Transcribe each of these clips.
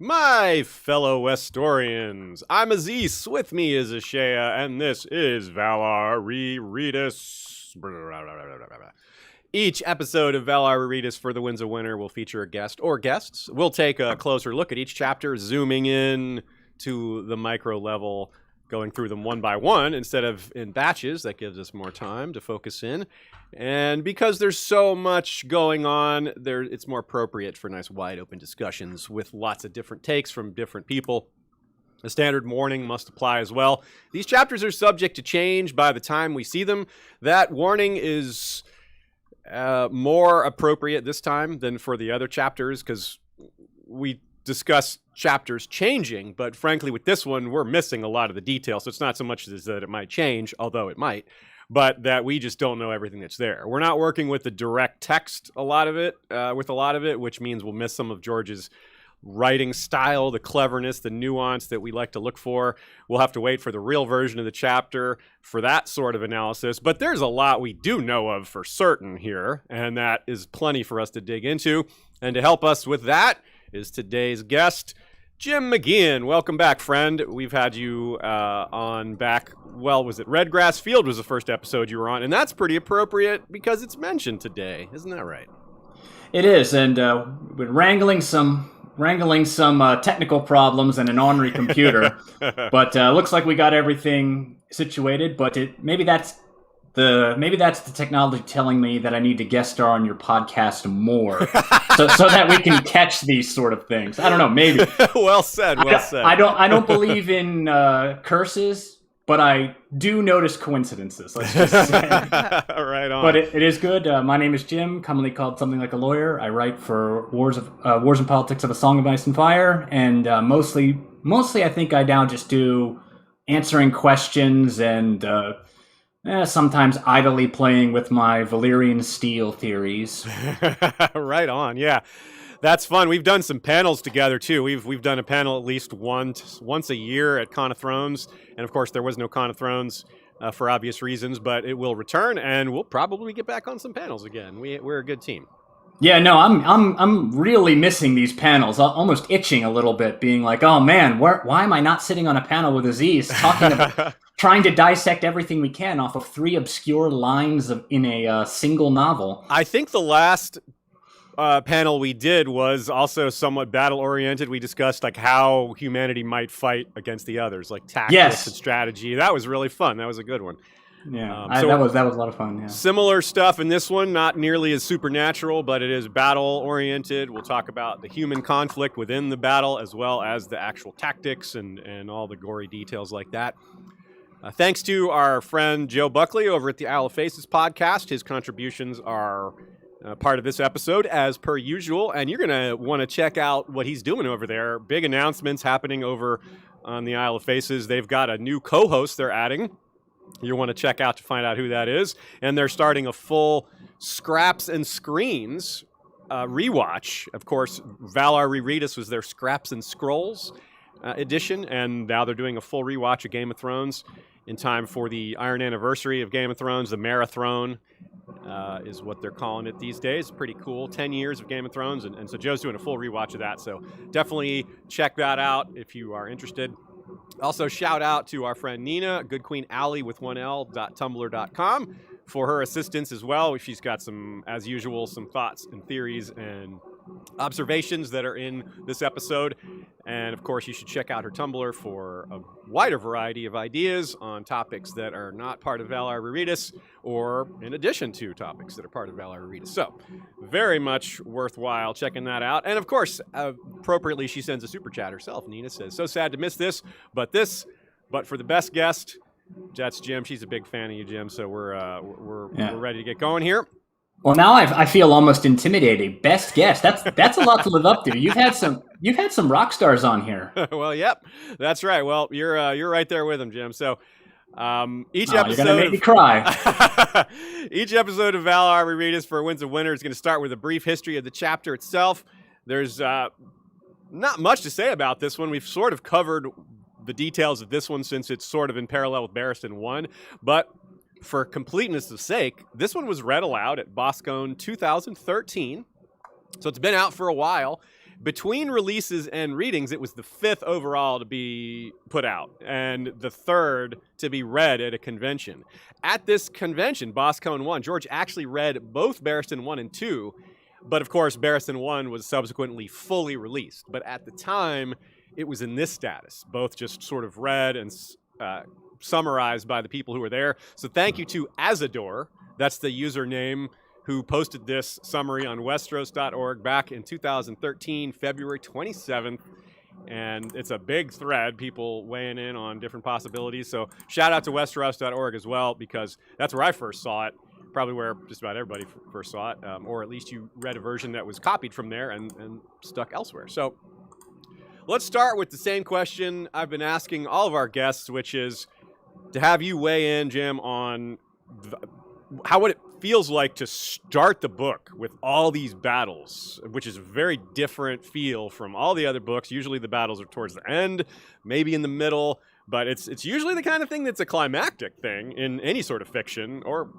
My fellow Westorians, I'm Aziz, with me is Ashea, and this is Valar Rereadis. Each episode of Valar Rereadis for the Winds of Winter will feature a guest or guests. We'll take a closer look at each chapter, zooming in to the micro level, going through them one by one instead of in batches. That gives us more time to focus in. And because there's so much going on, it's more appropriate for nice wide open discussions with lots of different takes from different people. A standard warning must apply as well. These chapters are subject to change by the time we see them. That warning is more appropriate this time than for the other chapters because we discuss chapters changing, but frankly with this one we're missing a lot of the details, so it's not so much as that it might change, although it might, but that we just don't know everything that's there. We're not working with the direct text with a lot of it, which means we'll miss some of George's writing style, the cleverness, the nuance that we like to look for. We'll have to wait for the real version of the chapter for that sort of analysis, but there's a lot we do know of for certain here, and that is plenty for us to dig into. And to help us with that is today's guest, Jim McGeehin. Welcome back, friend. We've had you on back, well, was it Redgrass Field was the first episode you were on, and that's pretty appropriate because it's mentioned today. Isn't that right? It is, and we're wrangling some technical problems and an ornery computer, but looks like we got everything situated, but maybe that's the technology telling me that I need to guest star on your podcast more, so that we can catch these sort of things. I don't know, maybe. Well said. I don't believe in curses, but I do notice coincidences. Let's just say. Right on. But it is good. My name is Jim, commonly called something like a lawyer. I write for Wars and Politics of A Song of Ice and Fire, and mostly I think I now just do answering questions and. Sometimes idly playing with my Valyrian steel theories. Right on, yeah. That's fun. We've done some panels together, too. We've done a panel at least once a year at Con of Thrones. And, of course, there was no Con of Thrones for obvious reasons, but it will return, and we'll probably get back on some panels again. We're a good team. Yeah, no, I'm really missing these panels. Almost itching a little bit, being like, oh, man, why am I not sitting on a panel with Aziz talking about... trying to dissect everything we can off of 3 obscure lines in a single novel. I think the last panel we did was also somewhat battle-oriented. We discussed like how humanity might fight against the others, like tactics and strategy. That was really fun. That was a good one. Yeah, that was a lot of fun. Yeah. Similar stuff in this one, not nearly as supernatural, but it is battle-oriented. We'll talk about the human conflict within the battle as well as the actual tactics and all the gory details like that. Thanks to our friend Joe Buckley over at the Isle of Faces podcast. His contributions are part of this episode, as per usual, and you're going to want to check out what he's doing over there. Big announcements happening over on the Isle of Faces. They've got a new co-host they're adding. You'll want to check out to find out who that is. And they're starting a full Scraps and Screens rewatch. Of course, Valar Rereadis was their Scraps and Scrolls edition, and now they're doing a full rewatch of Game of Thrones in time for the Iron Anniversary of Game of Thrones. The Marathon is what they're calling it these days. Pretty cool. 10 years of Game of Thrones, and so Joe's doing a full rewatch of that, so definitely check that out if you are interested. Also, shout out to our friend Nina, Good Queen Alley with 1L.tumblr.com for her assistance as well. She's got as usual, some thoughts and theories and observations that are in this episode. And of course, you should check out her Tumblr for a wider variety of ideas on topics that are not part of Valar Rereadis, or in addition to topics that are part of Valar Rereadis. So, very much worthwhile checking that out. And of course, appropriately, she sends a super chat herself. Nina says, "So sad to miss this, but for the best guest." That's Jim. She's a big fan of you, Jim. So we're ready to get going here. Well, now I feel almost intimidated. Best guest. That's a lot to live up to. You've had some rock stars on here. Well, yep, that's right. Well, you're right there with them, Jim. So each episode, you're gonna make me cry. Each episode of Valar Rereadis for Winds of Winter is going to start with a brief history of the chapter itself. There's not much to say about this one. We've sort of covered the details of this one since it's sort of in parallel with Barristan 1, but for completeness' sake, this one was read aloud at BosCon 2013, so it's been out for a while, between releases and readings, it was the 5th overall to be put out and the 3rd to be read at a convention. At this convention, BossCon 1, George actually read both Barristan 1 and 2, but of course, Barristan 1 was subsequently fully released. But at the time, it was in this status, both just sort of read and summarized by the people who were there. So thank you to Azador, that's the username who posted this summary on Westeros.org back in 2013, February 27th. And it's a big thread, people weighing in on different possibilities. So shout out to Westeros.org as well, because that's where I first saw it. Probably where just about everybody first saw it, or at least you read a version that was copied from there and stuck elsewhere. So let's start with the same question I've been asking all of our guests, which is to have you weigh in, Jim, on how it feels like to start the book with all these battles, which is a very different feel from all the other books. Usually the battles are towards the end, maybe in the middle, but it's usually the kind of thing that's a climactic thing in any sort of fiction or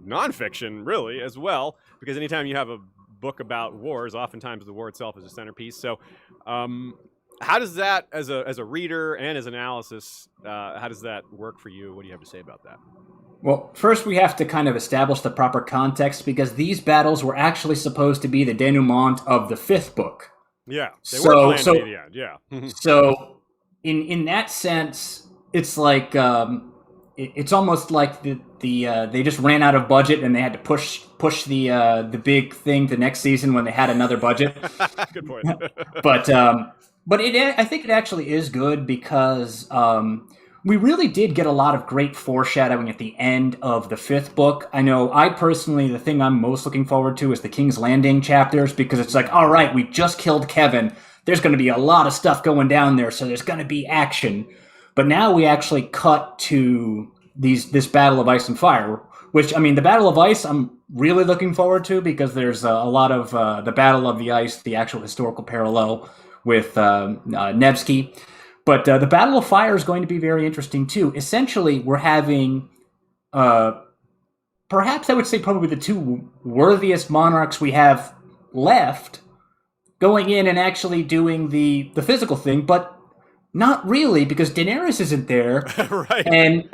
nonfiction, really, as well, because anytime you have a book about wars, oftentimes the war itself is a centerpiece. So how does that, as a reader and as analysis, how does that work for you? What do you have to say about that? Well, first we have to kind of establish the proper context, because these battles were actually supposed to be the denouement of the 5th book. Yeah, they were planned to be the end, yeah. So in that sense, it's like it's almost like they just ran out of budget and they had to push the big thing to next season when they had another budget. Good point. But I think it actually is good, because we really did get a lot of great foreshadowing at the end of the 5th book. I know I personally, the thing I'm most looking forward to is the King's Landing chapters, because it's like, all right, we just killed Kevin. There's going to be a lot of stuff going down there, so there's going to be action. But now we actually cut to this Battle of Ice and Fire, which, I mean, the Battle of Ice I'm really looking forward to, because there's a lot of the Battle of the Ice, the actual historical parallel with Nevsky. But the Battle of Fire is going to be very interesting, too. Essentially, we're having, perhaps I would say probably the two worthiest monarchs we have left going in and actually doing the physical thing, but not really, because Daenerys isn't there. Right. And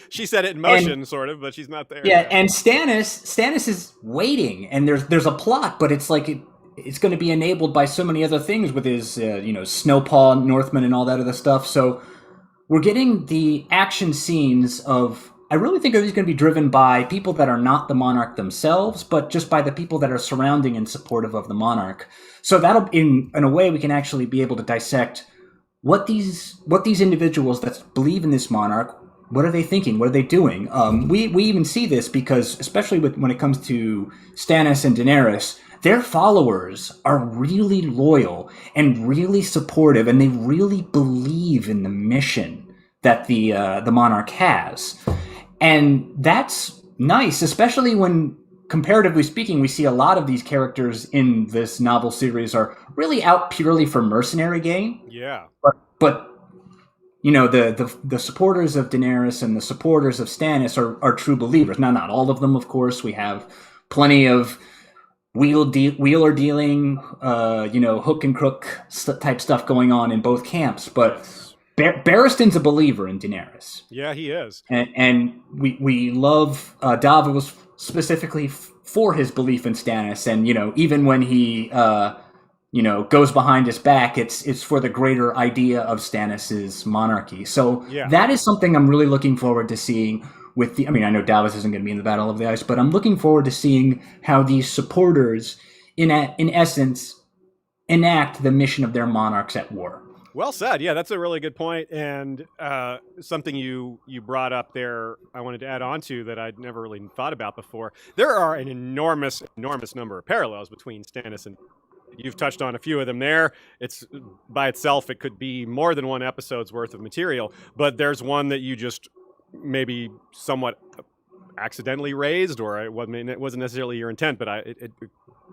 she set it in motion, sort of, but she's not there. Yeah, and Stannis is waiting, and there's a plot, but it's like it's going to be enabled by so many other things with his, Snowpaw, Northman, and all that other stuff. So we're getting the action scenes of, I really think these going to be driven by people that are not the monarch themselves, but just by the people that are surrounding and supportive of the monarch. So that'll, in a way, we can actually be able to dissect what these individuals that believe in this monarch, what are they thinking? What are they doing? We even see this because, especially when it comes to Stannis and Daenerys, their followers are really loyal and really supportive, and they really believe in the mission that the monarch has. And that's nice, especially when, comparatively speaking, we see a lot of these characters in this novel series are really out purely for mercenary gain. Yeah. But the supporters of Daenerys and the supporters of Stannis are true believers. Now, not all of them, of course. We have plenty of wheeler dealing, hook and crook type stuff going on in both camps. But Barristan's a believer in Daenerys. Yeah, he is. And we love Davos specifically for his belief in Stannis. And, even when he, goes behind his back, it's for the greater idea of Stannis's monarchy. So That is something I'm really looking forward to seeing. I know Davos isn't going to be in the Battle of the Ice, but I'm looking forward to seeing how these supporters, in essence, enact the mission of their monarchs at war. Well said. Yeah, that's a really good point. And something you brought up there I wanted to add on to that I'd never really thought about before. There are an enormous number of parallels between Stannis and... You've touched on a few of them there. It's by itself, it could be more than one episode's worth of material, but there's one that you just maybe somewhat accidentally raised, or it wasn't necessarily your intent, but it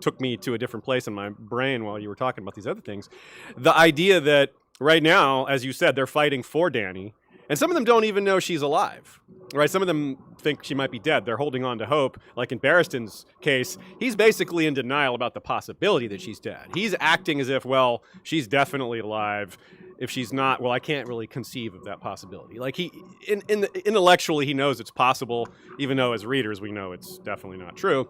took me to a different place in my brain while you were talking about these other things. The idea that right now, as you said, they're fighting for Dany, And some of them don't even know she's alive, right? Some of them think she might be dead. They're holding on to hope. Like in Barristan's case, he's basically in denial about the possibility that she's dead. He's acting as if, well, she's definitely alive. If she's not, well, I can't really conceive of that possibility. Like intellectually, he knows it's possible, even though as readers we know it's definitely not true.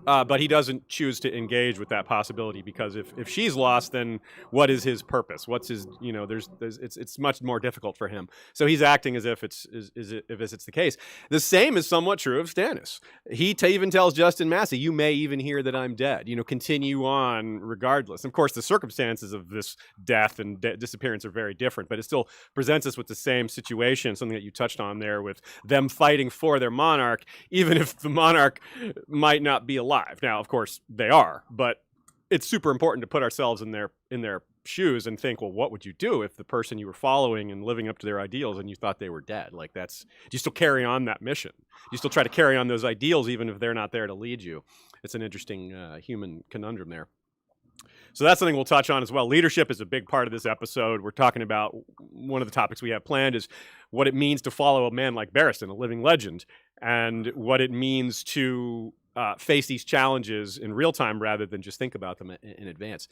But he doesn't choose to engage with that possibility because if she's lost, then what is his purpose? What's his, it's much more difficult for him. So he's acting as if it's the case. The same is somewhat true of Stannis. He even tells Justin Massey, "You may even hear that I'm dead. Continue on regardless." Of course, the circumstances of this death and disappearance are very different, but it still presents us with the same situation, something that you touched on there with them fighting for their monarch, even if the monarch might not be alive. Now, of course, they are, but it's super important to put ourselves in their shoes and think, well, what would you do if the person you were following and living up to their ideals and you thought they were dead? Like do you still carry on that mission? Do you still try to carry on those ideals even if they're not there to lead you? It's an interesting human conundrum there. So that's something we'll touch on as well. Leadership is a big part of this episode. We're talking about one of the topics we have planned is what it means to follow a man like Barristan, a living legend, and what it means to face these challenges in real time rather than just think about them in advance.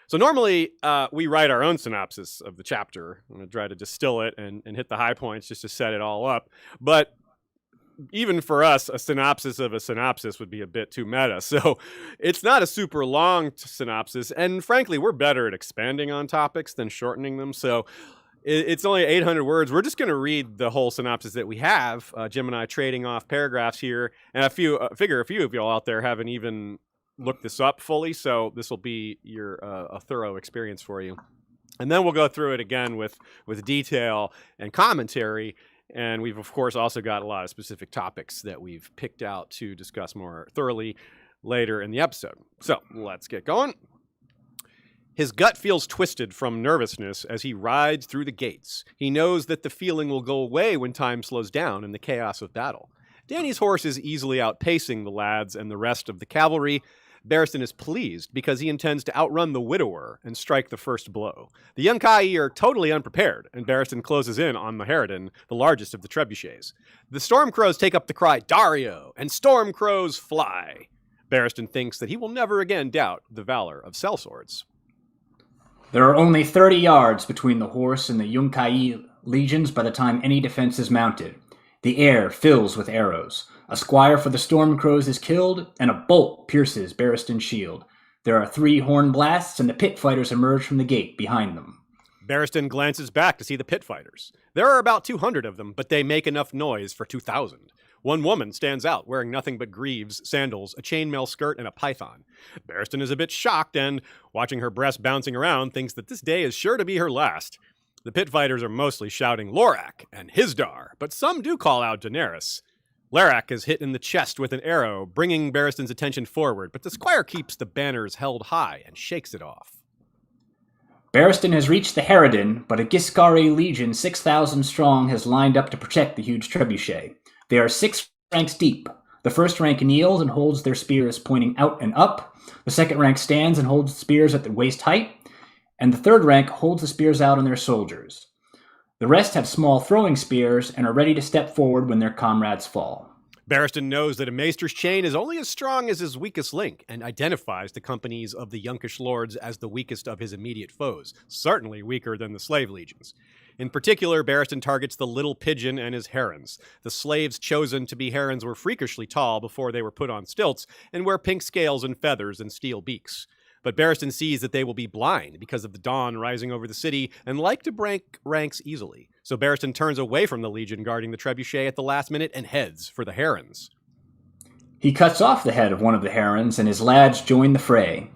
So normally we write our own synopsis of the chapter. I'm going to try to distill it and hit the high points just to set it all up. But even for us, a synopsis of a synopsis would be a bit too meta. So it's not a super long synopsis. And frankly, we're better at expanding on topics than shortening them. So it's only 800 words. We're just going to read the whole synopsis that we have. Jim and I trading off paragraphs here. And I figure a few of y'all out there haven't even looked this up fully. So this will be a thorough experience for you. And then we'll go through it again with detail and commentary. And we've, of course, also got a lot of specific topics that we've picked out to discuss more thoroughly later in the episode. So let's get going. His gut feels twisted from nervousness as he rides through the gates. He knows that the feeling will go away when time slows down in the chaos of battle. Dany's horse is easily outpacing the lads and the rest of the cavalry. Barristan is pleased because he intends to outrun the widower and strike the first blow. The Yunkai are totally unprepared, and Barristan closes in on the Harridan, the largest of the trebuchets. The Stormcrows take up the cry, "Dario!" and Stormcrows fly. Barristan thinks that he will never again doubt the valor of sellswords. There are only 30 yards between the horse and the Yunkai legions by the time any defense is mounted. The air fills with arrows. A squire for the Stormcrows is killed, and a bolt pierces Barristan's shield. There are 3 horn blasts, and the pit fighters emerge from the gate behind them. Barristan glances back to see the pit fighters. There are about 200 of them, but they make enough noise for 2,000. One woman stands out, wearing nothing but greaves, sandals, a chainmail skirt, and a python. Barristan is a bit shocked and, watching her breast bouncing around, thinks that this day is sure to be her last. The pit fighters are mostly shouting Lorak and Hisdar, but some do call out Daenerys. Larak is hit in the chest with an arrow, bringing Barristan's attention forward, but the squire keeps the banners held high and shakes it off. Barristan has reached the Harridan, but a Giscari legion 6,000 strong has lined up to protect the huge trebuchet. They are 6 ranks deep. The first rank kneels and holds their spears pointing out and up. The second rank stands and holds spears at the waist height. And the third rank holds the spears out on their soldiers. The rest have small throwing spears and are ready to step forward when their comrades fall. Barristan knows that a maester's chain is only as strong as his weakest link, and identifies the companies of the Yunkish lords as the weakest of his immediate foes, certainly weaker than the slave legions. In particular, Barristan targets the little pigeon and his herons. The slaves chosen to be herons were freakishly tall before they were put on stilts, and wear pink scales and feathers and steel beaks. But Barristan sees that they will be blind because of the dawn rising over the city and like to break ranks easily. So Barristan turns away from the legion guarding the trebuchet at the last minute and heads for the herons. He cuts off the head of one of the herons and his lads join the fray.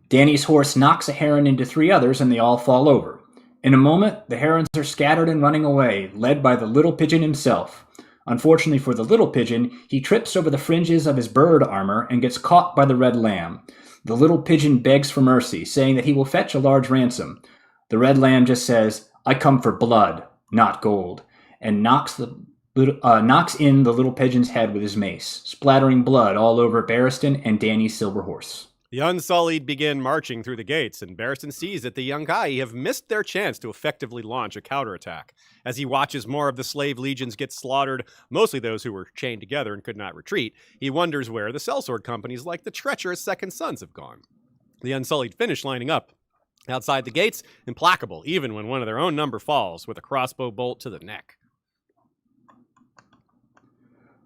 Dany's horse knocks a heron into 3 others and they all fall over. In a moment, the herons are scattered and running away, led by the little pigeon himself. Unfortunately for the little pigeon, he trips over the fringes of his bird armor and gets caught by the red lamb. The little pigeon begs for mercy, saying that he will fetch a large ransom. The red lamb just says, "I come for blood, not gold," and knocks in the little pigeon's head with his mace, splattering blood all over Barristan and Dany's silver horse. The Unsullied begin marching through the gates, and Barristan sees that the Yunkai have missed their chance to effectively launch a counterattack. As he watches more of the slave legions get slaughtered, mostly those who were chained together and could not retreat, he wonders where the sellsword companies like the treacherous Second Sons have gone. The Unsullied finish lining up outside the gates, implacable, even when one of their own number falls, with a crossbow bolt to the neck.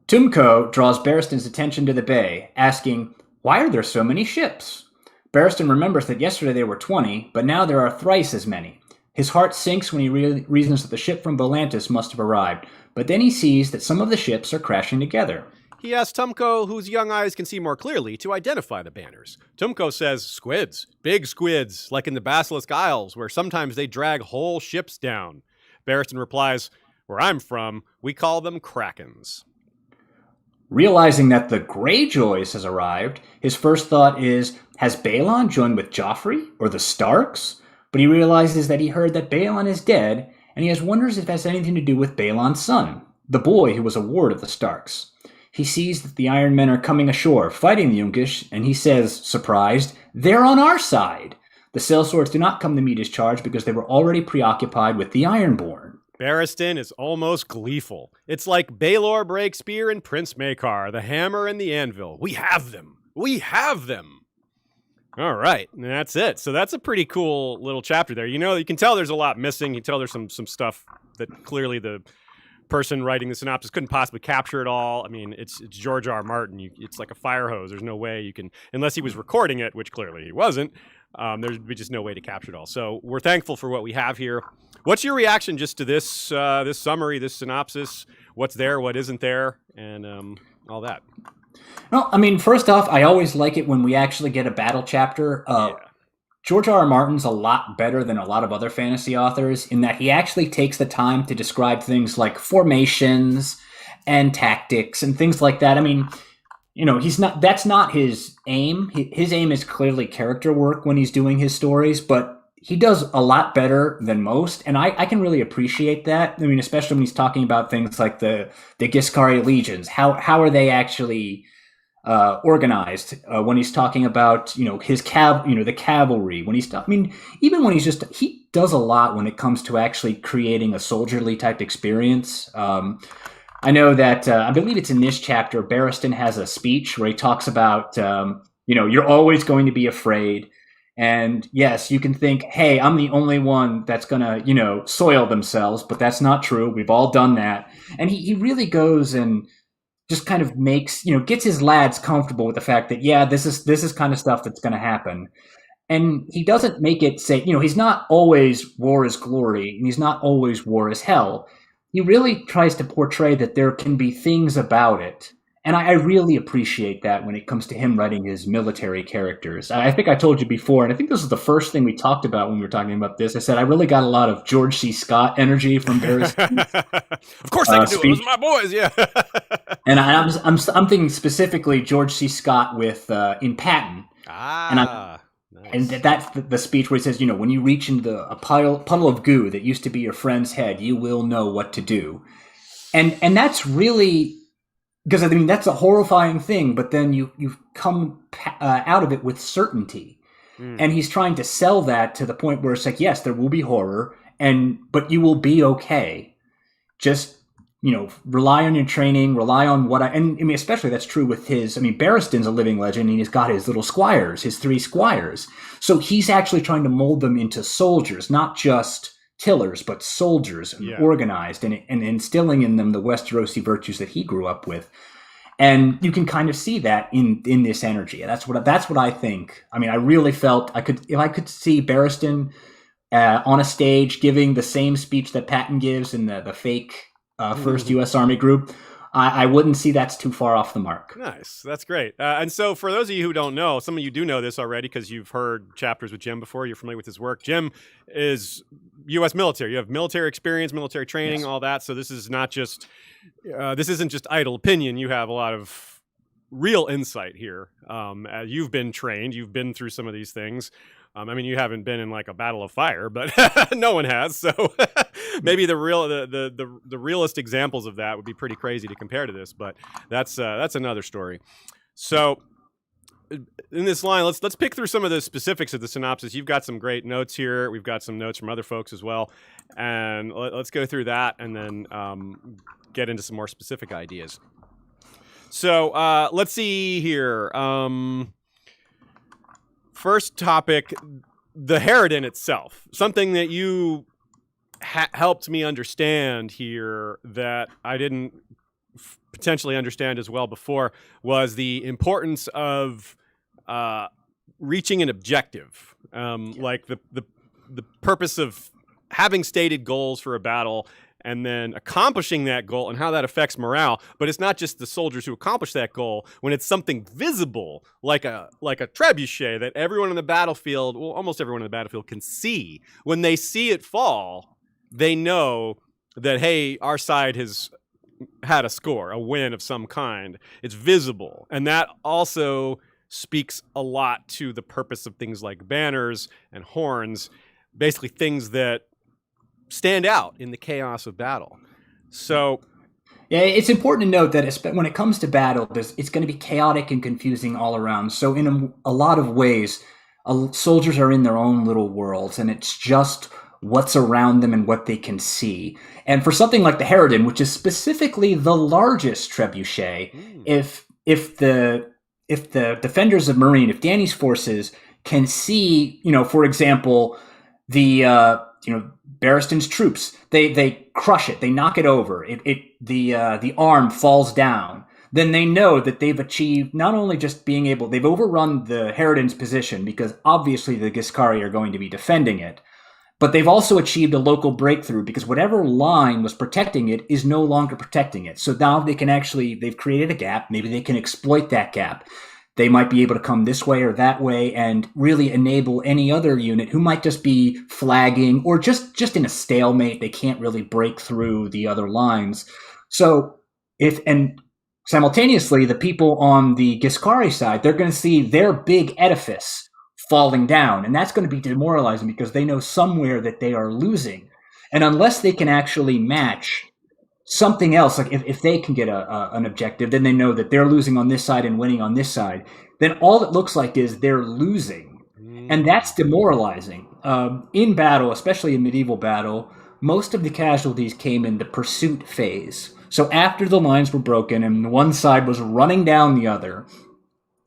Tumco draws Barristan's attention to the bay, asking, "Why are there so many ships?" Barristan remembers that yesterday there were 20, but now there are thrice as many. His heart sinks when he reasons that the ship from Volantis must have arrived, but then he sees that some of the ships are crashing together. He asks Tumco, whose young eyes can see more clearly, to identify the banners. Tumco says, "Squids, big squids, like in the Basilisk Isles, where sometimes they drag whole ships down." Barristan replies, "Where I'm from, we call them krakens." Realizing that the Greyjoys has arrived, his first thought is, has Balon joined with Joffrey or the Starks? But he realizes that he heard that Balon is dead, and he wonders if it has anything to do with Balon's son, the boy who was a ward of the Starks. He sees that the Iron Men are coming ashore, fighting the Yunkish, and he says, surprised, "They're on our side." The sellswords do not come to meet his charge because they were already preoccupied with the Ironborn. Barristan is almost gleeful. It's like Baelor Breakspear and Prince Maekar, the hammer and the anvil. We have them! We have them! All right, and that's it. So that's a pretty cool little chapter there. You know, you can tell there's a lot missing. You can tell there's some stuff that clearly the person writing the synopsis couldn't possibly capture it all. I mean, it's George R. R. Martin. It's like a fire hose. There's no way you can, unless he was recording it, which clearly he wasn't, there's just no way to capture it all. So we're thankful for what we have here. What's your reaction just to this this summary, this synopsis? What's there, what isn't there, and all that? Well, I mean, first off, I always like it when we actually get a battle chapter. George R. R. Martin's a lot better than a lot of other fantasy authors in that he actually takes the time to describe things like formations and tactics and things like that. I mean, you know, that's not his aim. His aim is clearly character work when he's doing his stories, but he does a lot better than most, and I can really appreciate that. I mean, especially when he's talking about things like the Giscari legions. How are they actually organized? When he's talking about his the cavalry. When he's even when he does a lot when it comes to actually creating a soldierly type experience. I know that I believe it's in this chapter. Barristan has a speech where he talks about you're always going to be afraid. And yes, you can think, hey, I'm the only one that's going to, soil themselves, but that's not true. We've all done that. And he really goes and just kind of makes, gets his lads comfortable with the fact that, yeah, this is kind of stuff that's going to happen. And he doesn't make it say, he's not always war is glory, and he's not always war is hell. He really tries to portray that there can be things about it. And I really appreciate that when it comes to him writing his military characters. I think I told you before, and I think this was the first thing we talked about when we were talking about this. I said I really got a lot of George C. Scott energy from Barristan. Of course I can do it. Those are my boys, yeah. And I'm thinking specifically George C. Scott with in Patton. Nice. And that's the speech where he says, when you reach into a puddle of goo that used to be your friend's head, you will know what to do. And that's really... Because, I mean, that's a horrifying thing, but then you come out of it with certainty. And he's trying to sell that to the point where it's like, yes, there will be horror, but you will be okay. Just, rely on your training, rely on especially that's true with Barristan's a living legend, and he's got his little squires, his 3 squires. So he's actually trying to mold them into soldiers, not just tillers, but soldiers, and organized, and instilling in them the Westerosi virtues that he grew up with. And you can kind of see that in this energy. And that's what I think. I mean, I really felt if I could see Barristan on a stage giving the same speech that Patton gives in the fake first U.S. Army group, I wouldn't see that's too far off the mark. Nice. That's great. And so for those of you who don't know, some of you do know this already because you've heard chapters with Jim before. You're familiar with his work. Jim is U.S. military. You have military experience, military training, all that. So this is not just this isn't just idle opinion. You have a lot of real insight here. You've been trained. You've been through some of these things. You haven't been in like a battle of fire, but no one has. So maybe the realest examples of that would be pretty crazy to compare to this, but that's another story. So in this line, let's pick through some of the specifics of the synopsis. You've got some great notes here. We've got some notes from other folks as well, and let's go through that and then get into some more specific ideas. So let's see here. First topic, the Harridan itself. Something that you helped me understand here that I didn't potentially understand as well before was the importance of reaching an objective, like the purpose of having stated goals for a battle and then accomplishing that goal and how that affects morale. But it's not just the soldiers who accomplish that goal. When it's something visible, like a trebuchet that everyone on the battlefield, well, almost everyone on the battlefield can see. When they see it fall, they know that, hey, our side has had a score, a win of some kind. It's visible. And that also speaks a lot to the purpose of things like banners and horns, basically things that stand out in the chaos of battle. So yeah, it's important to note that when it comes to battle, it's going to be chaotic and confusing all around. So in a lot of ways, soldiers are in their own little worlds, and it's just what's around them and what they can see. And for something like the Harridan, which is specifically the largest trebuchet, if the defenders of Meereen, if Dany's forces can see, for example, the Barristan's troops, they crush it, they knock it over, the arm falls down, then they know that they've achieved not only just they've overrun the Harridan's position, because obviously the Giscari are going to be defending it, but they've also achieved a local breakthrough, because whatever line was protecting it is no longer protecting it. So now they've created a gap, maybe they can exploit that gap. They might be able to come this way or that way and really enable any other unit who might just be flagging or just in a stalemate. They can't really break through the other lines. So and simultaneously, the people on the Giscari side, they're going to see their big edifice falling down. And that's going to be demoralizing, because they know somewhere that they are losing. And unless they can actually match something else, like if they can get an objective, then they know that they're losing on this side and winning on this side. Then all it looks like is they're losing. And that's demoralizing. In battle, especially in medieval battle, most of the casualties came in the pursuit phase. So after the lines were broken and one side was running down the other,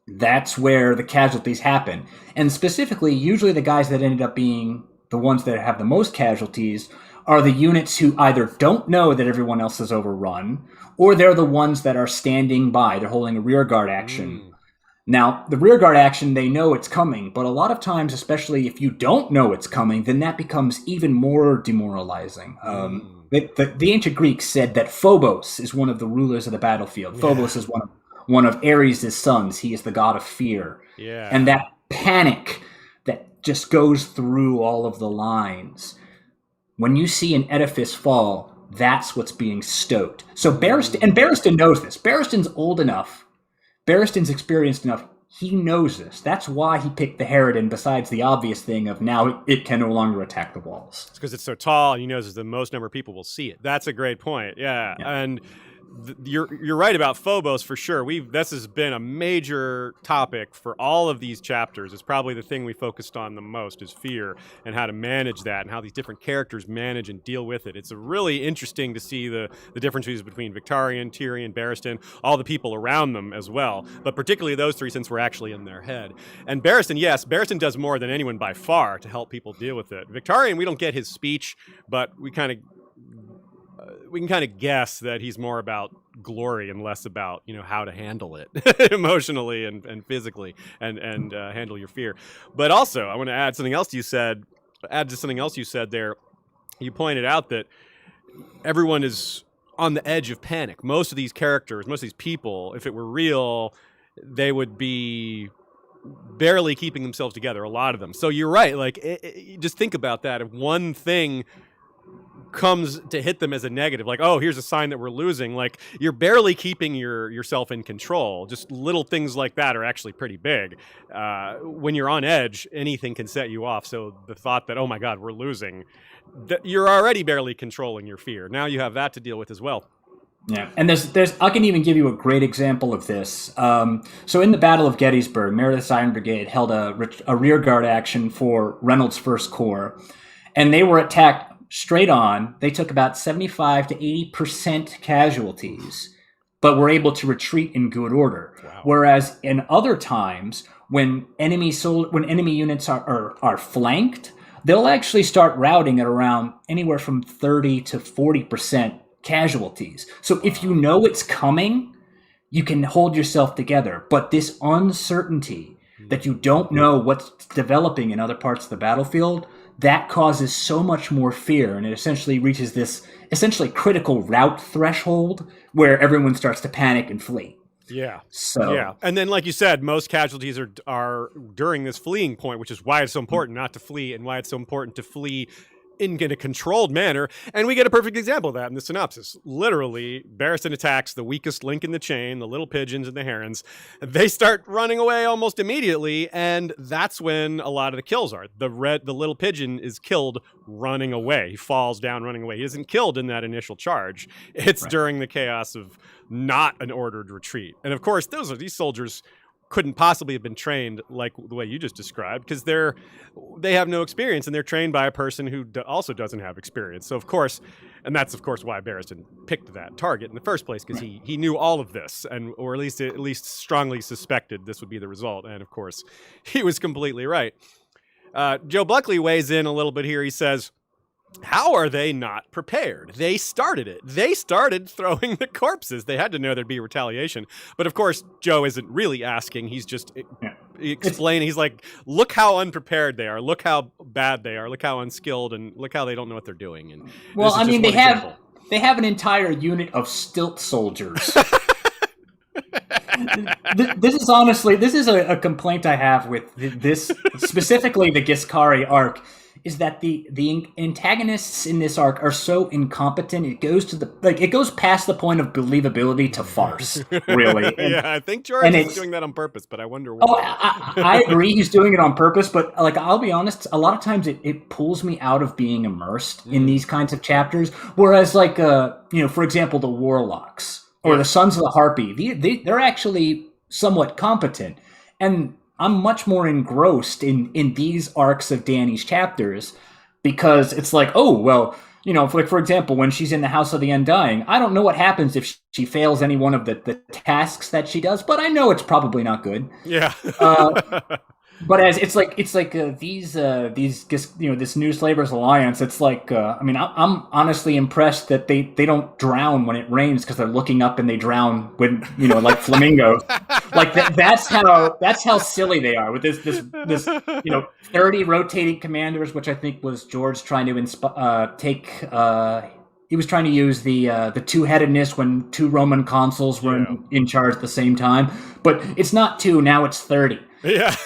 that's where the casualties happen. And specifically, usually the guys that ended up being the ones that have the most casualties are the units who either don't know that everyone else is overrun, or they're the ones that are standing by. They're holding a rearguard action. Now, the rearguard action, they know it's coming, but a lot of times, especially if you don't know it's coming, then that becomes even more demoralizing. The ancient Greeks said that Phobos is one of the rulers of the battlefield. Yeah. Phobos is one of Ares' sons. He is the god of fear. Yeah. And that panic that just goes through all of the lines. When you see an edifice fall, that's what's being stoked. So Barristan knows this. Barristan's old enough. Barristan's experienced enough. He knows this. That's why he picked the Harridan, besides the obvious thing of now it can no longer attack the walls. It's because it's so tall, and he knows the most number of people will see it. That's a great point. Yeah. And you're right about Phobos for sure. This has been a major topic for all of these chapters. It's probably the thing we focused on the most, is fear and how to manage that and how these different characters manage and deal with it. It's really interesting to see the differences between Victarion, Tyrion, Barristan, all the people around them as well, but particularly those three, since we're actually in their head. And Barristan, yes, Barristan does more than anyone by far to help people deal with it. Victarion, we don't get his speech, but we can kind of guess that he's more about glory and less about, how to handle it emotionally and physically and handle your fear. But also, I want to add to something else you said there. You pointed out that everyone is on the edge of panic. Most of these characters, most of these people, if it were real, they would be barely keeping themselves together, a lot of them. So you're right. Like, just think about that. If one thing comes to hit them as a negative, like, oh, here's a sign that we're losing, like, you're barely keeping yourself in control. Just little things like that are actually pretty big. When you're on edge, anything can set you off. So the thought that, oh my God, we're losing, you're already barely controlling your fear. Now you have that to deal with as well. Yeah, and there's I can even give you a great example of this. So in the Battle of Gettysburg, Meredith's Iron Brigade held a rearguard action for Reynolds' First Corps, and they were attacked straight on. They took about 75 to 80% casualties, but were able to retreat in good order. Wow. Whereas in other times, when enemy units are flanked, they'll actually start routing at around anywhere from 30 to 40% casualties. So if you know it's coming, you can hold yourself together. But this uncertainty that you don't know what's developing in other parts of the battlefield, that causes so much more fear, and it essentially reaches this essentially critical rout threshold where everyone starts to panic and flee. Yeah. So yeah, and then like you said, most casualties are during this fleeing point, which is why it's so important not to flee, and why it's so important to flee in a controlled manner. And we get a perfect example of that in the synopsis. Literally, Barristan attacks the weakest link in the chain, the little pigeons and the herons. They start running away almost immediately, and that's when a lot of the kills are. The little pigeon is killed running away. He falls down running away. He isn't killed in that initial charge. It's during the chaos of not an ordered retreat. And of course, these soldiers couldn't possibly have been trained like the way you just described, because they have no experience, and they're trained by a person who also doesn't have experience. So of course, and that's of course why Barristan picked that target in the first place, because he knew all of this, or at least strongly suspected this would be the result. And of course, he was completely right. Joe Buckley weighs in a little bit here. He says, how are they not prepared? They started it. They started throwing the corpses. They had to know there'd be retaliation. But of course, Joe isn't really asking. He's just explaining. He's like, look how unprepared they are. Look how bad they are. Look how unskilled, and look how they don't know what they're doing. And well, I mean, they have an entire unit of stilt soldiers. This is a complaint I have with this, specifically the Giscari arc, is that the antagonists in this arc are so incompetent. It goes past the point of believability to farce, really. And, yeah, I think George is doing that on purpose, but I wonder why. Oh, I agree, he's doing it on purpose, but like, I'll be honest, a lot of times it pulls me out of being immersed in these kinds of chapters. Whereas, like, for example, the Warlocks or the Sons of the Harpy, they're actually somewhat competent, and I'm much more engrossed in these arcs of Dany's chapters, because it's like, oh, well, for example, when she's in the House of the Undying, I don't know what happens if she fails any one of the tasks that she does, but I know it's probably not good. Yeah. But as it's like these this New Slavers Alliance, it's like I'm honestly impressed that they don't drown when it rains, because they're looking up and they drown when like flamingos. Like that's how silly they are with this 30 rotating commanders, which I think was George trying to take. He was trying to use the two-headedness when two Roman consuls were in charge at the same time, but it's not 2 now; it's 30. Yeah.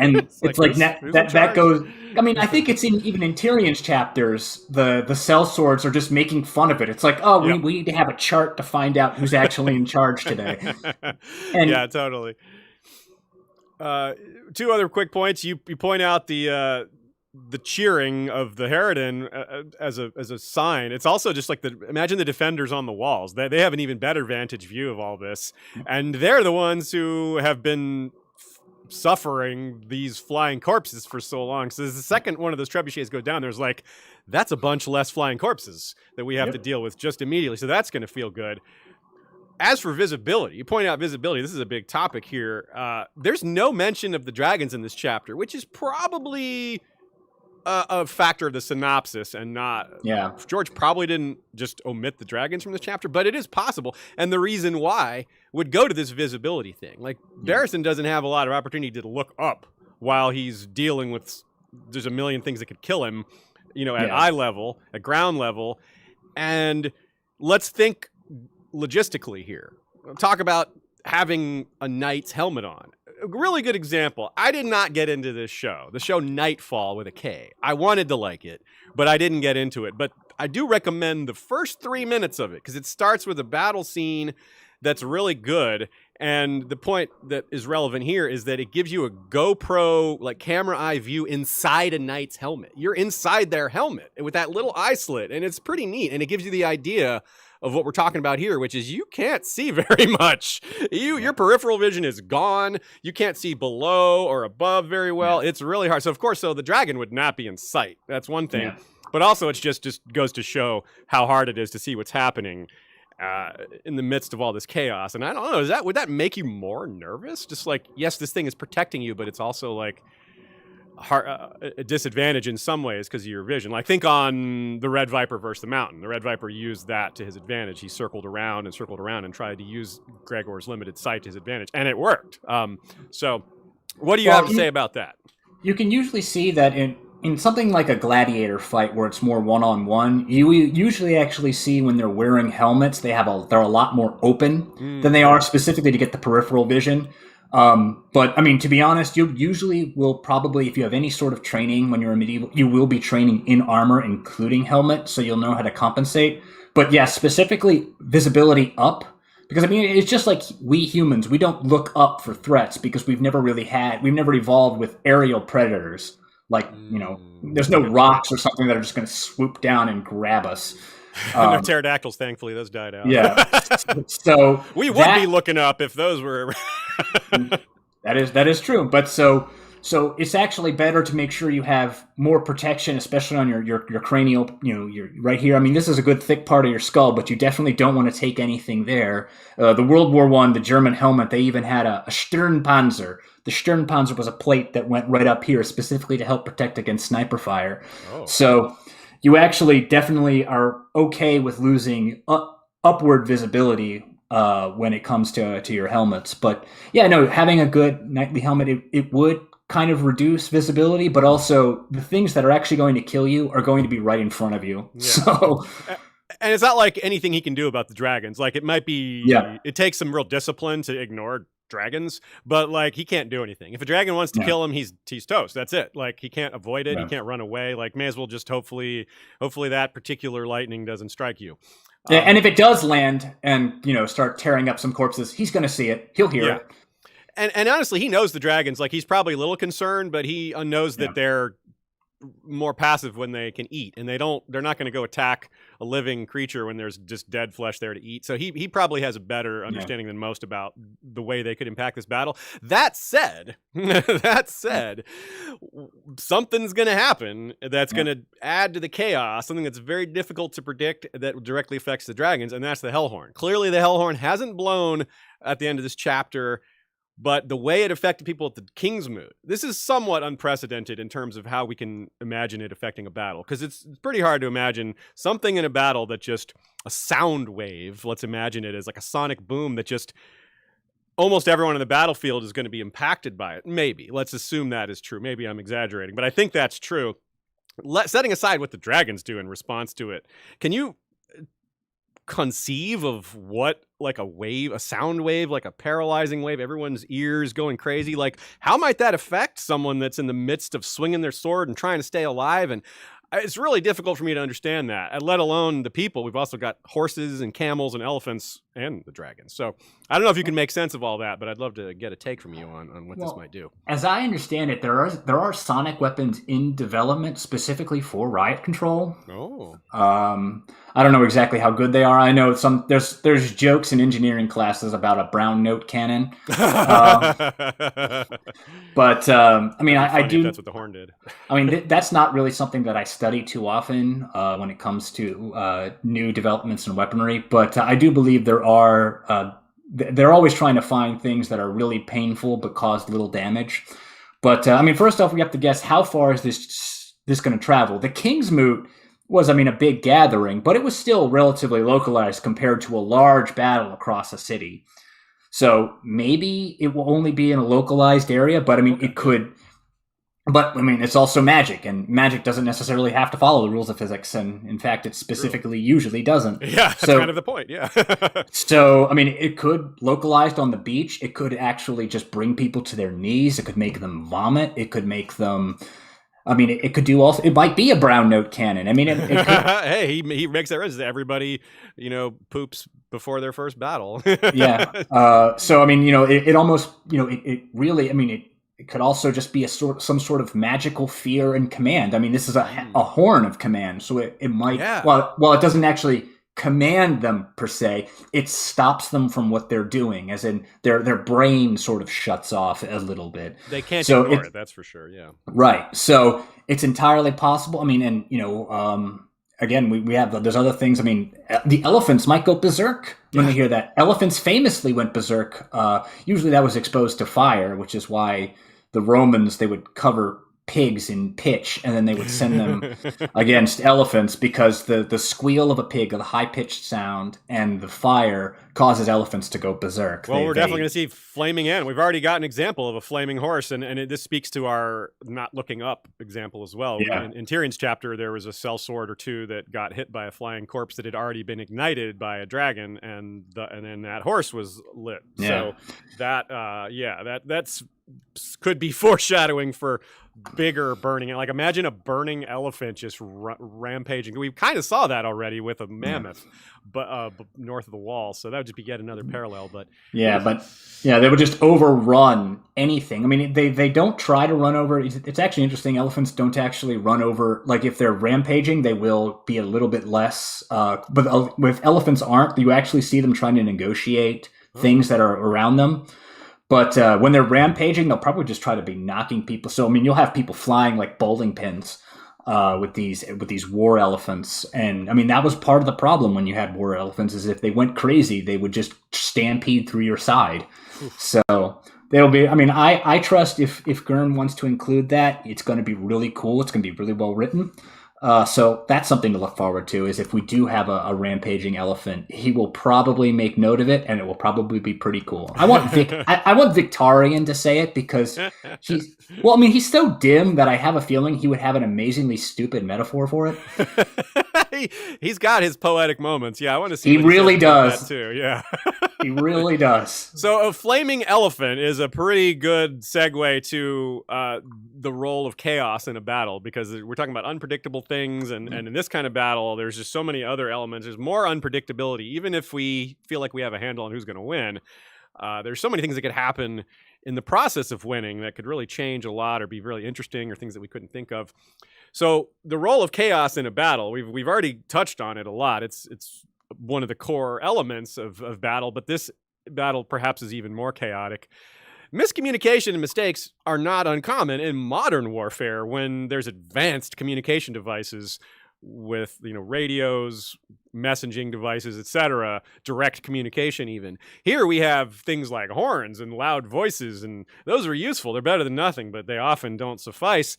And it's like that goes. I mean, I think it's even in Tyrion's chapters, the sellswords are just making fun of it. It's like, oh, we need to have a chart to find out who's actually in charge today. And, yeah, totally. 2 other quick points. You point out the cheering of the Harridan as a sign. It's also just like imagine the defenders on the walls. They have an even better vantage view of all this, and they're the ones who have been suffering these flying corpses for so long. So the second one of those trebuchets go down, there's like, that's a bunch less flying corpses that we have to deal with just immediately. So that's going to feel good. As for visibility, you point out visibility. This is a big topic here. There's no mention of the dragons in this chapter, which is probably a factor of the synopsis, and not. Yeah. George probably didn't just omit the dragons from the chapter, but it is possible. And the reason why would go to this visibility thing. Like, Barristan doesn't have a lot of opportunity to look up while he's dealing with. There's a million things that could kill him, at eye level, at ground level. And let's think logistically here. Talk about having a knight's helmet on. A really good example. I did not get into this show, the show Nightfall with a K. I wanted to like it, but I didn't get into it. But I do recommend the first 3 minutes of it, because it starts with a battle scene that's really good, And the point that is relevant here is that it gives you a GoPro like camera eye view inside a knight's helmet. You're inside their helmet with that little eye slit, and it's pretty neat. And it gives you the idea of what we're talking about here, which is you can't see very much. Your peripheral vision is gone. You can't see below or above very well. It's really hard. So of course, the dragon would not be in sight. That's one thing. But also, it's just goes to show how hard it is to see what's happening in the midst of all this chaos. And I don't know, would that make you more nervous? Just like, yes, this thing is protecting you, but it's also like a disadvantage in some ways because of your vision. Like, think on the Red Viper versus the Mountain. The Red Viper used that to his advantage. He circled around and tried to use Gregor's limited sight to his advantage, and it worked. So what do you have to say about that? You can usually see that in something like a gladiator fight where it's more one-on-one, you usually actually see when they're wearing helmets, they're a lot more open than they are specifically to get the peripheral vision. But I mean, to be honest, you usually will probably, if you have any sort of training when you're a medieval, you will be training in armor, including helmet, so you'll know how to compensate. But yeah, specifically visibility up, because I mean, it's just like we humans, we don't look up for threats because we've never evolved with aerial predators. Like, there's no rocks or something that are just going to swoop down and grab us. No pterodactyls, thankfully, those died out. Yeah. So we would be looking up if those were. That is true. But so it's actually better to make sure you have more protection, especially on your cranial, your right here. I mean, this is a good thick part of your skull, but you definitely don't want to take anything there. The World War I, the German helmet, they even had a Stirnpanzer. The Stirnpanzer was a plate that went right up here specifically to help protect against sniper fire. Oh. So you actually definitely are okay with losing upward visibility when it comes to your helmets. But yeah, no, having a good knightly helmet, it would kind of reduce visibility, but also the things that are actually going to kill you are going to be right in front of you. Yeah. So, and it's not like anything he can do about the dragons. Like, it might be, it takes some real discipline to ignore dragons, but like, he can't do anything. If a dragon wants to kill him, he's toast. That's it. Like, he can't avoid it. He can't run away. Like, may as well just hopefully that particular lightning doesn't strike you. Yeah, and if it does land and start tearing up some corpses, he's going to see it. He'll hear it. And honestly, he knows the dragons. Like, he's probably a little concerned, but he knows that they're more passive when they can eat, and they're not going to go attack a living creature when there's just dead flesh there to eat. So he probably has a better understanding than most about the way they could impact this battle. That said, something's going to happen that's going to add to the chaos, something that's very difficult to predict that directly affects the dragons, and that's the Hellhorn. Clearly, the Hellhorn hasn't blown at the end of this chapter, but the way it affected people at the Kingsmoot, this is somewhat unprecedented in terms of how we can imagine it affecting a battle. Because it's pretty hard to imagine something in a battle that just a sound wave, let's imagine it as like a sonic boom that just almost everyone in the battlefield is going to be impacted by it. Maybe. Let's assume that is true. Maybe I'm exaggerating, but I think that's true. Setting aside what the dragons do in response to it, can you conceive of what like a sound wave, like a paralyzing wave, everyone's ears going crazy, like how might that affect someone that's in the midst of swinging their sword and trying to stay alive? And it's really difficult for me to understand that, let alone the people. We've also got horses and camels and elephants and the dragons. So I don't know if you can make sense of all that, but I'd love to get a take from you on what this might do. As I understand it, there are sonic weapons in development specifically for riot control. Oh. I don't know exactly how good they are. I know there's jokes in engineering classes about a brown note cannon. But I mean, I do. That's what the horn did. I mean, that's not really something that I study too often when it comes to new developments in weaponry. But I do believe there are. They're always trying to find things that are really painful but cause little damage. But I mean, first off, we have to guess how far is this going to travel. The Kingsmoot was, I mean, a big gathering, but it was still relatively localized compared to a large battle across a city. So maybe it will only be in a localized area, but I mean, it could. But I mean, it's also magic, and magic doesn't necessarily have to follow the rules of physics, and in fact, it specifically usually doesn't. Yeah, that's kind of the point. Yeah. So I mean, it could localized on the beach. It could actually just bring people to their knees. It could make them vomit. It could make them. I mean, it could do also. It might be a brown note cannon. I mean, it could, hey, he makes that reference. Everybody, poops before their first battle. yeah. So I mean, it almost, it really. I mean, it could also just be some sort of magical fear and command. I mean, this is a horn of command, so it might. Yeah. Well, it doesn't actually command them per se. It stops them from what they're doing, as in their brain sort of shuts off a little bit. They can't ignore it. That's for sure. Yeah. Right. So it's entirely possible. I mean, and again, we have there's other things. I mean, the elephants might go berserk when we hear that. Elephants famously went berserk. Usually that was exposed to fire, which is why the Romans, they would cover pigs in pitch, and then they would send them against elephants, because the squeal of a pig, the high-pitched sound, and the fire causes elephants to go berserk. Well, we're definitely going to see flaming end. We've already got an example of a flaming horse, and this speaks to our not looking up example as well. Yeah. In Tyrion's chapter, there was a sellsword or two that got hit by a flying corpse that had already been ignited by a dragon, and then that horse was lit. Yeah. So that's could be foreshadowing for bigger burning. Like, imagine a burning elephant just rampaging. We kind of saw that already with a mammoth, but north of the wall. So that would just be yet another parallel. But they would just overrun anything. I mean, they don't try to run over. It's actually interesting. Elephants don't actually run over. Like, if they're rampaging, they will be a little bit less. But if elephants aren't, you actually see them trying to negotiate things that are around them. But when they're rampaging, they'll probably just try to be knocking people. So I mean, you'll have people flying like bowling pins with these war elephants, and I mean that was part of the problem when you had war elephants. Is if they went crazy, they would just stampede through your side. So there'll be. I mean, I trust if Gurn wants to include that, it's going to be really cool. It's going to be really well written. So that's something to look forward to, is if we do have a rampaging elephant, he will probably make note of it, and it will probably be pretty cool. I want I want Victorian to say it, because he's so dim that I have a feeling he would have an amazingly stupid metaphor for it. He's got his poetic moments. Yeah, I want to see. He really does that too. Yeah. He really does. So a flaming elephant is a pretty good segue to the role of chaos in a battle, because we're talking about unpredictable things, and in this kind of battle, there's just so many other elements. There's more unpredictability. Even if we feel like we have a handle on who's going to win, there's so many things that could happen in the process of winning that could really change a lot or be really interesting, or things that we couldn't think of. So the role of chaos in a battle, we've already touched on it a lot. It's one of the core elements of battle, but this battle perhaps is even more chaotic. Miscommunication and mistakes are not uncommon in modern warfare when there's advanced communication devices with, radios, messaging devices, etc., direct communication even. Here we have things like horns and loud voices, and those are useful. They're better than nothing, but they often don't suffice.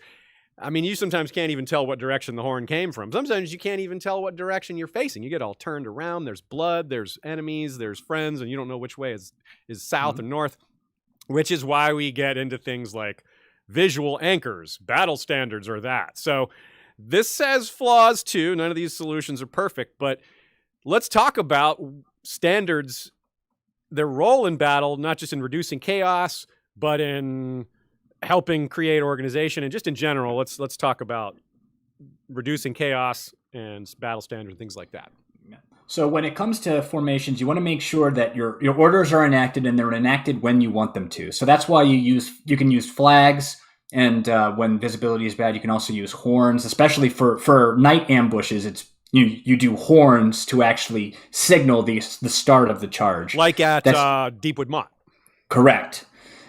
I mean, you sometimes can't even tell what direction the horn came from. Sometimes you can't even tell what direction you're facing. You get all turned around. There's blood, there's enemies, there's friends, and you don't know which way is south or north, which is why we get into things like visual anchors, battle standards, or that. So this has flaws too. None of these solutions are perfect, but let's talk about standards, their role in battle, not just in reducing chaos, but in helping create organization, and just in general. Let's talk about reducing chaos and battle standards and things like that. So when it comes to formations, you want to make sure that your orders are enacted, and they're enacted when you want them to. So that's why you can use flags, and when visibility is bad, you can also use horns. Especially for night ambushes, it's you do horns to actually signal the start of the charge, like at Deepwood Motte. Correct.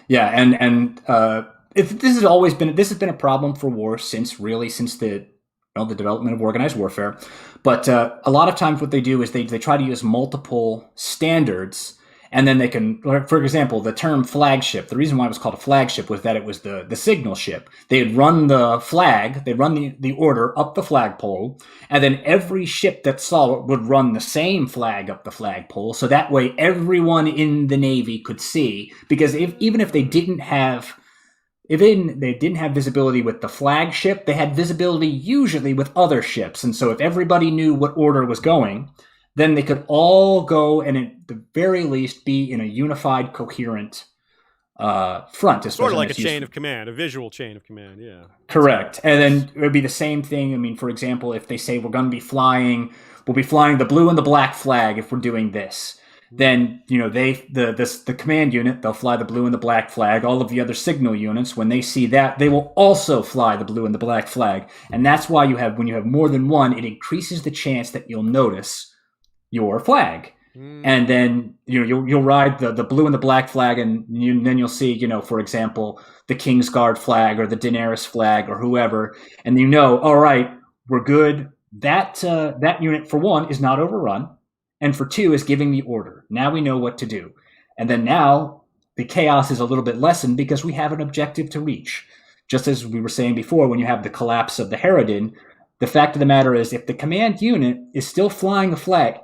Yeah, and this has been a problem for war since the development of organized warfare. But a lot of times what they do is they try to use multiple standards, and then they can, for example, the term flagship. The reason why it was called a flagship was that it was the signal ship. They'd run the flag, they'd run the order up the flagpole, and then every ship that saw it would run the same flag up the flagpole. So that way everyone in the Navy could see, because even if they didn't have visibility with the flagship, they had visibility usually with other ships. And so if everybody knew what order was going, then they could all go and at the very least be in a unified, coherent front. Sort of like a chain of command, a visual chain of command, yeah. Correct. And then it would be the same thing. I mean, for example, if they say we'll be flying the blue and the black flag if we're doing this, then the command unit, they'll fly the blue and the black flag. All of the other signal units, when they see that, they will also fly the blue and the black flag. And that's why when you have more than one, it increases the chance that you'll notice your flag. And then you'll ride the blue and the black flag, and then you'll see, for example, the Kingsguard flag or the Daenerys flag or whoever, and all right, we're good. That unit, for one, is not overrun, and for two, is giving the order. Now we know what to do, and then now the chaos is a little bit lessened because we have an objective to reach. Just as we were saying before, when you have the collapse of the Harridan, the fact of the matter is, if the command unit is still flying the flag,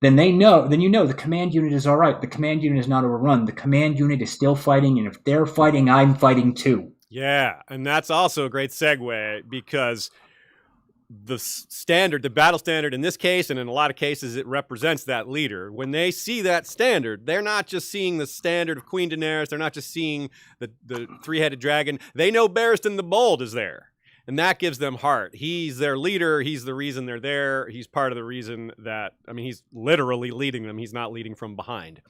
then the command unit is all right. The command unit is not overrun. The command unit is still fighting, and if they're fighting, I'm fighting too. Yeah, and that's also a great segue, because the battle standard in this case, and in a lot of cases, it represents that leader. When they see that standard, they're not just seeing the standard of Queen Daenerys. They're not just seeing the three-headed dragon. They know Barristan the Bold is there. And that gives them heart. He's their leader. He's the reason they're there. He's part of the reason he's literally leading them. He's not leading from behind.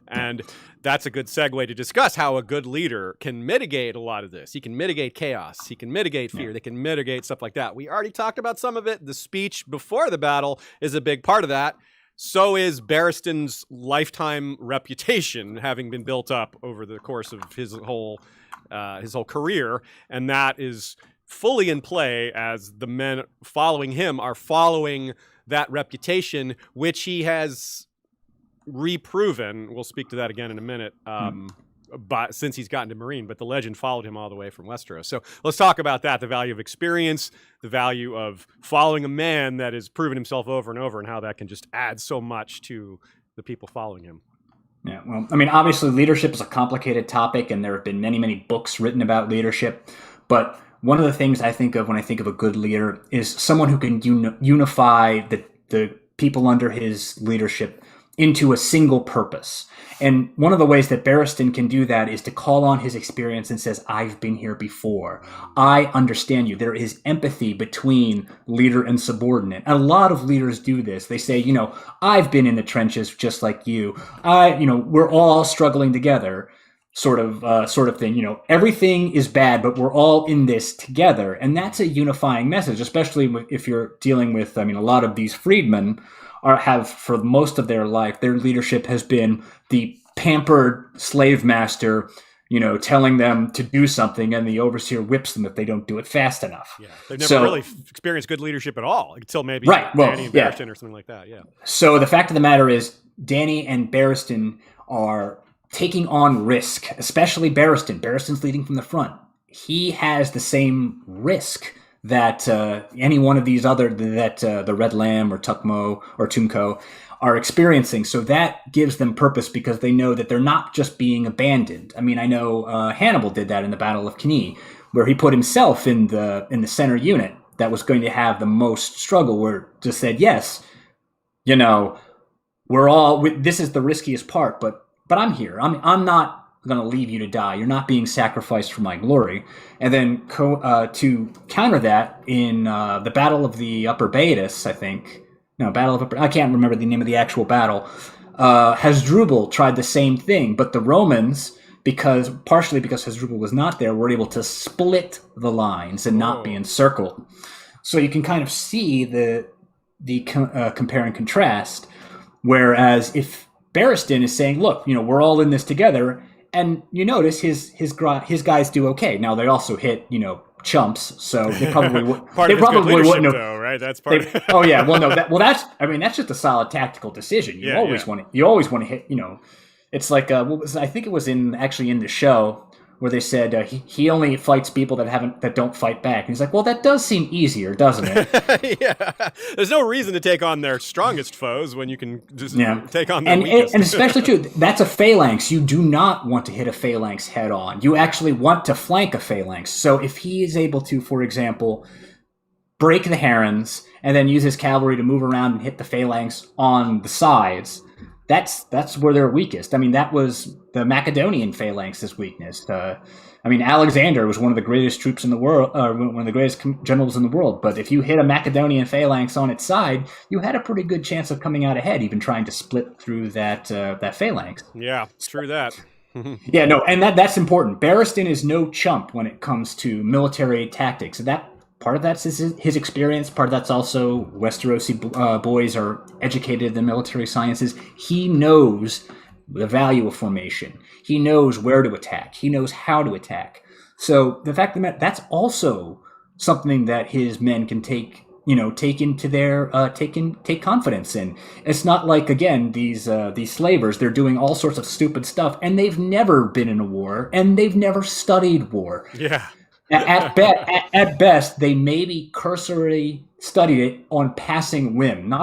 And that's a good segue to discuss how a good leader can mitigate a lot of this. He can mitigate chaos. He can mitigate fear. They can mitigate stuff like that. We already talked about some of it. The speech before the battle is a big part of that. So is Barristan's lifetime reputation, having been built up over the course of his whole career. And that is fully in play as the men following him are following that reputation, which he has reproven. We'll speak to that again in a minute, but since he's gotten to Meereen, but the legend followed him all the way from Westeros. So let's talk about that, the value of experience, the value of following a man that has proven himself over and over, and how that can just add so much to the people following him. Yeah, well, I mean, obviously leadership is a complicated topic, and there have been many, many books written about leadership, but one of the things I think of when I think of a good leader is someone who can unify the people under his leadership into a single purpose. And one of the ways that Barristan can do that is to call on his experience and says, I've been here before. I understand you. There is empathy between leader and subordinate. And a lot of leaders do this. They say, I've been in the trenches just like you. We're all struggling together. Sort of thing. Everything is bad, but we're all in this together. And that's a unifying message, especially if you're dealing with, a lot of these freedmen have, for most of their life, their leadership has been the pampered slave master, telling them to do something, and the overseer whips them if they don't do it fast enough. Yeah, they've never really experienced good leadership at all until maybe Dany and Barristan or something like that. Yeah. So the fact of the matter is, Dany and Barristan are taking on risk, especially Barristan. Barristan's leading from the front. He has the same risk that any one of these the Red Lamb or Tukmo or Tumco are experiencing. So that gives them purpose, because they know that they're not just being abandoned. I mean, I know Hannibal did that in the Battle of Cannae, where he put himself in the center unit that was going to have the most struggle, where just said, yes, this is the riskiest part, but I'm here. I'm not going to leave you to die. You're not being sacrificed for my glory. And then to counter that, in the Battle of the Upper Baetis, I can't remember the name of the actual battle. Hasdrubal tried the same thing, but the Romans, partially because Hasdrubal was not there, were able to split the lines and not be encircled. So you can kind of see the compare and contrast. Whereas if Barristan is saying, look, we're all in this together, and you notice his guys do okay. Now they also hit, chumps, so they probably wouldn't have. Though, right? That's part. Oh yeah, well no, that's just a solid tactical decision. You always want to hit. It's like I think it was in the show where they said he only fights people that don't fight back. And he's like, well, that does seem easier, doesn't it? Yeah. There's no reason to take on their strongest foes when you can just take on their weakest. And especially, too, that's a phalanx. You do not want to hit a phalanx head on. You actually want to flank a phalanx. So if he is able to, for example, break the herons and then use his cavalry to move around and hit the phalanx on the sides, that's where they're weakest. I mean, that was the Macedonian phalanx's weakness. Alexander was one of the greatest troops in the world, one of the greatest generals in the world. But if you hit a Macedonian phalanx on its side, you had a pretty good chance of coming out ahead, even trying to split through that phalanx. Yeah, true that. Yeah, no, and that's important. Barristan is no chump when it comes to military tactics. That part of that's his experience. Part of that's also Westerosi boys are educated in the military sciences. He knows the value of formation. He knows where to attack. He knows how to attack. So the fact that that's also something that his men can take into their take confidence in. It's not like, again, these slavers, they're doing all sorts of stupid stuff, and they've never been in a war, and they've never studied war. Yeah. At best, they maybe cursorily studied it on passing whim.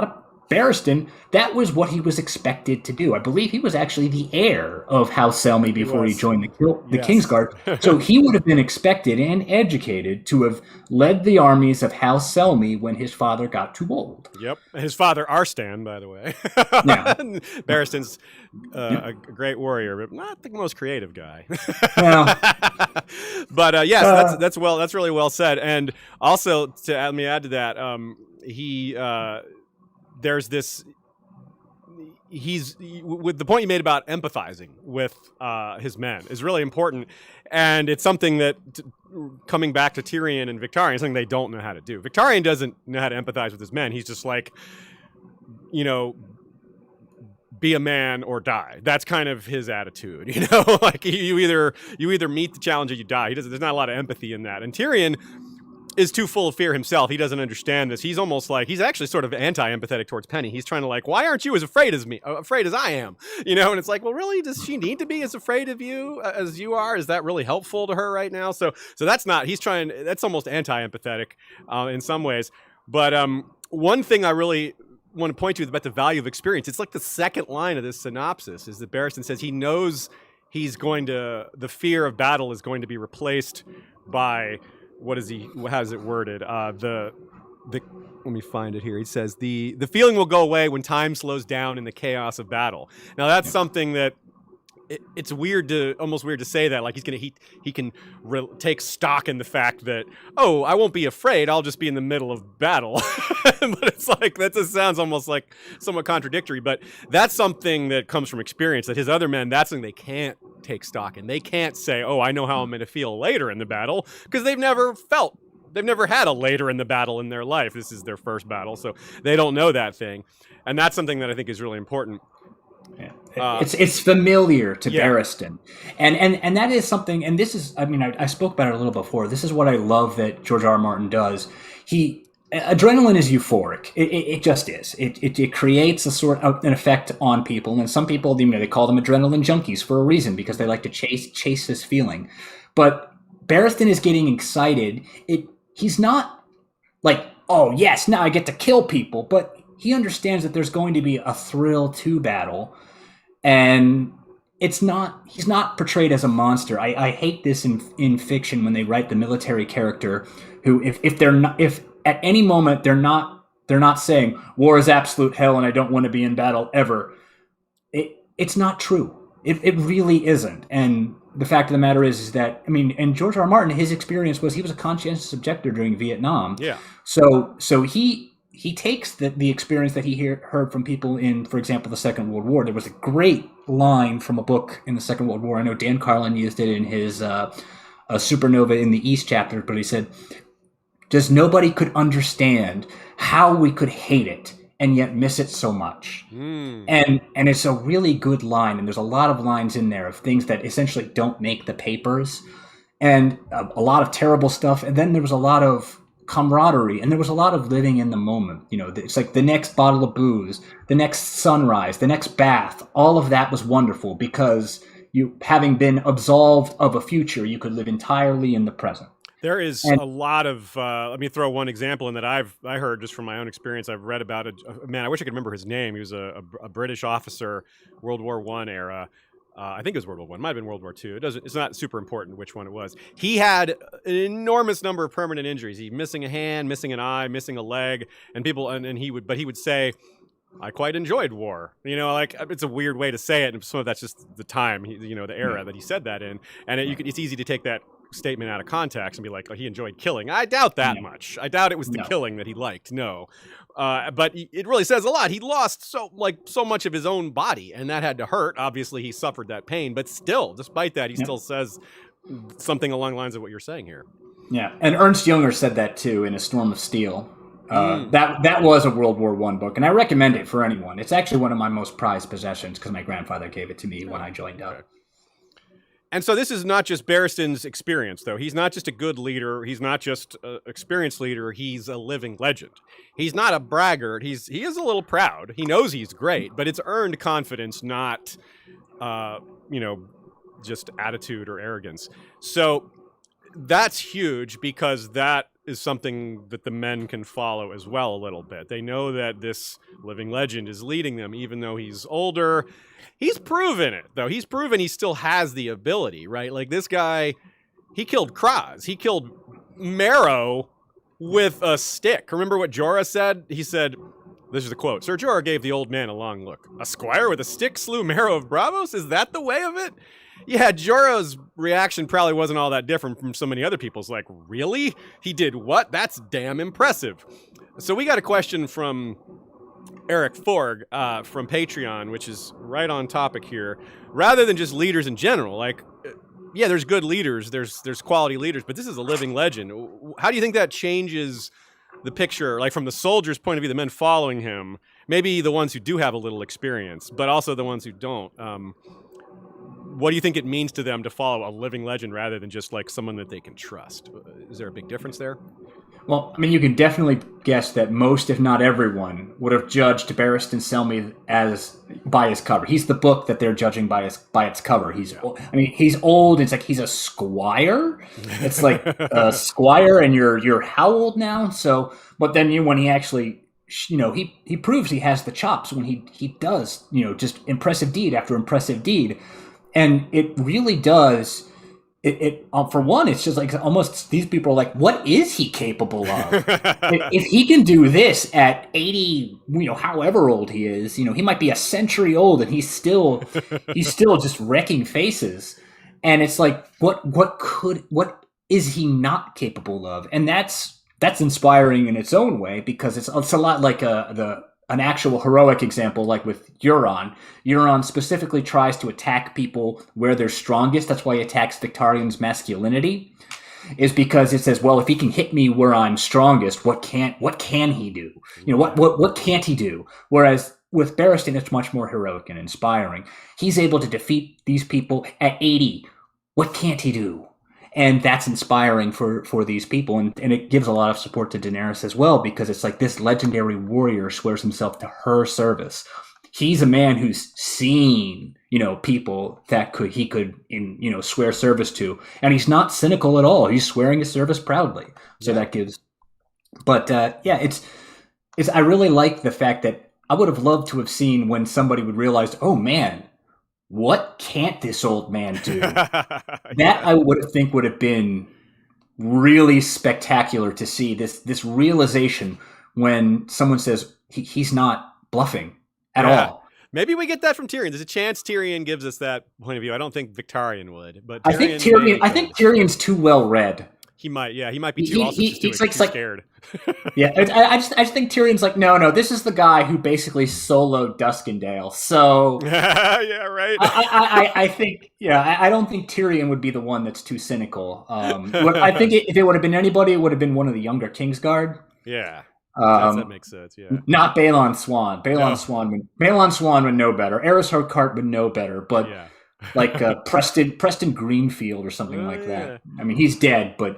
Barristan, that was what he was expected to do. I believe he was actually the heir of House Selmy before he joined the Kingsguard. So he would have been expected and educated to have led the armies of House Selmy when his father got too old. Yep. His father, Arstan, by the way. Yeah. Barristan's a great warrior, but not the most creative guy. Well, but yes, that's really well said. And also, let me add to that, there's this. He's with the point you made about empathizing with his men is really important, and it's something that coming back to Tyrion and Victarion, something they don't know how to do. Victarion doesn't know how to empathize with his men. He's just like, be a man or die. That's kind of his attitude, like you either meet the challenge or you die. There's not a lot of empathy in that. And Tyrion is too full of fear himself. He doesn't understand this. He's almost like, he's actually sort of anti-empathetic towards Penny. He's trying to like, why aren't you as afraid as I am? And it's like, well, really, does she need to be as afraid of you as you are? Is that really helpful to her right now? So that's almost anti-empathetic in some ways. But one thing I really want to point to about the value of experience, it's like the second line of this synopsis is that Barristan says he knows the fear of battle is going to be replaced by, how is it worded? Let me find it here. He says the feeling will go away when time slows down in the chaos of battle. Now that's something that it's almost weird to say that, like he can take stock in the fact that, oh, I won't be afraid, I'll just be in the middle of battle. But it's like, that just sounds almost like somewhat contradictory, but that's something that comes from experience, that his other men, that's something they can't take stock in. They can't say, oh, I know how I'm going to feel later in the battle, because they've never had a later in the battle in their life. This is their first battle, so they don't know that thing. And that's something that I think is really important. Yeah. It's familiar to Barristan, and that is something. And this is, I spoke about it a little before. This is what I love that George R. R. Martin does. Adrenaline is euphoric. It just is. It creates a sort of an effect on people, and some people, they call them adrenaline junkies for a reason, because they like to chase this feeling. But Barristan is getting excited. He's not like, oh yes, now I get to kill people, but he understands that there's going to be a thrill to battle, and he's not portrayed as a monster. I hate this in fiction when they write the military character who, if at any moment they're not saying war is absolute hell and I don't want to be in battle ever. It's not true. It really isn't. And the fact of the matter is that, and George R. R. Martin, his experience was he was a conscientious objector during Vietnam. Yeah. So he takes the experience that he heard from people in, for example, the Second World War. There was a great line from a book in the Second World War. I know Dan Carlin used it in his Supernova in the East chapter, but he said, just nobody could understand how we could hate it and yet miss it so much. And it's a really good line, and there's a lot of lines in there of things that essentially don't make the papers, and a lot of terrible stuff. And then there was a lot of camaraderie, and there was a lot of living in the moment. It's like the next bottle of booze, the next sunrise, the next bath, all of that was wonderful, because you, having been absolved of a future, you could live entirely in the present. There is a lot of, let me throw one example in that I heard just from my own experience. I've read about man, I wish I could remember his name. He was a British officer, World War I era. I think it was World War I. Might have been World War II. It's not super important which one it was. He had an enormous number of permanent injuries. He missing a hand, missing an eye, missing a leg, and he would say, I quite enjoyed war. You know, like it's a weird way to say it, and some of that's just the time, the era that he said that in, and it's easy to take that statement out of context and be like, oh, he enjoyed killing. I doubt that much. I doubt it was the killing that he liked. No, but it really says a lot. He lost so much of his own body, and that had to hurt. Obviously, he suffered that pain, but still, despite that, he still says something along the lines of what you're saying here. Yeah, and Ernst Jünger said that too in A Storm of Steel. That was a World War I book, and I recommend it for anyone. It's actually one of my most prized possessions because my grandfather gave it to me when I joined up. And so this is not just Barristan's experience, though. He's not just a good leader. He's not just an experienced leader. He's a living legend. He's not a braggart. He is a little proud. He knows he's great, but it's earned confidence, not, just attitude or arrogance. So that's huge because that is something that the men can follow as well a little bit. They know that this living legend is leading them, even though he's older. He's proven it, though. He's proven he still has the ability, right? Like this guy, he killed Kraz. He killed Marrow with a stick. Remember what Jorah said? He said, this is a quote, Sir Jorah gave the old man a long look. A squire with a stick slew Marrow of Bravos? Is that the way of it? Yeah, Jorah's reaction probably wasn't all that different from so many other people's. Like, really? He did what? That's damn impressive. So we got a question from Eric Forg from Patreon, which is right on topic here. Rather than just leaders in general, like, yeah, there's good leaders, there's quality leaders, but this is a living legend. How do you think that changes the picture, like from the soldiers' point of view, the men following him, maybe the ones who do have a little experience, but also the ones who don't? What do you think it means to them to follow a living legend rather than just like someone that they can trust? Is there a big difference there? Well, I mean, you can definitely guess that most, if not everyone, would have judged Barristan Selmy by his cover. He's the book that they're judging by its cover. He's old. It's like he's a squire. It's like a squire, and you're how old now? So, but then when he actually, he proves he has the chops when he does, just impressive deed after impressive deed. And it really does. It for one, it's just like almost these people are like, what is he capable of? If he can do this at 80, however old he is, he might be a century old and he's still just wrecking faces. And it's like, what is he not capable of? And that's inspiring in its own way because it's a lot like an actual heroic example, like with Euron. Euron specifically tries to attack people where they're strongest. That's why he attacks Victarion's masculinity, is because it says, well, if he can hit me where I'm strongest, what can he do? What can't he do? Whereas with Barristan, it's much more heroic and inspiring. He's able to defeat these people at 80. What can't he do? And that's inspiring for these people. And it gives a lot of support to Daenerys as well, because it's like this legendary warrior swears himself to her service. He's a man who's seen, people that he could swear service to. And he's not cynical at all. He's swearing his service proudly. So that gives. But it's I really like the fact that I would have loved to have seen when somebody would realize, oh man, what can't this old man do? That I would have been really spectacular to see this realization when someone says he's not bluffing at all. Maybe we get that from Tyrion. There's a chance Tyrion gives us that point of view. I don't think Victarion would, but I think Tyrion's too well read. He might be too scared. Yeah, I just think Tyrion's like, no, this is the guy who basically soloed Duskendale. So yeah, right. I think, I don't think Tyrion would be the one that's too cynical. I think if it would have been anybody, it would have been one of the younger Kingsguard. Yeah, that makes sense. Yeah, not Balon Swan. Balon Swan would know better. Eris Harkart would know better, but. Yeah. Like Preston Greenfield or something like that. Yeah. I mean, he's dead, but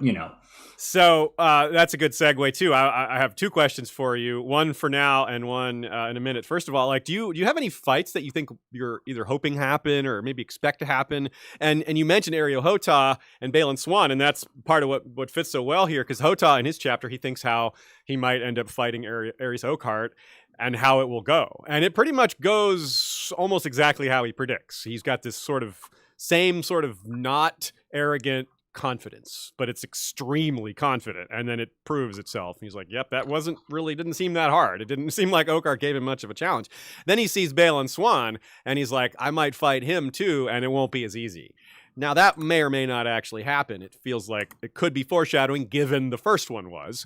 So that's a good segue too. I have two questions for you. One for now, and one in a minute. First of all, like, do you have any fights that you think you're either hoping happen or maybe expect to happen? And you mentioned Areo Hotah and Balon Swan, and that's part of what fits so well here, because Hotah in his chapter, he thinks how he might end up fighting Aerys Oakheart and how it will go. And it pretty much goes almost exactly how he predicts. He's got this same sort of not arrogant, confidence, but it's extremely confident, and then it proves itself. He's like, yep, that didn't seem that hard. It didn't seem like Oakar gave him much of a challenge. Then he sees Balon Swan, and he's like, I might fight him too, and it won't be as easy. Now, that may or may not actually happen. It feels like it could be foreshadowing, given the first one was.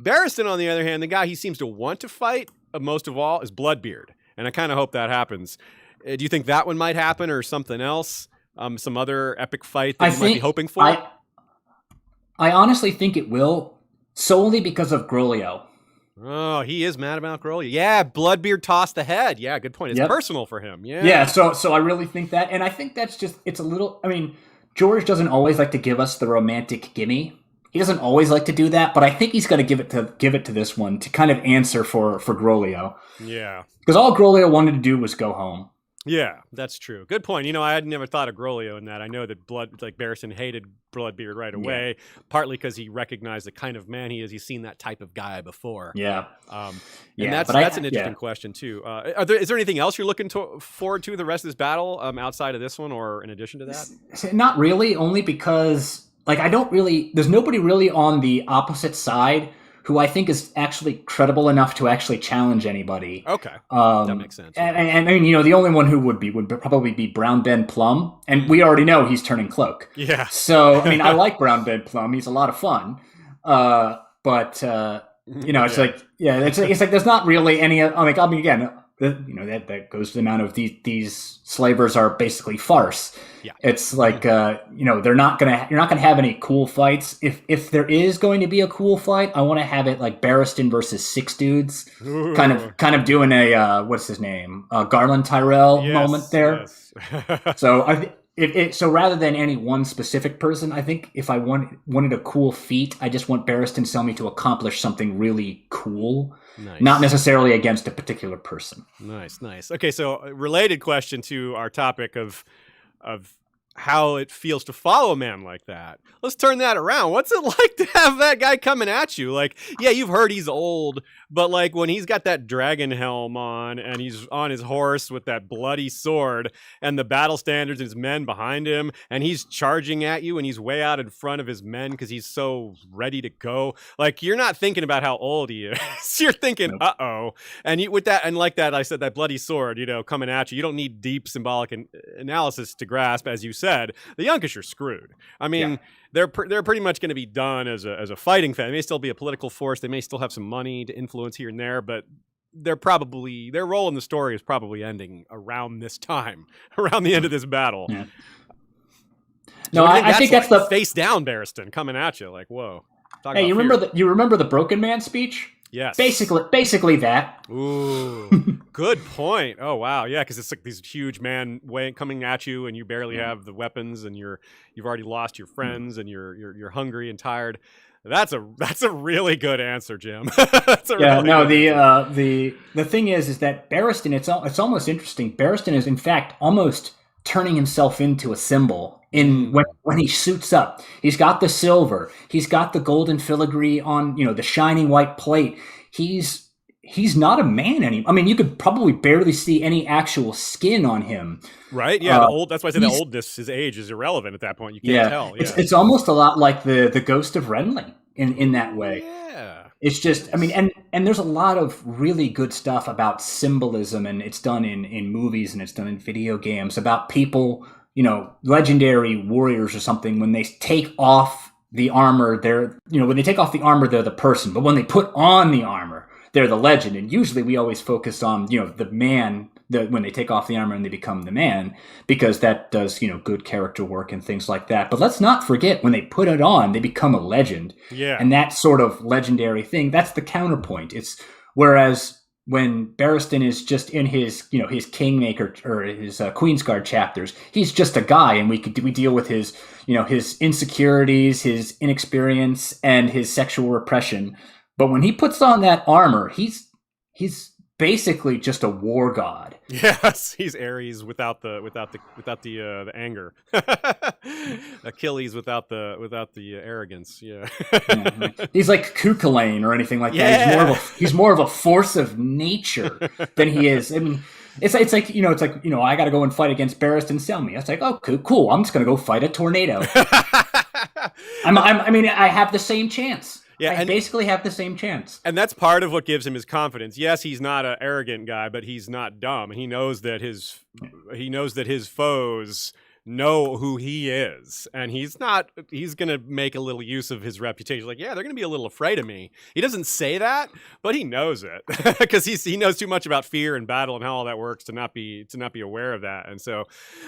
Barristan, on the other hand, the guy he seems to want to fight most of all is Bloodbeard, and I kind of hope that happens. Do you think that one might happen, or something else? Some other epic fight that you might be hoping for? I honestly think it will, solely because of Grolio. Oh, he is mad about Grolio. Yeah, Bloodbeard tossed the head. Yeah, good point. It's personal for him. Yeah. Yeah, so I really think that, and I think that's just, it's a little, I mean, George doesn't always like to give us the romantic gimme. He doesn't always like to do that, but I think he's going to give it to this one to kind of answer for Grolio. Yeah. Because all Grolio wanted to do was go home. Yeah, that's true. Good point. I had never thought of Grolio in that. I know that Barristan hated Bloodbeard right away, partly because he recognized the kind of man he is. He's seen that type of guy before. Yeah. And that's an interesting question, too. Is there anything else you're looking forward to the rest of this battle outside of this one, or in addition to that? Not really, only because there's nobody really on the opposite side who I think is actually credible enough to actually challenge anybody. Okay, that makes sense. And I mean, the only one who would probably be Brown Ben Plum, and we already know he's turning cloak. Yeah. So I mean, I like Brown Ben Plum; he's a lot of fun. It's like it's like there's not really any. I mean, again, that goes to the amount of these slavers are basically farce. Yeah. It's like you're not gonna have any cool fights. If there is going to be a cool fight, I want to have it like Barristan versus 6 dudes, kind of doing a what's his name, Garland Tyrell moment there. Yes. So rather than any one specific person, I think if I wanted a cool feat, I just want Barristan Selmy to accomplish something really cool. Nice. Not necessarily against a particular person. Nice. Okay, so a related question to our topic of how it feels to follow a man like that. Let's turn that around. What's it like to have that guy coming at you? Like, yeah, you've heard he's old, but like when he's got that dragon helm on and he's on his horse with that bloody sword and the battle standards and his men behind him and he's charging at you and he's way out in front of his men because he's so ready to go. Like, you're not thinking about how old he is. You're thinking, nope. Uh-oh. And with that, and like that, I said, that bloody sword, coming at you, you don't need deep symbolic analysis to grasp, as you said. The Yunkish are screwed. I mean, they're pretty much going to be done as a fighting fan. They may still be a political force. They may still have some money to influence here and there, but their role in the story is probably ending around this time, around the end of this battle. Yeah. No, I think that's the face down Barristan coming at you. Like, whoa. Hey, you remember the Broken Man speech? Yes. Basically that. Ooh, good point. Oh wow, yeah, because it's like these huge man coming at you, and you barely have the weapons, and you've already lost your friends, and you're hungry and tired. That's a really good answer, Jim. The thing is that Barristan, it's almost interesting. Barristan is in fact almost turning himself into a symbol. When he suits up, he's got the silver, he's got the golden filigree on, the shining white plate. He's not a man anymore. I mean, you could probably barely see any actual skin on him. Right? Yeah. That's why I said the oldness, his age is irrelevant at that point. You can't tell. Yeah. It's almost a lot like the ghost of Renly in that way. Yeah. It's just, I mean, and there's a lot of really good stuff about symbolism, and it's done in movies and it's done in video games about people, legendary warriors or something. When they take off the armor, they're the person, but when they put on the armor, they're the legend. And usually we always focus on, the man, when they take off the armor and they become the man, because that does, good character work and things like that. But let's not forget, when they put it on, they become a legend. Yeah. And that sort of legendary thing, that's the counterpoint. It's whereas when Barristan is just in his, his Kingmaker or his Queensguard chapters, he's just a guy, and we deal with his, his insecurities, his inexperience, and his sexual repression. But when he puts on that armor, he's basically just a war god. Yes, he's Ares without the anger. Achilles without the arrogance. Yeah. He's like Cuchulainn or anything like that. Yeah. He's more of a force of nature than he is. I mean, it's like I got to go and fight against Barristan Selmy. It's like, oh, cool. I'm just gonna go fight a tornado. I mean, I have the same chance. Yeah, I basically have the same chance. And that's part of what gives him his confidence. Yes, he's not an arrogant guy, but he's not dumb. He knows that his foes know who he is, and he's gonna make a little use of his reputation. Like, yeah, they're gonna be a little afraid of me. He doesn't say that, but he knows it because he knows too much about fear and battle and how all that works to not be aware of that. And so,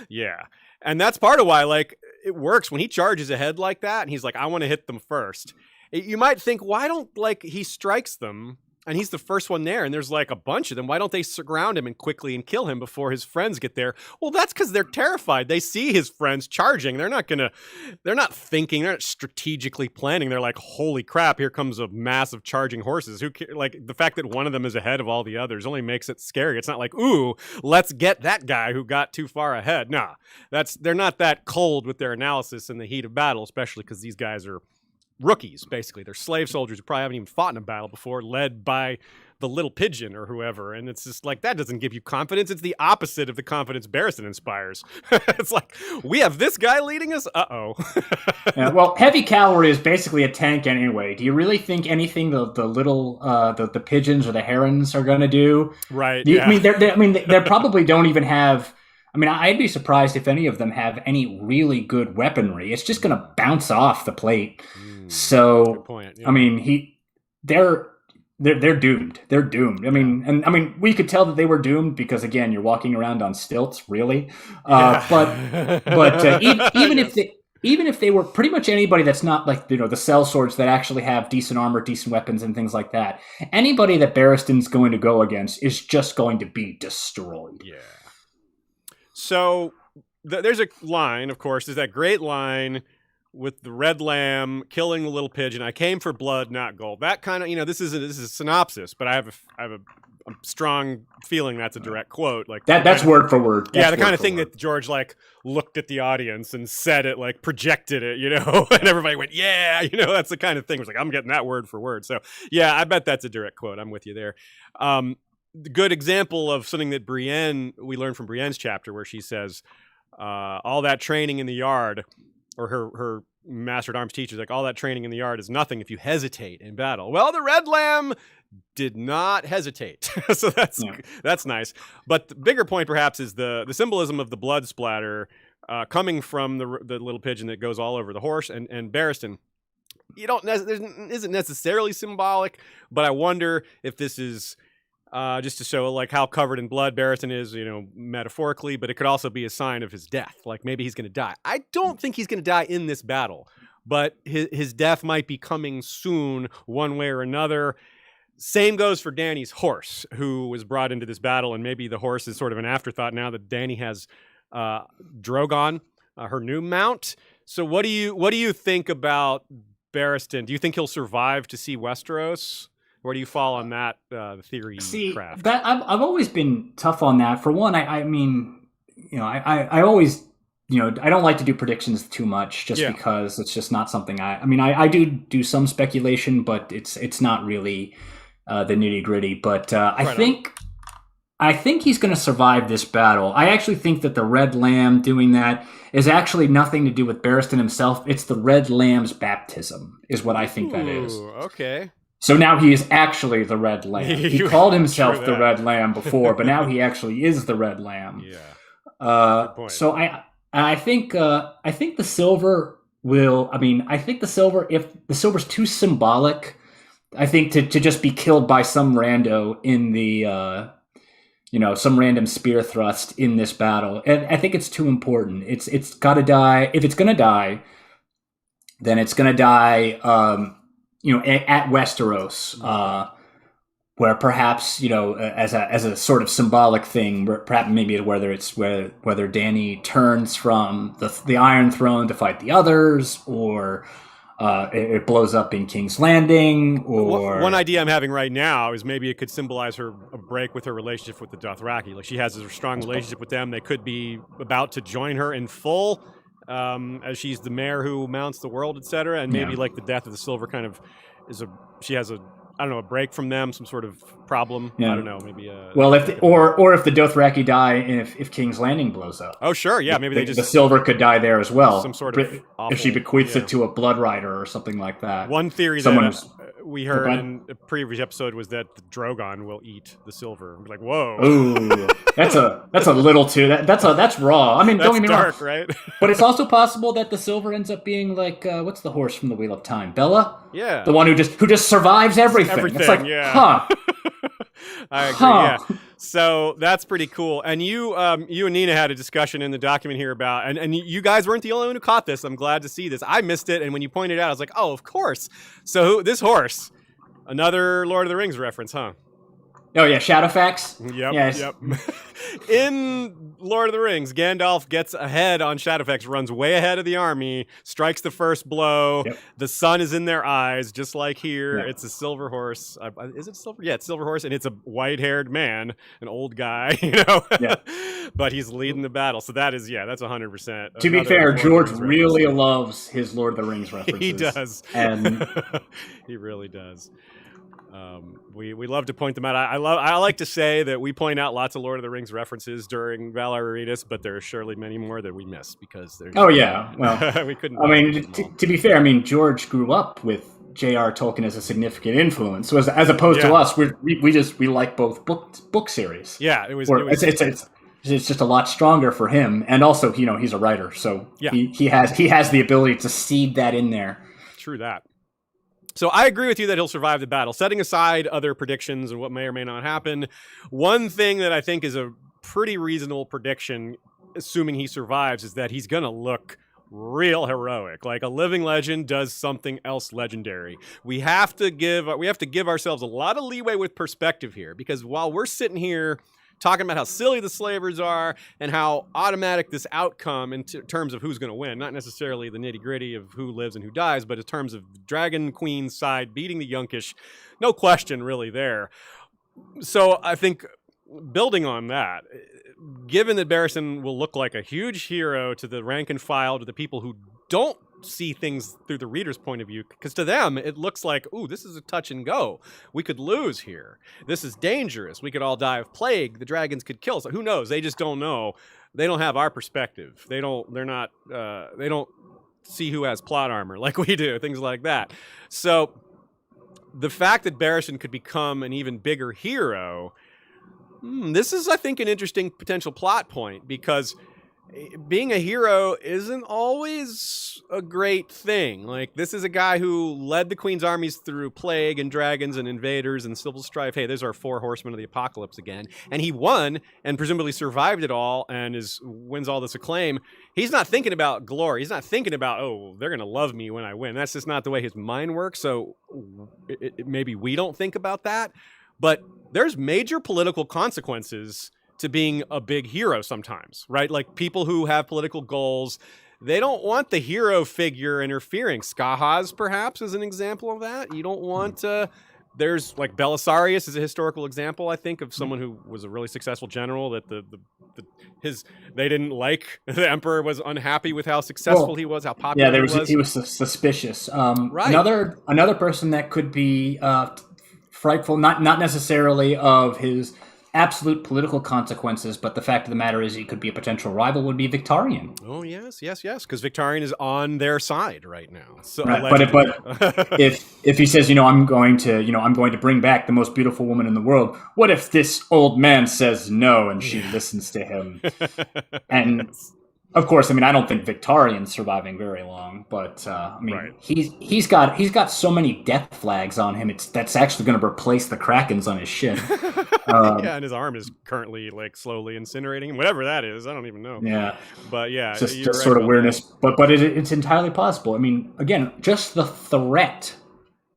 yeah, and that's part of why, like, it works when he charges ahead like that, and he's like, I want to hit them first. You might think, why don't, like, he strikes them and he's the first one there and there's like a bunch of them. Why don't they surround him and quickly and kill him before his friends get there? Well, that's because they're terrified. They see his friends charging. They're not thinking, they're not strategically planning. They're like, holy crap, here comes a mass of charging horses. Like, the fact that one of them is ahead of all the others only makes it scary. It's not like, ooh, let's get that guy who got too far ahead. Nah, they're not that cold with their analysis in the heat of battle, especially because these guys are rookies, basically. They're slave soldiers who probably haven't even fought in a battle before, led by the little pigeon or whoever. And it's just like, that doesn't give you confidence. It's the opposite of the confidence Barristan inspires. It's like, we have this guy leading us? Uh-oh. Yeah, well, heavy cavalry is basically a tank anyway. Do you really think anything the pigeons or the herons are going to do? Right. I mean, they probably don't even have... I mean, I'd be surprised if any of them have any really good weaponry. It's just going to bounce off the plate. So, good point. Yeah. I mean, they're doomed. They're doomed. I mean, we could tell that they were doomed because, again, you're walking around on stilts, really. But even if they were pretty much anybody that's not like, the sellswords that actually have decent armor, decent weapons, and things like that, anybody that Barristan's going to go against is just going to be destroyed. Yeah. So there's a line, of course, there's that great line with the red lamb killing the little pigeon. I came for blood, not gold. That kind of, this is a synopsis, but I have a strong feeling that's a direct quote. Like that's word for word. Yeah, the kind of thing that George like looked at the audience and said it, like projected it, and everybody went, yeah, that's the kind of thing. It was like, I'm getting that word for word. So yeah, I bet that's a direct quote. I'm with you there. The good example of something that we learned from Brienne's chapter, where she says, all that training in the yard, or her master at arms teaches, like, all that training in the yard is nothing if you hesitate in battle. Well, the red lamb did not hesitate. So that's nice. But the bigger point perhaps is the symbolism of the blood splatter coming from the little pigeon that goes all over the horse and Barristan. Isn't necessarily symbolic, but I wonder if this is just to show like how covered in blood Barristan is, metaphorically, but it could also be a sign of his death. Like maybe he's going to die. I don't think he's going to die in this battle, but his death might be coming soon, one way or another. Same goes for Dany's horse, who was brought into this battle, and maybe the horse is sort of an afterthought now that Dany has Drogon, her new mount. So what do you think about Barristan? Do you think he'll survive to see Westeros? Where do you fall on that theory? See, craft? That I've always been tough on that. For one, I mean, I always, I don't like to do predictions too much, just because it's just not something I do some speculation, but it's not really the nitty gritty. But I think he's going to survive this battle. I actually think that the Red Lamb doing that is actually nothing to do with Barristan himself. It's the Red Lamb's baptism, is what I think that is. Okay. So now he is actually the Red Lamb. He called himself the Red Lamb before, but now he actually is the Red Lamb. Yeah. So I think the silver will. I mean, I think the silver, if the silver's too symbolic, I think to just be killed by some rando in the some random spear thrust in this battle. And I think it's too important. It's got to die. If it's going to die, then it's going to die. At Westeros, where perhaps as a sort of symbolic thing, perhaps maybe whether Dany turns from the Iron Throne to fight the others, or it blows up in King's Landing, or one idea I'm having right now is maybe it could symbolize a break with her relationship with the Dothraki. Like she has a strong relationship with them. They could be about to join her in full. As she's the mayor who mounts the world, etc., and maybe like the death of the Silver kind of she has a I don't know, a break from them, some sort of problem. Yeah. I don't know, maybe. Well, if if the Dothraki die, if King's Landing blows up. Oh, sure, yeah, maybe the Silver could die there as well. Some sort of awful, if she bequeaths it to a blood rider or something like that. One theory that we heard in a previous episode was that the Drogon will eat the silver. We're like, whoa. Ooh, that's a little too. That's raw. I mean, don't get me dark, wrong, right? But it's also possible that the silver ends up being like what's the horse from the Wheel of Time? Bella. Yeah. The one who just survives everything. It's like, huh. I agree. Yeah. So that's pretty cool. And you and Nina had a discussion in the document here about, and you guys weren't the only one who caught this. I'm glad to see this. I missed it, and when you pointed it out, I was like, oh, of course. So this horse, another Lord of the Rings reference, huh? Oh yeah, Shadowfax. Yep. Yes. Yep. In Lord of the Rings, Gandalf gets ahead on Shadowfax, runs way ahead of the army, strikes the first blow. Yep. The sun is in their eyes, just like here. Yep. It's a silver horse. Is it silver? Yeah, it's silver horse, and it's a white-haired man, an old guy, Yep. But he's leading the battle. So that is, that's 100%. To be fair, George really loves his Lord of the Rings references. He does, and he really does. We love to point them out. I like to say that we point out lots of Lord of the Rings references during Valar Rereadis, but there are surely many more that we miss because there's. Oh yeah, well, we couldn't. I mean, to be fair, I mean George grew up with J.R. Tolkien as a significant influence, so as opposed to us, we like both book series. Yeah, it was. It's just a lot stronger for him, and also he's a writer, so he has the ability to seed that in there. True that. So I agree with you that he'll survive the battle. Setting aside other predictions and what may or may not happen, one thing that I think is a pretty reasonable prediction, assuming he survives, is that he's going to look real heroic. Like a living legend does something else legendary. We have to give ourselves a lot of leeway with perspective here, because while we're sitting here talking about how silly the slavers are and how automatic this outcome in terms of who's going to win, not necessarily the nitty-gritty of who lives and who dies, but in terms of Dragon Queen's side beating the Yunkish, no question really there. So I think building on that, given that Barristan will look like a huge hero to the rank and file, to the people who don't see things through the reader's point of view, because to them it looks like, ooh, this is a touch and go. We could lose here. This is dangerous. We could all die of plague. The dragons could kill us. Who knows? They just don't know. They don't have our perspective. They don't see who has plot armor like we do, things like that. So the fact that Barristan could become an even bigger hero, this is, I think, an interesting potential plot point, because being a hero isn't always a great thing. Like, this is a guy who led the Queen's armies through plague and dragons and invaders and civil strife. Hey, there's our 4 horsemen of the apocalypse again. And he won and presumably survived it all and wins all this acclaim. He's not thinking about glory. He's not thinking about, oh, they're going to love me when I win. That's just not the way his mind works. So maybe we don't think about that. But there's major political consequences to being a big hero sometimes, right? Like, people who have political goals, they don't want the hero figure interfering. Skahaz, perhaps, is an example of that. You don't want there's, like, Belisarius is a historical example, I think, of someone who was a really successful general that they didn't like. The emperor was unhappy with how successful he was, how popular he was. He was suspicious. Right. Another person that could be frightful, not necessarily of his absolute political consequences, but the fact of the matter is he could be a potential rival, would be Victarion. Oh yes, because Victarion is on their side right now. So, right. But if he says, I'm going to bring back the most beautiful woman in the world, what if this old man says no and she listens to him? And of course, I mean, I don't think Victarion's surviving very long, but right. he's got so many death flags on him. That's actually going to replace the Krakens on his ship. And his arm is currently, like, slowly incinerating him. Whatever that is, I don't even know. Yeah, but yeah, just right sort of weirdness. That. But it's entirely possible. I mean, again, just the threat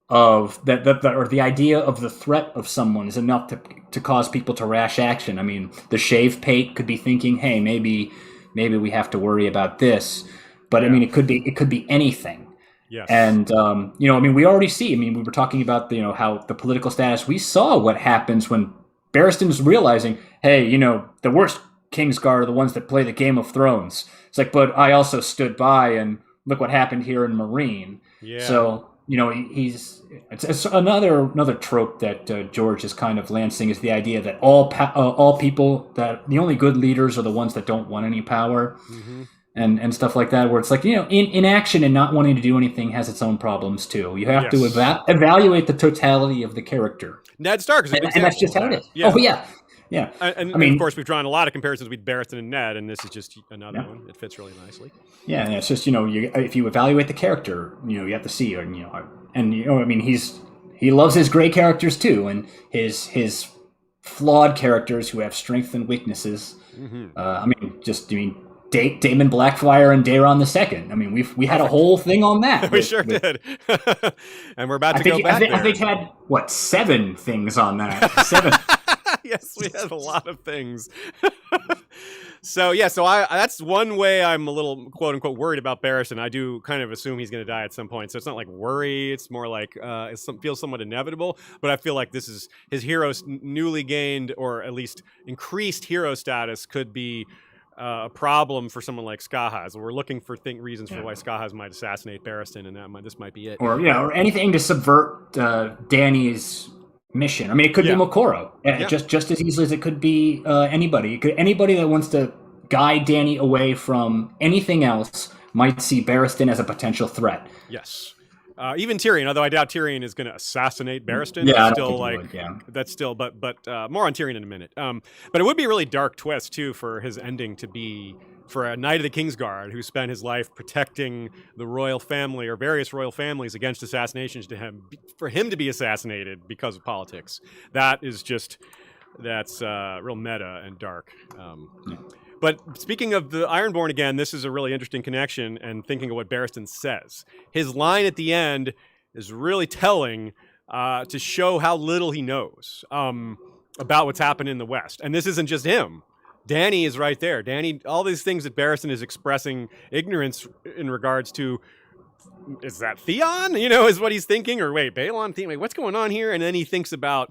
of that, or the idea of the threat of someone is enough to cause people to rash action. I mean, the Shave Pate could be thinking, hey, maybe we have to worry about this, but I mean, it could be anything. Yes. And I mean, we already see. I mean, we were talking about how the political status. We saw what happens when Barristan's realizing, hey, the worst Kingsguard are the ones that play the Game of Thrones. It's like, but I also stood by, and look what happened here in Meereen. Yeah. So it's another trope that George is kind of lancing is the idea that all people, that the only good leaders are the ones that don't want any power. Mm-hmm. And stuff like that, where it's like, inaction and not wanting to do anything has its own problems too. You have to evaluate the totality of the character. Ned Stark is an and that's just how it is. Yeah. Oh yeah. Yeah. And of course, we've drawn a lot of comparisons with Barristan and Ned, and this is just another one. It fits really nicely. Yeah, and it's just, if you evaluate the character, you have to see, he loves his gray characters too, and his flawed characters who have strengths and weaknesses. Mm-hmm. Daemon Blackfire and Daeron II. We had a whole thing on that. We sure did. And we're about to go back there. I think had 7 things on that. 7. Yes, we had a lot of things. So that's one way I'm a little quote unquote worried about Barristan. I do kind of assume he's going to die at some point. So it's not like worry. It's more like it feels somewhat inevitable. But I feel like this is his hero's newly gained, or at least increased hero status could be a problem for someone like Skahaz. We're looking for reasons for why Skahaz might assassinate Barristan, and this might be it. Or anything to subvert Dany's mission. It could be Mokoro, just as easily as it could be anybody. Anybody that wants to guide Dany away from anything else might see Barristan as a potential threat. Yes. Even Tyrion, although I doubt Tyrion is going to assassinate Barristan. Yeah, that's still, but more on Tyrion in a minute. But it would be a really dark twist too for his ending to be for a Knight of the Kingsguard who spent his life protecting the royal family or various royal families against assassinations for him to be assassinated because of politics. That's real meta and dark. But speaking of the Ironborn again, this is a really interesting connection, and thinking of what Barristan says. His line at the end is really telling to show how little he knows about what's happened in the West. And this isn't just him. Dany is right there. Dany, all these things that Barristan is expressing ignorance in regards to, is that Theon? Is what he's thinking? Or wait, Balon, Theon, what's going on here? And then he thinks about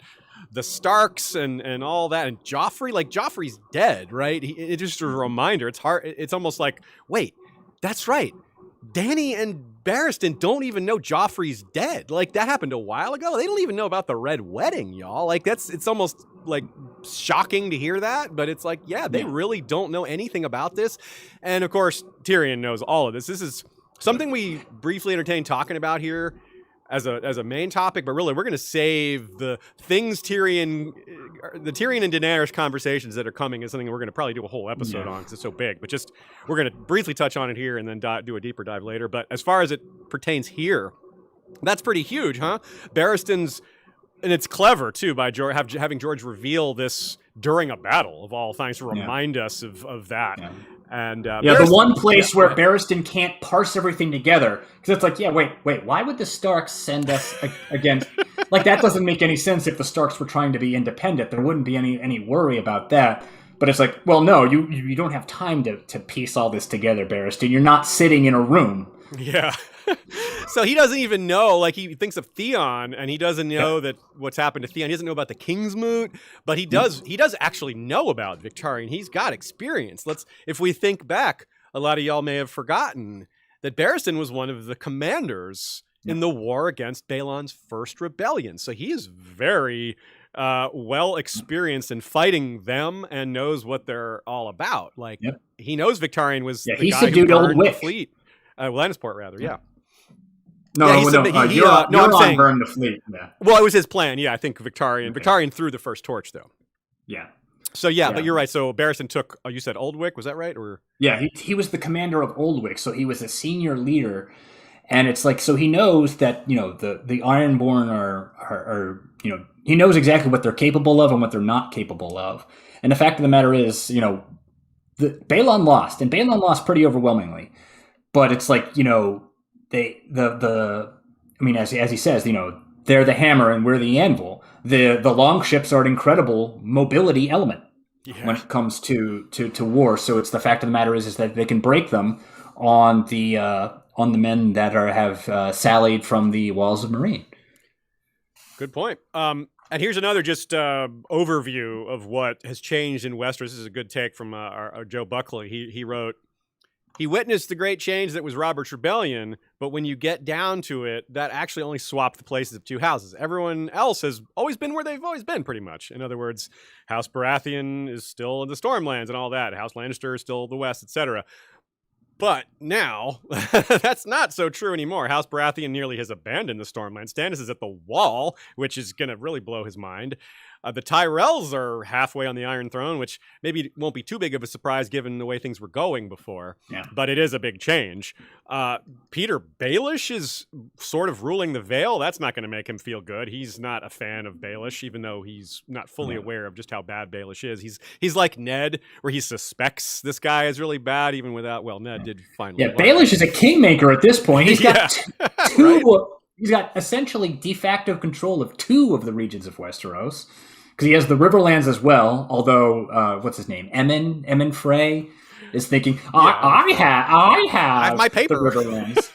the Starks and all that, and Joffrey, Joffrey's dead, right? It's just a reminder. It's hard. It's almost like, wait, that's right. Dany and Barristan don't even know Joffrey's dead. That happened a while ago. They don't even know about the Red Wedding, y'all. It's almost shocking to hear that, but it's they really don't know anything about this. And of course, Tyrion knows all of this. This is something we briefly entertained talking about here as a main topic, but really we're going to save the Tyrion and Daenerys conversations that are coming is something we're going to probably do a whole episode on because it's so big. But just we're going to briefly touch on it here and then do a deeper dive later. But as far as it pertains here, that's pretty huge, huh? Barristan's, and it's clever too by having George reveal this during a battle of all things to remind us of that. Yeah. And the one place where Barristan can't parse everything together, because it's wait, why would the Starks send us against? That doesn't make any sense. If the Starks were trying to be independent, there wouldn't be any worry about that. But it's well, no, you don't have time to piece all this together, Barristan. You're not sitting in a room. Yeah. So he doesn't even know, he thinks of Theon, and he doesn't know that what's happened to Theon. He doesn't know about the Kingsmoot, but he does actually know about Victarion. He's got experience. If we think back, a lot of y'all may have forgotten that Barristan was one of the commanders in the war against Balon's first rebellion. So he is very well experienced in fighting them and knows what they're all about. He knows Victarion was the guy who burned the fleet. Lannisport, rather, yeah. I'm saying burned the fleet. Yeah. Well, it was his plan. Yeah, I think Victarion. Okay. Victarion threw the first torch, though. Yeah. So but you're right. So Barristan took. You said Oldwick, was that right? Or he was the commander of Oldwick, so he was a senior leader, and it's so he knows that the Ironborn are he knows exactly what they're capable of and what they're not capable of, and the fact of the matter is Balon lost, and Balon lost pretty overwhelmingly, but it's as he says, they're the hammer and we're the anvil. The longships are an incredible mobility element when it comes to war. So it's the fact of the matter is that they can break them on the men that have sallied from the walls of Meereen. Good point. And here's another just overview of what has changed in Westeros. This is a good take from our Joe Buckley. He wrote, he witnessed the great change that was Robert's Rebellion, but when you get down to it, that actually only swapped the places of two houses. Everyone else has always been where they've always been, pretty much. In other words, House Baratheon is still in the Stormlands and all that. House Lannister is still the West, etc. But now, that's not so true anymore. House Baratheon nearly has abandoned the Stormlands. Stannis is at the Wall, which is going to really blow his mind. The Tyrells are halfway on the Iron Throne, which maybe won't be too big of a surprise given the way things were going before. Yeah. But it is a big change. Peter Baelish is sort of ruling the Vale. That's not going to make him feel good. He's not a fan of Baelish, even though he's not fully aware of just how bad Baelish is. He's like Ned, where he suspects this guy is really bad, even without. Well, Ned did finally. Yeah, Baelish is a kingmaker at this point. He's got two. Right. He's got essentially de facto control of 2 of the regions of Westeros. Because he has the Riverlands as well, although, what's his name? Emmon Frey is thinking, I have my paper. the Riverlands.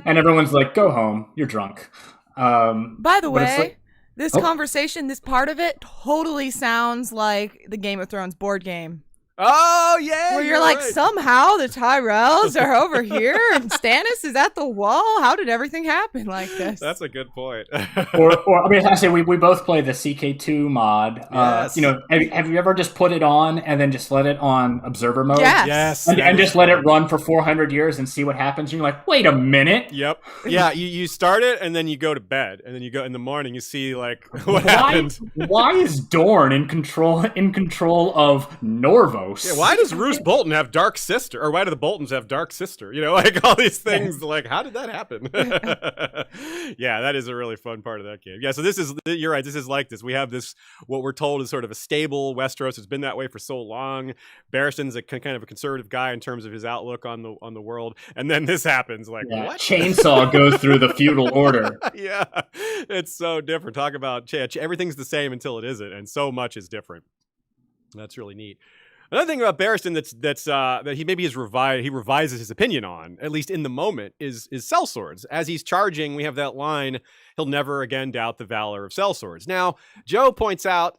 And everyone's like, go home, you're drunk. By the way, like, this conversation, this part of it, totally sounds like the Game of Thrones board game. Oh, yeah. Where you're like, right. somehow the Tyrells are over here and Stannis is at the Wall. How did everything happen like this? That's a good point. or I mean, I say we both play the CK2 mod. Yes. Have you ever just put it on and then just let it on observer mode? Yes. Yes. And just let it run for 400 years and see what happens. And you're like, wait a minute. Yep. Yeah, you start it and then you go to bed. And then you go in the morning, you see like what happened. Why is Dorne in control of Norvos? Yeah, why does Roose Bolton have Dark Sister? Or why do the Boltons have Dark Sister? Like all these things, like how did that happen? Yeah, that is a really fun part of that game. Yeah, so you're right, this is like this. We have this, what we're told is sort of a stable Westeros. It's been that way for so long. Barristan's a kind of a conservative guy in terms of his outlook on the world. And then this happens, like, what? Chainsaw goes through the feudal order. Yeah, it's so different. Talk about, everything's the same until it isn't, and so much is different. That's really neat. Another thing about Barristan that he maybe revises his opinion on, at least in the moment, is sellswords. As he's charging, we have that line, he'll never again doubt the valor of sellswords. Now, Joe points out,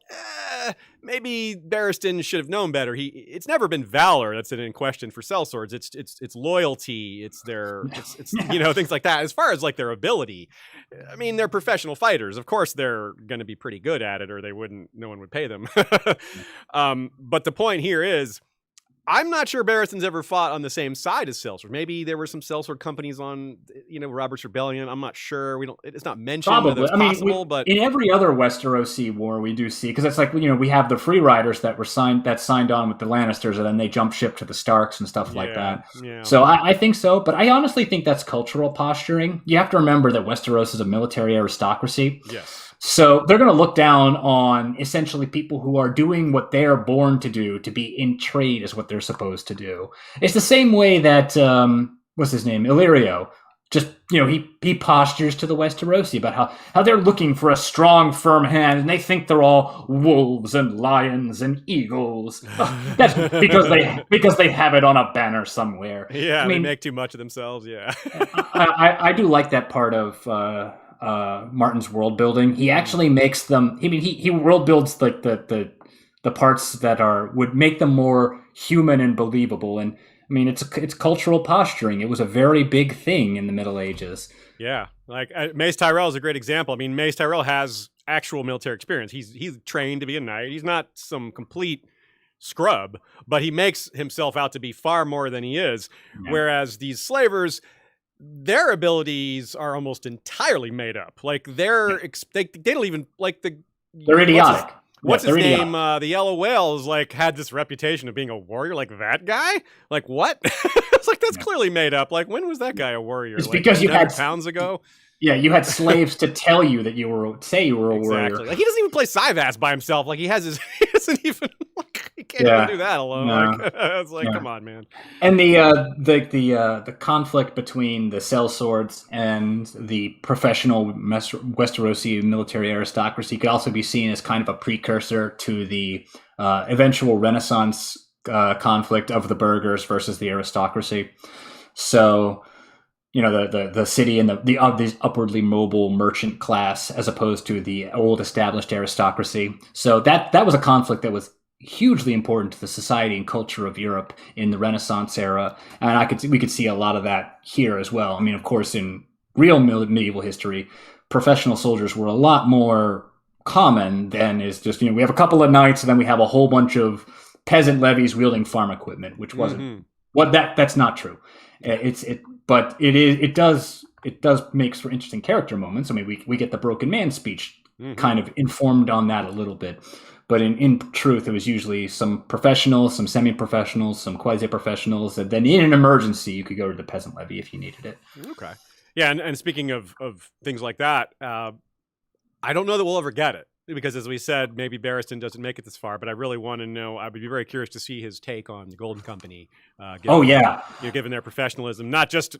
maybe Barristan should have known better. It's never been valor that's in question for sellswords. It's loyalty. It's things like that. As far as like their ability, I mean, they're professional fighters. Of course, they're going to be pretty good at it, or no one would pay them. But the point here is, I'm not sure Barristan's ever fought on the same side as sellsword. Maybe there were some sellsword companies on, Robert's Rebellion. I'm not sure. It's not mentioned. Probably. That it's possible, but in every other Westerosi war, we do see, because it's like, we have the free riders that signed on with the Lannisters, and then they jump ship to the Starks and stuff like that. Yeah. So I think so, but I honestly think that's cultural posturing. You have to remember that Westeros is a military aristocracy. Yes. So they're going to look down on essentially people who are doing what they're born to do, to be in trade is what they're supposed to do. It's the same way that, what's his name? Illyrio. Just, he postures to the Westerosi about how they're looking for a strong, firm hand, and they think they're all wolves and lions and eagles. That's because they have it on a banner somewhere. Yeah, they make too much of themselves, yeah. I do like that part of Martin's world building. He actually makes them. He world builds like the parts that would make them more human and believable. And I mean, it's cultural posturing. It was a very big thing in the Middle Ages. Yeah, like Mace Tyrell is a great example. I mean, Mace Tyrell has actual military experience. He's trained to be a knight. He's not some complete scrub, but he makes himself out to be far more than he is. Yeah. Whereas these slavers, their abilities are almost entirely made up. Like they don't even like they're idiotic. What's his name? The Yellow Whale is like had this reputation of being a warrior. Like that guy? Like what? It's like that's clearly made up. Like when was that guy a warrior? It's like, because you had pounds ago. Yeah, you had slaves to tell you that you were a warrior. Like he doesn't even play Syvass by himself. Like he doesn't even. He can't even do that alone. No. Like, it's like, come on, man. And the conflict between the sellswords and the professional Westerosi military aristocracy could also be seen as kind of a precursor to the eventual Renaissance conflict of the burghers versus the aristocracy. So, the city and these upwardly mobile merchant class, as opposed to the old established aristocracy. So that was a conflict that was hugely important to the society and culture of Europe in the Renaissance era, and we could see a lot of that here as well. I mean, of course, in real medieval history, professional soldiers were a lot more common than is just, we have a couple of knights and then we have a whole bunch of peasant levies wielding farm equipment, which wasn't that's not true. But it does make for interesting character moments. I mean, we get the broken man speech kind of informed on that a little bit, but in truth, it was usually some professionals, some semi-professionals, some quasi-professionals, and then in an emergency, you could go to the peasant levy if you needed it. Okay. Yeah, and speaking of things like that, I don't know that we'll ever get it, because as we said, maybe Barristan doesn't make it this far, but I really want to know. I would be very curious to see his take on the Golden Company. Given their professionalism, not just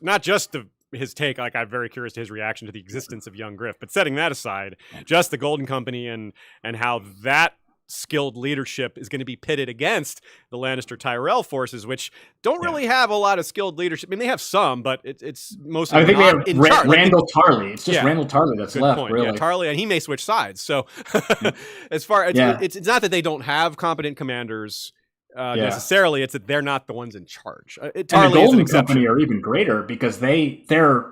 his take. Like, I'm very curious to his reaction to the existence of young Griff. But setting that aside, just the Golden Company and how that skilled leadership is going to be pitted against the Lannister Tyrell forces, which don't really have a lot of skilled leadership. I mean, they have some, but it's mostly. I think we have Randall Tarley. It's just Randall Tarley that's left. Point. Really, Tarley, and he may switch sides. So, as far as it's not that they don't have competent commanders necessarily; it's that they're not the ones in charge. And the Golden Company are even greater because they have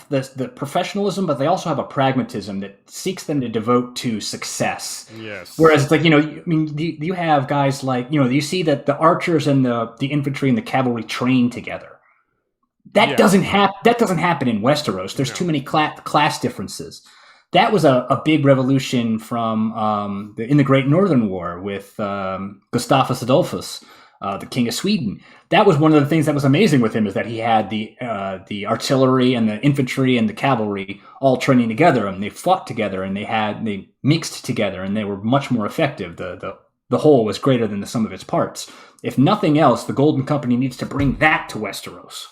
the professionalism, but they also have a pragmatism that seeks them to devote to success. Yes. Whereas, like, you have guys like, you see that the archers and the infantry and the cavalry train together. That doesn't happen in Westeros. There's too many class differences. That was a big revolution from in the Great Northern War with Gustavus Adolphus, the King of Sweden. That was one of the things that was amazing with him, is that he had the artillery and the infantry and the cavalry all training together, and they fought together, and they mixed together, and they were much more effective. The whole was greater than the sum of its parts. If nothing else, the Golden Company needs to bring that to Westeros.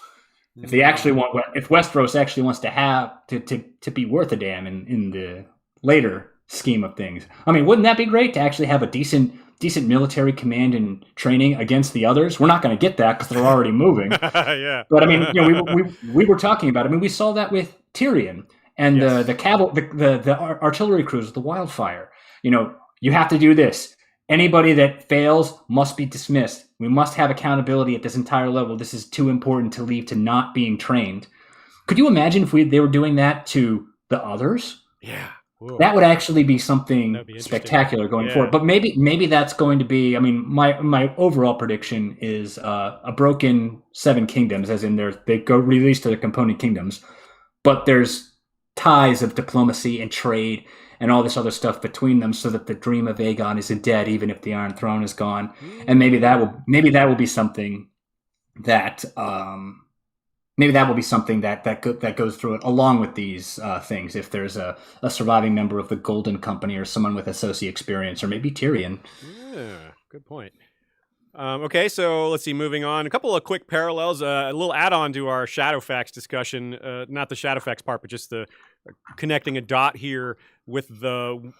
If Westeros actually wants to have to be worth a damn in the later scheme of things, I mean, wouldn't that be great to actually have a decent military command and training against the others? We're not going to get that because they're already moving. Yeah. But I mean, we were talking about it. I mean, we saw that with Tyrion and the artillery crews with the Wildfire. You have to do this. Anybody that fails must be dismissed. We must have accountability at this entire level. This is too important to leave to not being trained. Could you imagine if they were doing that to the others? Yeah. Whoa. That would actually be something spectacular going forward. But maybe that's going to be. I mean, my overall prediction is a broken Seven Kingdoms, as in they go released to the component kingdoms, but there's ties of diplomacy and trade and all this other stuff between them, so that the dream of Aegon isn't dead, even if the Iron Throne is gone. And maybe that will be something that. Maybe that will be something that goes through it along with these things. If there's a surviving member of the Golden Company or someone with associate experience, or maybe Tyrion. Yeah, good point. Okay, so let's see. Moving on, a couple of quick parallels. A little add-on to our Shadowfax discussion. Not the Shadowfax part, but just the connecting a dot here with the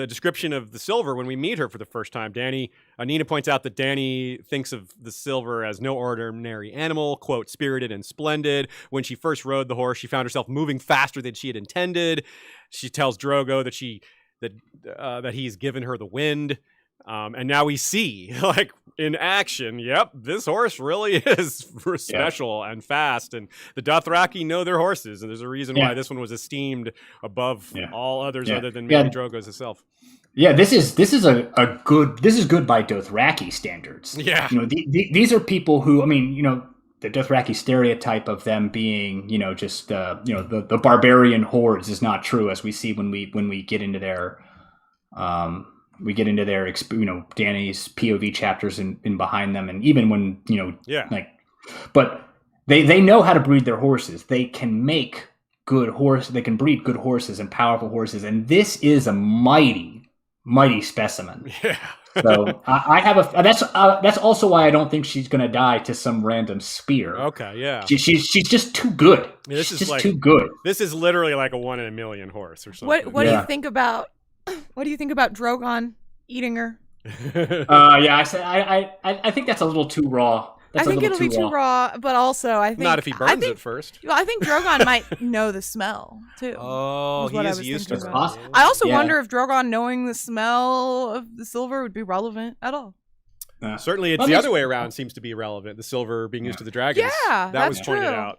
description of the silver when we meet her for the first time. Nina points out that Dany thinks of the silver as no ordinary animal, quote, spirited and splendid. When she first rode the horse, she found herself moving faster than she had intended. She tells Drogo that he's given her the wind. And now we see, like, in action, yep, this horse really is special and fast. And the Dothraki know their horses, and there's a reason why this one was esteemed above all others other than maybe Drogo's itself. Yeah, this is good by Dothraki standards. Yeah, these are people who, I mean, the Dothraki stereotype of them being, just the barbarian hordes is not true, as we see when we get into their Dany's POV chapters and behind them, and even when but they know how to breed their horses. They can make good horses. They can breed good horses and powerful horses, and this is a mighty specimen. Yeah. So I have that's also why I don't think she's going to die to some random spear. Okay, yeah. She's just too good. Yeah, she's just too good. This is literally like a 1 in a million horse or something. What do you think about? What do you think about Drogon eating her? I think that's a little too raw. I think it'll be too raw, but also I think not if he burns it first. Well, I think Drogon might know the smell too. Oh, he is used to it. I also wonder if Drogon knowing the smell of the silver would be relevant at all. Certainly, it's the other way around. Seems to be relevant. The silver being used to the dragons. Yeah, that was pointed out.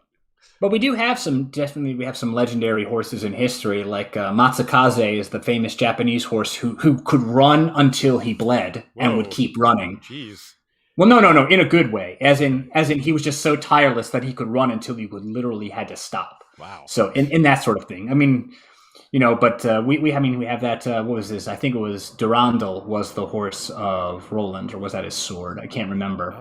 But we do have some legendary horses in history, like Matsukaze is the famous Japanese horse who could run until he bled and would keep running. Jeez. Well, no, in a good way, as in he was just so tireless that he could run until he would literally had to stop. Wow. So in that sort of thing. I mean, but we have that. What was this? I think it was Durandal was the horse of Roland, or was that his sword? I can't remember.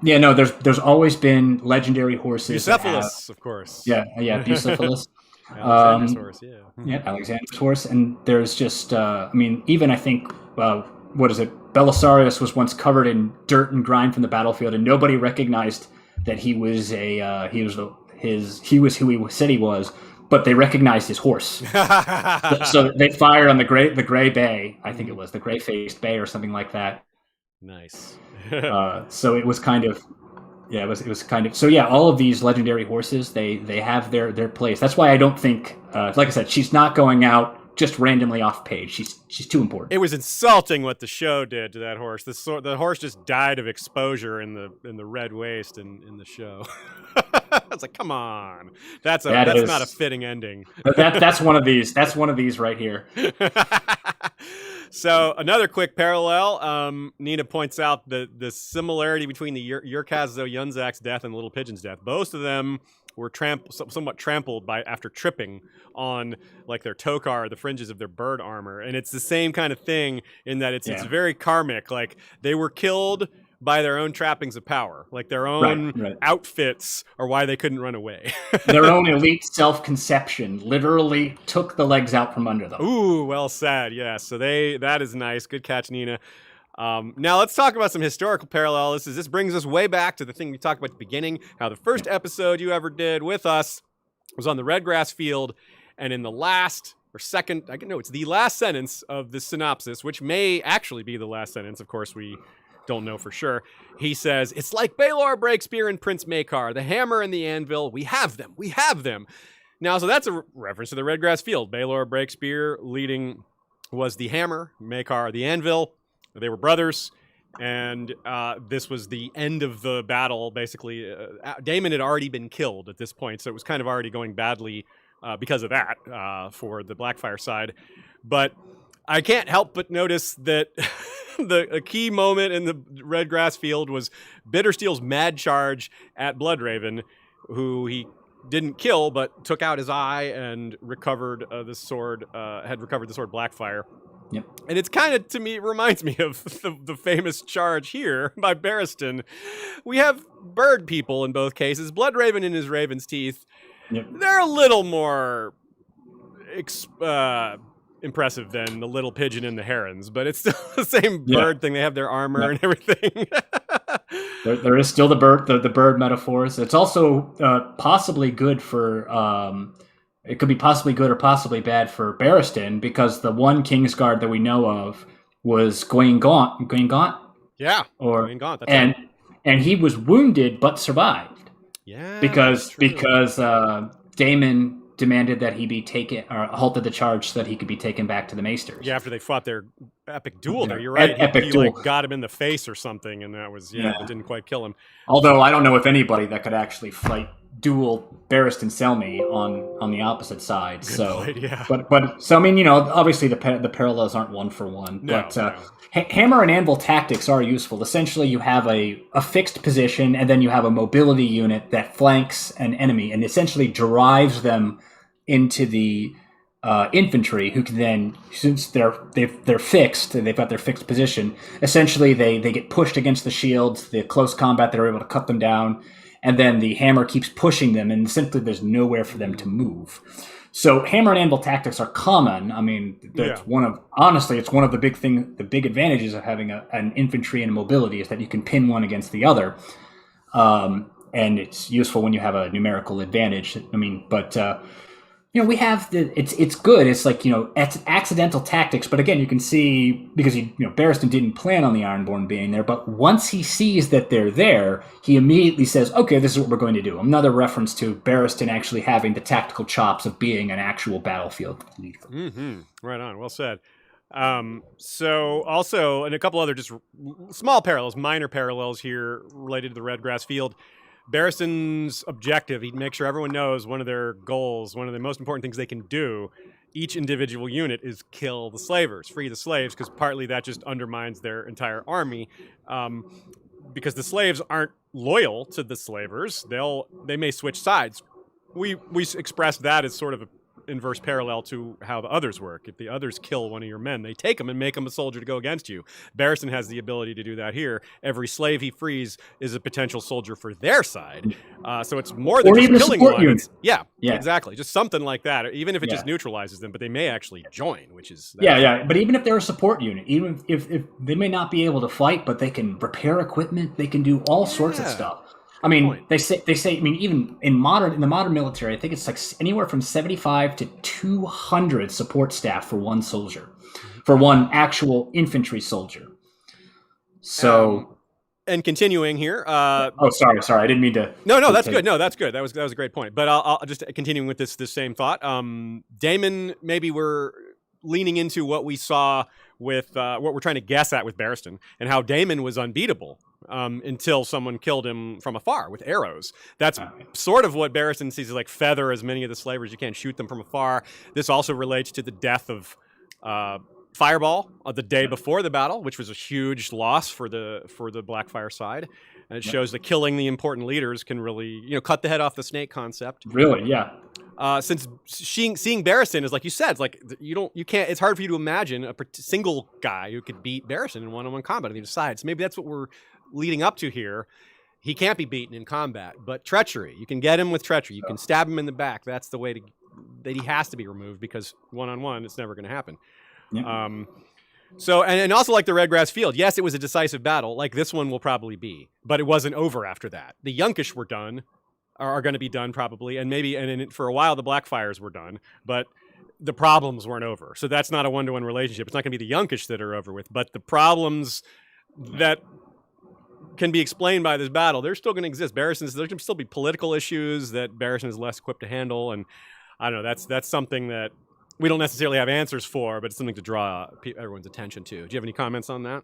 There's always been legendary horses. Bucephalus, of course. Yeah, Bucephalus. Alexander's horse, Yeah, Alexander's horse. And there's just, even I think, what is it? Belisarius was once covered in dirt and grime from the battlefield, and nobody recognized that he was who he said he was, but they recognized his horse. So they fired on the Gray Bay, I think it was the Gray-faced Bay or something like that. Nice. So it was kind of, it was kind of. So yeah, all of these legendary horses, they have their place. That's why I don't think, like I said, she's not going out just randomly off page. She's too important. It was insulting what the show did to that horse. The horse just died of exposure in the red waste in the show. I was like, come on, that's not a fitting ending. That's one of these. That's one of these right here. So another quick parallel. Nina points out the similarity between the Yurkazo Yunzak's death and the Little Pigeon's death. Both of them were somewhat trampled after tripping on like their tokar, the fringes of their bird armor, and it's the same kind of thing in that it's very karmic. Like they were killed by their own trappings of power, like their own outfits are why they couldn't run away. Their own elite self-conception literally took the legs out from under them. Ooh, well said. Yeah, so that is nice. Good catch, Nina. Now let's talk about some historical parallels. This brings us way back to the thing we talked about at the beginning, how the first episode you ever did with us was on the Redgrass Field, and in the last or second, it's the last sentence of the synopsis, which may actually be the last sentence. Of course, we don't know for sure. He says, "It's like Baelor Breakspear and Prince Maekar, the hammer and the anvil. We have them. We have them." Now, so that's a reference to the Redgrass Field. Baelor Breakspear leading was the hammer, Maekar the anvil. They were brothers, and this was the end of the battle. Basically, Daemon had already been killed at this point, so it was kind of already going badly because of that for the Blackfire side. But I can't help but notice that a key moment in the Redgrass Field was Bittersteel's mad charge at Bloodraven, who he didn't kill, but took out his eye and recovered the sword Blackfire. Yep. And it's kind of, to me, it reminds me of the famous charge here by Barristan. We have bird people in both cases. Bloodraven in his raven's teeth. Yep. They're a little more impressive than the little pigeon and the herons, but it's still the same bird thing. They have their armor and everything. there is still the bird metaphors. It's also possibly good for... it could be possibly good or possibly bad for Barristan, because the one Kingsguard that we know of was Gwaine Gaunt. Yeah, Gwaine Gaunt. That's and he was wounded but survived. Yeah, because Daemon demanded that he be taken, or halted the charge so that he could be taken back to the Maesters. Yeah, after they fought their epic duel there. You're right. Epic duel. Like, got him in the face or something, and that was, it didn't quite kill him. Although I don't know if anybody that could actually duel Barristan Selmy on the opposite side. Good point, yeah. But so I mean, obviously the parallels aren't one for one. No, but hammer and anvil tactics are useful. Essentially, you have a fixed position, and then you have a mobility unit that flanks an enemy, and essentially drives them into the infantry, who can then, since they're fixed, they've got their fixed position. Essentially, they get pushed against the shields. The close combat, they're able to cut them down. And then the hammer keeps pushing them, and simply there's nowhere for them to move. So hammer and anvil tactics are common. I mean, it's one of the big advantages of having an infantry and mobility is that you can pin one against the other, and it's useful when you have a numerical advantage. I mean, but we have it's good. It's like, it's accidental tactics, but again, you can see because Barristan didn't plan on the Ironborn being there, but once he sees that they're there, he immediately says, "Okay, this is what we're going to do." Another reference to Barristan actually having the tactical chops of being an actual battlefield leader. Mm-hmm. Right on. Well said. So also, and a couple other just small parallels, minor parallels here related to the red grass field. Barristan's objective, he'd make sure everyone knows one of their goals, one of the most important things they can do, each individual unit, is kill the slavers, free the slaves, because partly that just undermines their entire army, because the slaves aren't loyal to the slavers. They may switch sides. We express that as sort of a inverse parallel to how the others work. If the others kill one of your men, they take him and make him a soldier to go against you. Barristan has the ability to do that here. Every slave he frees is a potential soldier for their side. So it's more than just killing one. Yeah, exactly. Just something like that. Even if it just neutralizes them, but they may actually join, which is... But even if they're a support unit, even if they may not be able to fight, but they can repair equipment, they can do all sorts of stuff. I mean, they say. I mean, even in the modern military, I think it's like anywhere from 75 to 200 support staff for one soldier, for one actual infantry soldier. So, and continuing here. Sorry, I didn't mean to. No, that's good. No, that's good. That was a great point. But I'll just continuing with this same thought. Daemon, maybe we're leaning into what we saw with what we're trying to guess at with Barristan, and how Daemon was unbeatable until someone killed him from afar with arrows. That's sort of what Barristan sees as like feather as many of the slavers. You can't shoot them from afar. This also relates to the death of Fireball the day before the battle, which was a huge loss for the Blackfire side. And it shows that killing the important leaders can really, cut the head off the snake concept. Really, yeah. Since seeing Barristan is, like you said, it's like you can't. It's hard for you to imagine a single guy who could beat Barristan in one-on-one combat on either side. So maybe that's what we're leading up to here. He can't be beaten in combat, but treachery. You can get him with treachery. You can stab him in the back. That's the way that he has to be removed, because one-on-one, it's never going to happen. Yeah. So, and also like the Red Grass Field, yes, it was a decisive battle, like this one will probably be, but it wasn't over after that. The Yunkish were done, are going to be done probably, and maybe, for a while the Blackfires were done, but the problems weren't over. So that's not a one-to-one relationship. It's not going to be the Yunkish that are over with, but the problems that can be explained by this battle, they're still going to exist. There's going to still be political issues that Barristan is less equipped to handle, and I don't know, that's something that we don't necessarily have answers for, but it's something to draw everyone's attention to. Do you have any comments on that?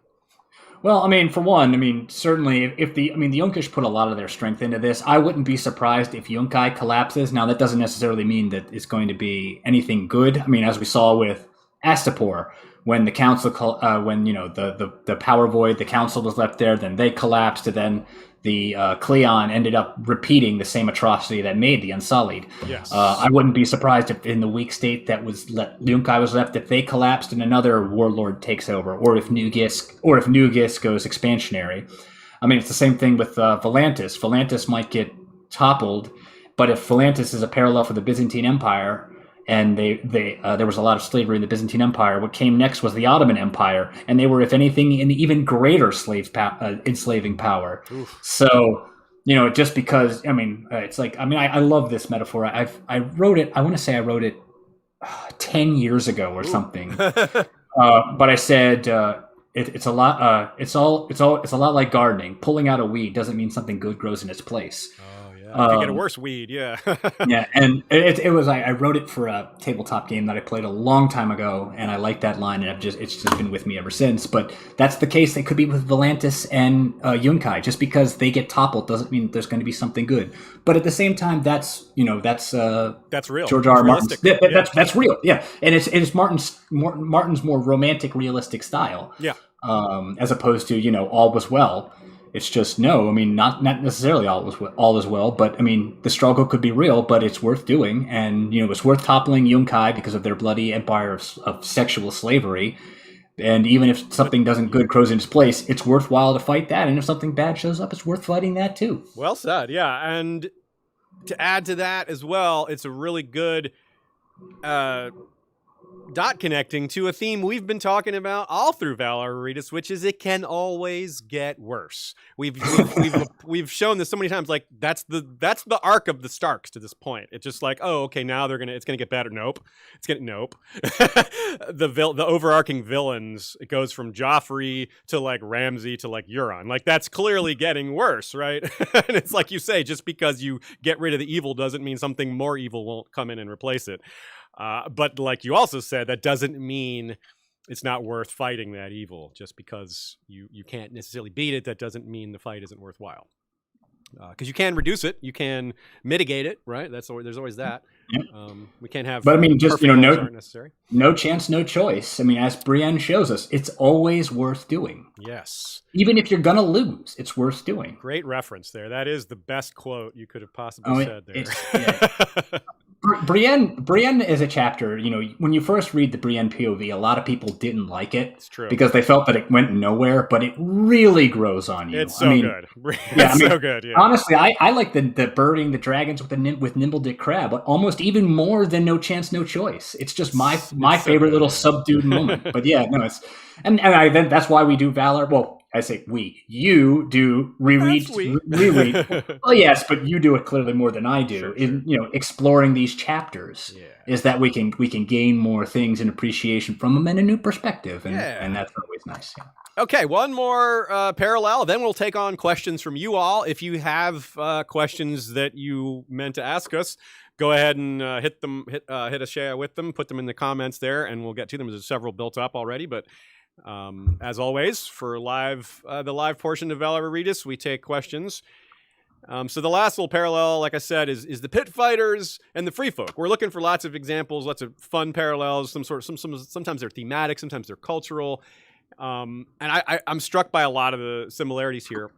Well, I mean, for one, certainly if the Yunkish put a lot of their strength into this, I wouldn't be surprised if Yunkai collapses. Now, that doesn't necessarily mean that it's going to be anything good. I mean, as we saw with Astapor, when the council, the power void, the council was left there, then they collapsed, and then the Cleon ended up repeating the same atrocity that made the Unsullied. Yes. I wouldn't be surprised if in the weak state that was Yunkai was left, if they collapsed and another warlord takes over, or if New Gis goes expansionary. I mean, it's the same thing with Volantis. Volantis might get toppled, but if Volantis is a parallel for the Byzantine Empire, and there was a lot of slavery in the Byzantine Empire, what came next was the Ottoman Empire, and they were, if anything, an even greater enslaving power. Oof. So, just because, it's like, I love this metaphor. I wrote it, I want to say I wrote it 10 years ago or something. But I said, it's a lot like gardening. Pulling out a weed doesn't mean something good grows in its place. You could get a worse weed, yeah. Yeah, and it was I wrote it for a tabletop game that I played a long time ago, and I like that line, and it's just been with me ever since. But that's the case. It could be with Volantis and Yunkai. Just because they get toppled doesn't mean there's going to be something good. But at the same time, that's real. George R. R. Martin's. That's real. Yeah, and it's Martin's more romantic, realistic style. Yeah. As opposed to all was well. It's just not necessarily all is well, but the struggle could be real, but it's worth doing, and it's worth toppling Yunkai because of their bloody empire of sexual slavery. And even if something doesn't good grows in its place, it's worthwhile to fight that. And if something bad shows up, it's worth fighting that too. Well said, yeah. And to add to that as well, it's a really good dot connecting to a theme we've been talking about all through Valar Rereadis, which is it can always get worse. We've shown this so many times. Like that's the arc of the Starks to this point. It's just like, oh, okay, now it's gonna get better. Nope, nope. The overarching villains, it goes from Joffrey to like Ramsay to like Euron. Like that's clearly getting worse, right? And it's like you say, just because you get rid of the evil doesn't mean something more evil won't come in and replace it. But like you also said, that doesn't mean it's not worth fighting that evil. Just because you can't necessarily beat it, that doesn't mean the fight isn't worthwhile. Because you can reduce it, you can mitigate it, right? There's always that. Yep. We can't have. But I mean, just no chance, no choice. I mean, as Brienne shows us, it's always worth doing. Yes. Even if you're gonna lose, it's worth doing. Great reference there. That is the best quote you could have possibly said there. Yeah. Brienne is a chapter, when you first read the Brienne POV, a lot of people didn't like it. It's true. Because they felt that it went nowhere, but it really grows on you. It's so good. It's so good, yeah. Honestly, I like the birding the dragons with Nimbledick Crab, but almost even more than No Chance, No Choice. It's just my favorite little subdued moment. But yeah, no, it's and that's why we do Valar. Well, I say you do reread. Well, yes, but you do it clearly more than I do. Sure. Exploring these chapters is that we can gain more things and appreciation from them and a new perspective, and that's always nice. Yeah. Okay, one more parallel, then we'll take on questions from you all. If you have questions that you meant to ask us, go ahead and hit a share with them, put them in the comments there, and we'll get to them. There's several built up already, but as always, for the live portion of Valar Rereadis, we take questions. So the last little parallel, like I said, is the pit fighters and the free folk. We're looking for lots of examples, lots of fun parallels. Sometimes they're thematic, sometimes they're cultural. And I'm struck by a lot of the similarities here.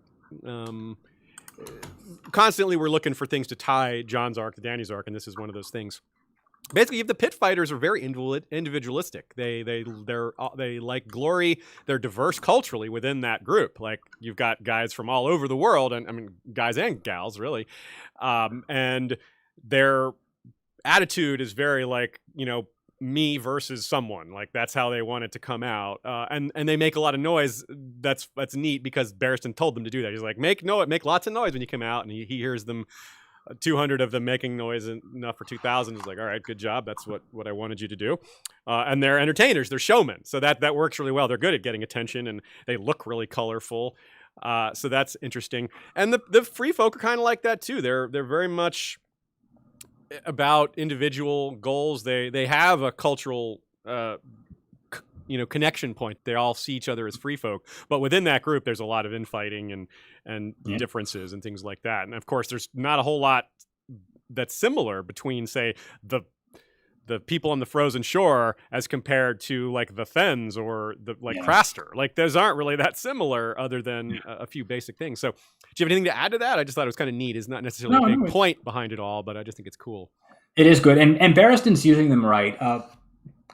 Constantly, we're looking for things to tie Jon's arc to Dany's arc, and this is one of those things. Basically, the pit fighters are very individualistic. They like glory. They're diverse culturally within that group. Like you've got guys from all over the world, and I mean guys and gals really, and their attitude is very like me versus someone. Like that's how they want it to come out, and they make a lot of noise. That's neat because Barristan told them to do that. He's like make lots of noise when you come out, and he hears them. 200 of them making noise enough for 2,000 is like, all right, good job. That's what I wanted you to do. And they're entertainers. They're showmen. So that works really well. They're good at getting attention, and they look really colorful. So that's interesting. And the free folk are kind of like that too. They're very much about individual goals. They have a cultural connection point. They all see each other as free folk, but within that group, there's a lot of infighting and differences and things like that. And of course, there's not a whole lot that's similar between, say, the people on the frozen shore as compared to like the Fens or Craster. Like those aren't really that similar, other than a few basic things. So, do you have anything to add to that? I just thought it was kind of neat. It's not necessarily a big point behind it all, but I just think it's cool. It is good, and Barristan's using them right.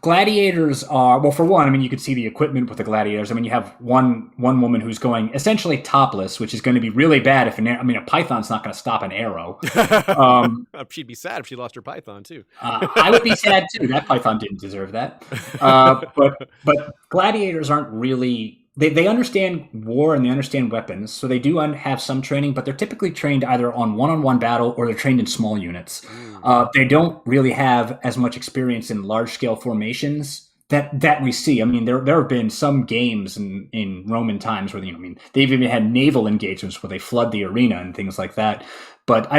Gladiators are, well, for one, I mean, you could see the equipment with the gladiators. I mean, you have one woman who's going essentially topless, which is going to be really bad if a python's not going to stop an arrow. She'd be sad if she lost her python too. I would be sad too. That python didn't deserve that. But gladiators aren't really. They understand war and they understand weapons, so they do have some training, but they're typically trained either on one-on-one battle or they're trained in small units. They don't really have as much experience in large-scale formations that we see. I mean, there have been some games in Roman times where they've even had naval engagements where they flood the arena and things like that. But I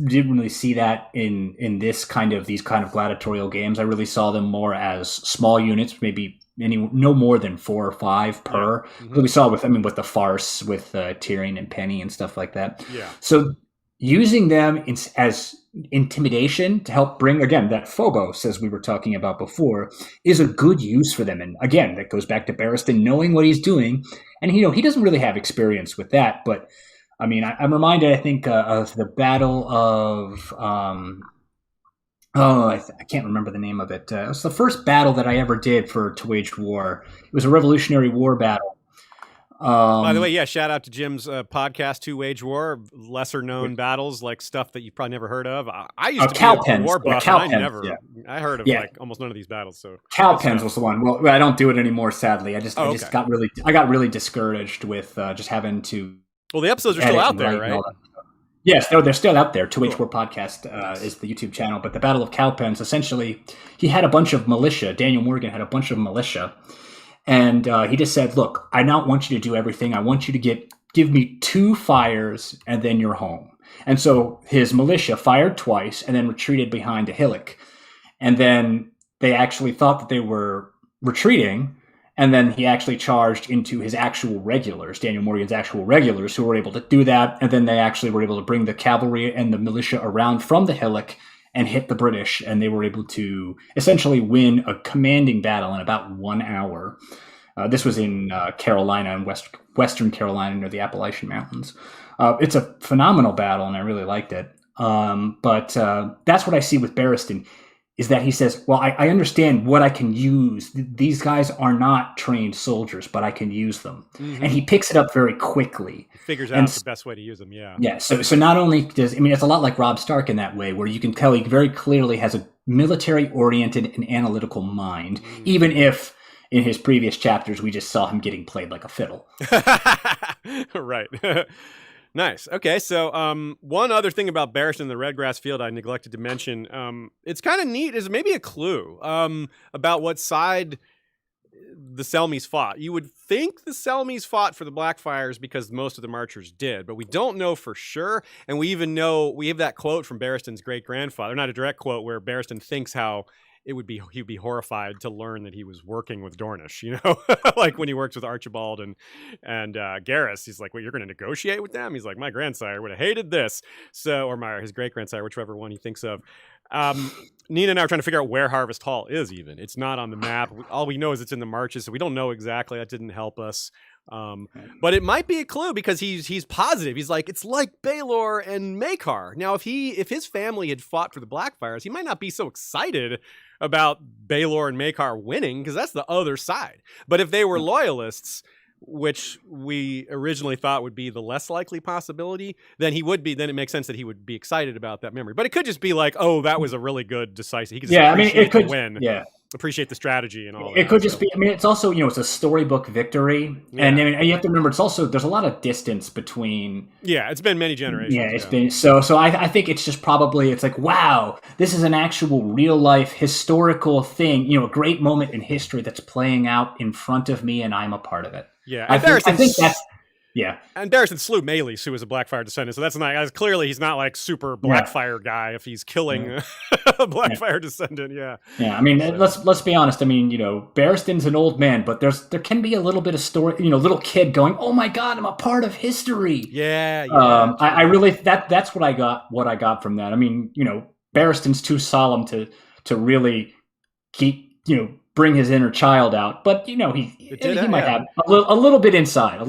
didn't really see that in these kind of gladiatorial games. I really saw them more as small units, maybe no more than 4 or 5 per. Mm-hmm. We saw with the farce with Tyrion and Penny and stuff like that. Yeah. So using them as intimidation to help bring, again, that Phobos, as we were talking about before, is a good use for them. And again, that goes back to Barristan knowing what he's doing. And he doesn't really have experience with that. But I mean, I'm reminded, I think, of the Battle of... I can't remember the name of it. It was the first battle that I ever did for To Wage War. It was a Revolutionary War battle. By the way, yeah, shout out to Jim's podcast, Two Wage War, lesser known battles, like stuff that you've probably never heard of. I used to be a war buff, and I heard of like almost none of these battles. So Cowpens was the one. Well, I don't do it anymore, sadly. I just got really discouraged with just having to. Well, the episodes are still out there, right? Yes, they're still out there. 2H War Podcast is the YouTube channel. But the Battle of Cowpens, essentially, he had a bunch of militia. Daniel Morgan had a bunch of militia. And he just said, look, I don't want you to do everything. I want you to give me 2 fires and then you're home. And so his militia fired twice and then retreated behind a hillock. And then they actually thought that they were retreating. And then he actually charged into his actual regulars, Daniel Morgan's actual regulars, who were able to do that. And then they actually were able to bring the cavalry and the militia around from the hillock and hit the British, and they were able to essentially win a commanding battle in about 1 hour. This was in Carolina, in Western Carolina, near the Appalachian Mountains. It's a phenomenal battle, and I really liked it. But that's what I see with Barristan, is that he says, well, I understand what I can use. These guys are not trained soldiers, but I can use them. Mm-hmm. And he picks it up very quickly. Figures out the best way to use them, yeah. Yeah, so not only it's a lot like Robb Stark in that way, where you can tell he very clearly has a military-oriented and analytical mind, even if in his previous chapters we just saw him getting played like a fiddle. Right. Nice. Okay, so one other thing about Barristan, the Redgrass Field, I neglected to mention. It's kind of neat, is maybe a clue about what side the Selmies fought. You would think the Selmies fought for the Blackfires because most of the Marchers did, but we don't know for sure. And we even know, we have that quote from Barristan's great-grandfather, not a direct quote, where Barristan thinks how he'd be horrified to learn that he was working with Dornish, you know, like when he works with Archibald and Garrus, he's like, well, you're going to negotiate with them? He's like, my grandsire would have hated this. So, or his great grandsire, whichever one he thinks of. Nina and I are trying to figure out where Harvest Hall is even. It's not on the map. All we know is it's in the Marches, so we don't know exactly. That didn't help us. But it might be a clue because he's positive. He's like, it's like Baelor and Maekar. Now, if his family had fought for the Blackfires, he might not be so excited about Baelor and Maekar winning because that's the other side. But if they were loyalists, which we originally thought would be the less likely possibility, then it makes sense that he would be excited about that memory. But it could just be like, oh, that was a really good decisive. He could just it could win. Yeah. Appreciate the strategy and all that. It could just be, it's also, it's a storybook victory. Yeah. And you have to remember, it's also, there's a lot of distance between. Yeah, it's been many generations. Yeah, it's been, so I think it's just probably, it's like, wow, this is an actual real life historical thing, a great moment in history that's playing out in front of me and I'm a part of it. Yeah, I think that's. Yeah, and Barristan slew Maelys, who was a Blackfire descendant, so that's not clearly he's not like super Blackfire guy if he's killing a Blackfire descendant. Yeah, yeah. I mean, let's be honest. I mean, Barristan's an old man, but there can be a little bit of story. Little kid going, "Oh my God, I'm a part of history." Yeah. I really that's what I got from that. I mean, Barristan's too solemn to really keep bring his inner child out, but he might have a little bit inside.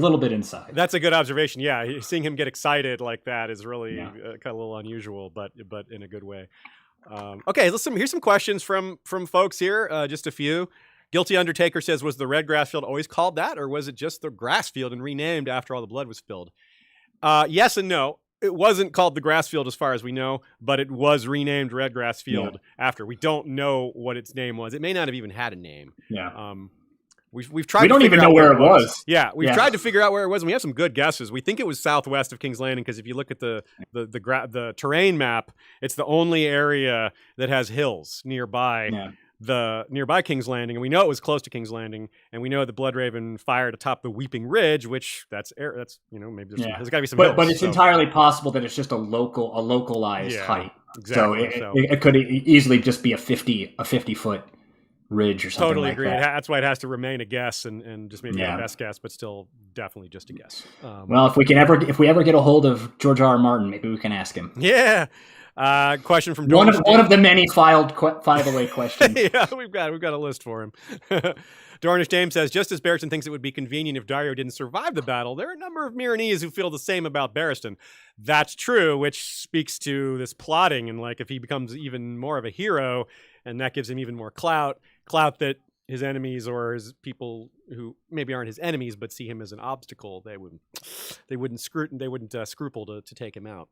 That's a good observation. Yeah, seeing him get excited like that is really kind of a little unusual, but in a good way. Okay, here's some questions from folks here. Just a few. Guilty Undertaker says, was the Red Grass Field always called that, or was it just the grass field and renamed after all the blood was spilled? Yes and no. It wasn't called the grass field as far as we know, but it was renamed Red Grass Field after. We don't know what its name was. It may not have even had a name. Yeah. We've tried. We don't even know where it was. Yeah, we've tried to figure out where it was, and we have some good guesses. We think it was southwest of King's Landing because if you look at the terrain map, it's the only area that has hills nearby. Yeah. The nearby King's Landing, and we know it was close to King's Landing, and we know the Bloodraven fired atop the Weeping Ridge, which that's maybe there's got to be some hills. But it's entirely possible that it's just a localized height. Exactly. So it could easily just be a 50-foot ridge or something. Totally like agree. That. That's why it has to remain a guess and just maybe a best guess, but still definitely just a guess. Well, if we ever get a hold of George R. R. Martin, maybe we can ask him. Yeah. Question from one of the many filed away questions. Yeah, we've got a list for him. Dornish James says, just as Barristan thinks it would be convenient if Daario didn't survive the battle, there are a number of Myronese who feel the same about Barristan. That's true, which speaks to this plotting and like if he becomes even more of a hero and that gives him even more clout that his enemies or his people who maybe aren't his enemies but see him as an obstacle, they wouldn't scruple to take him out.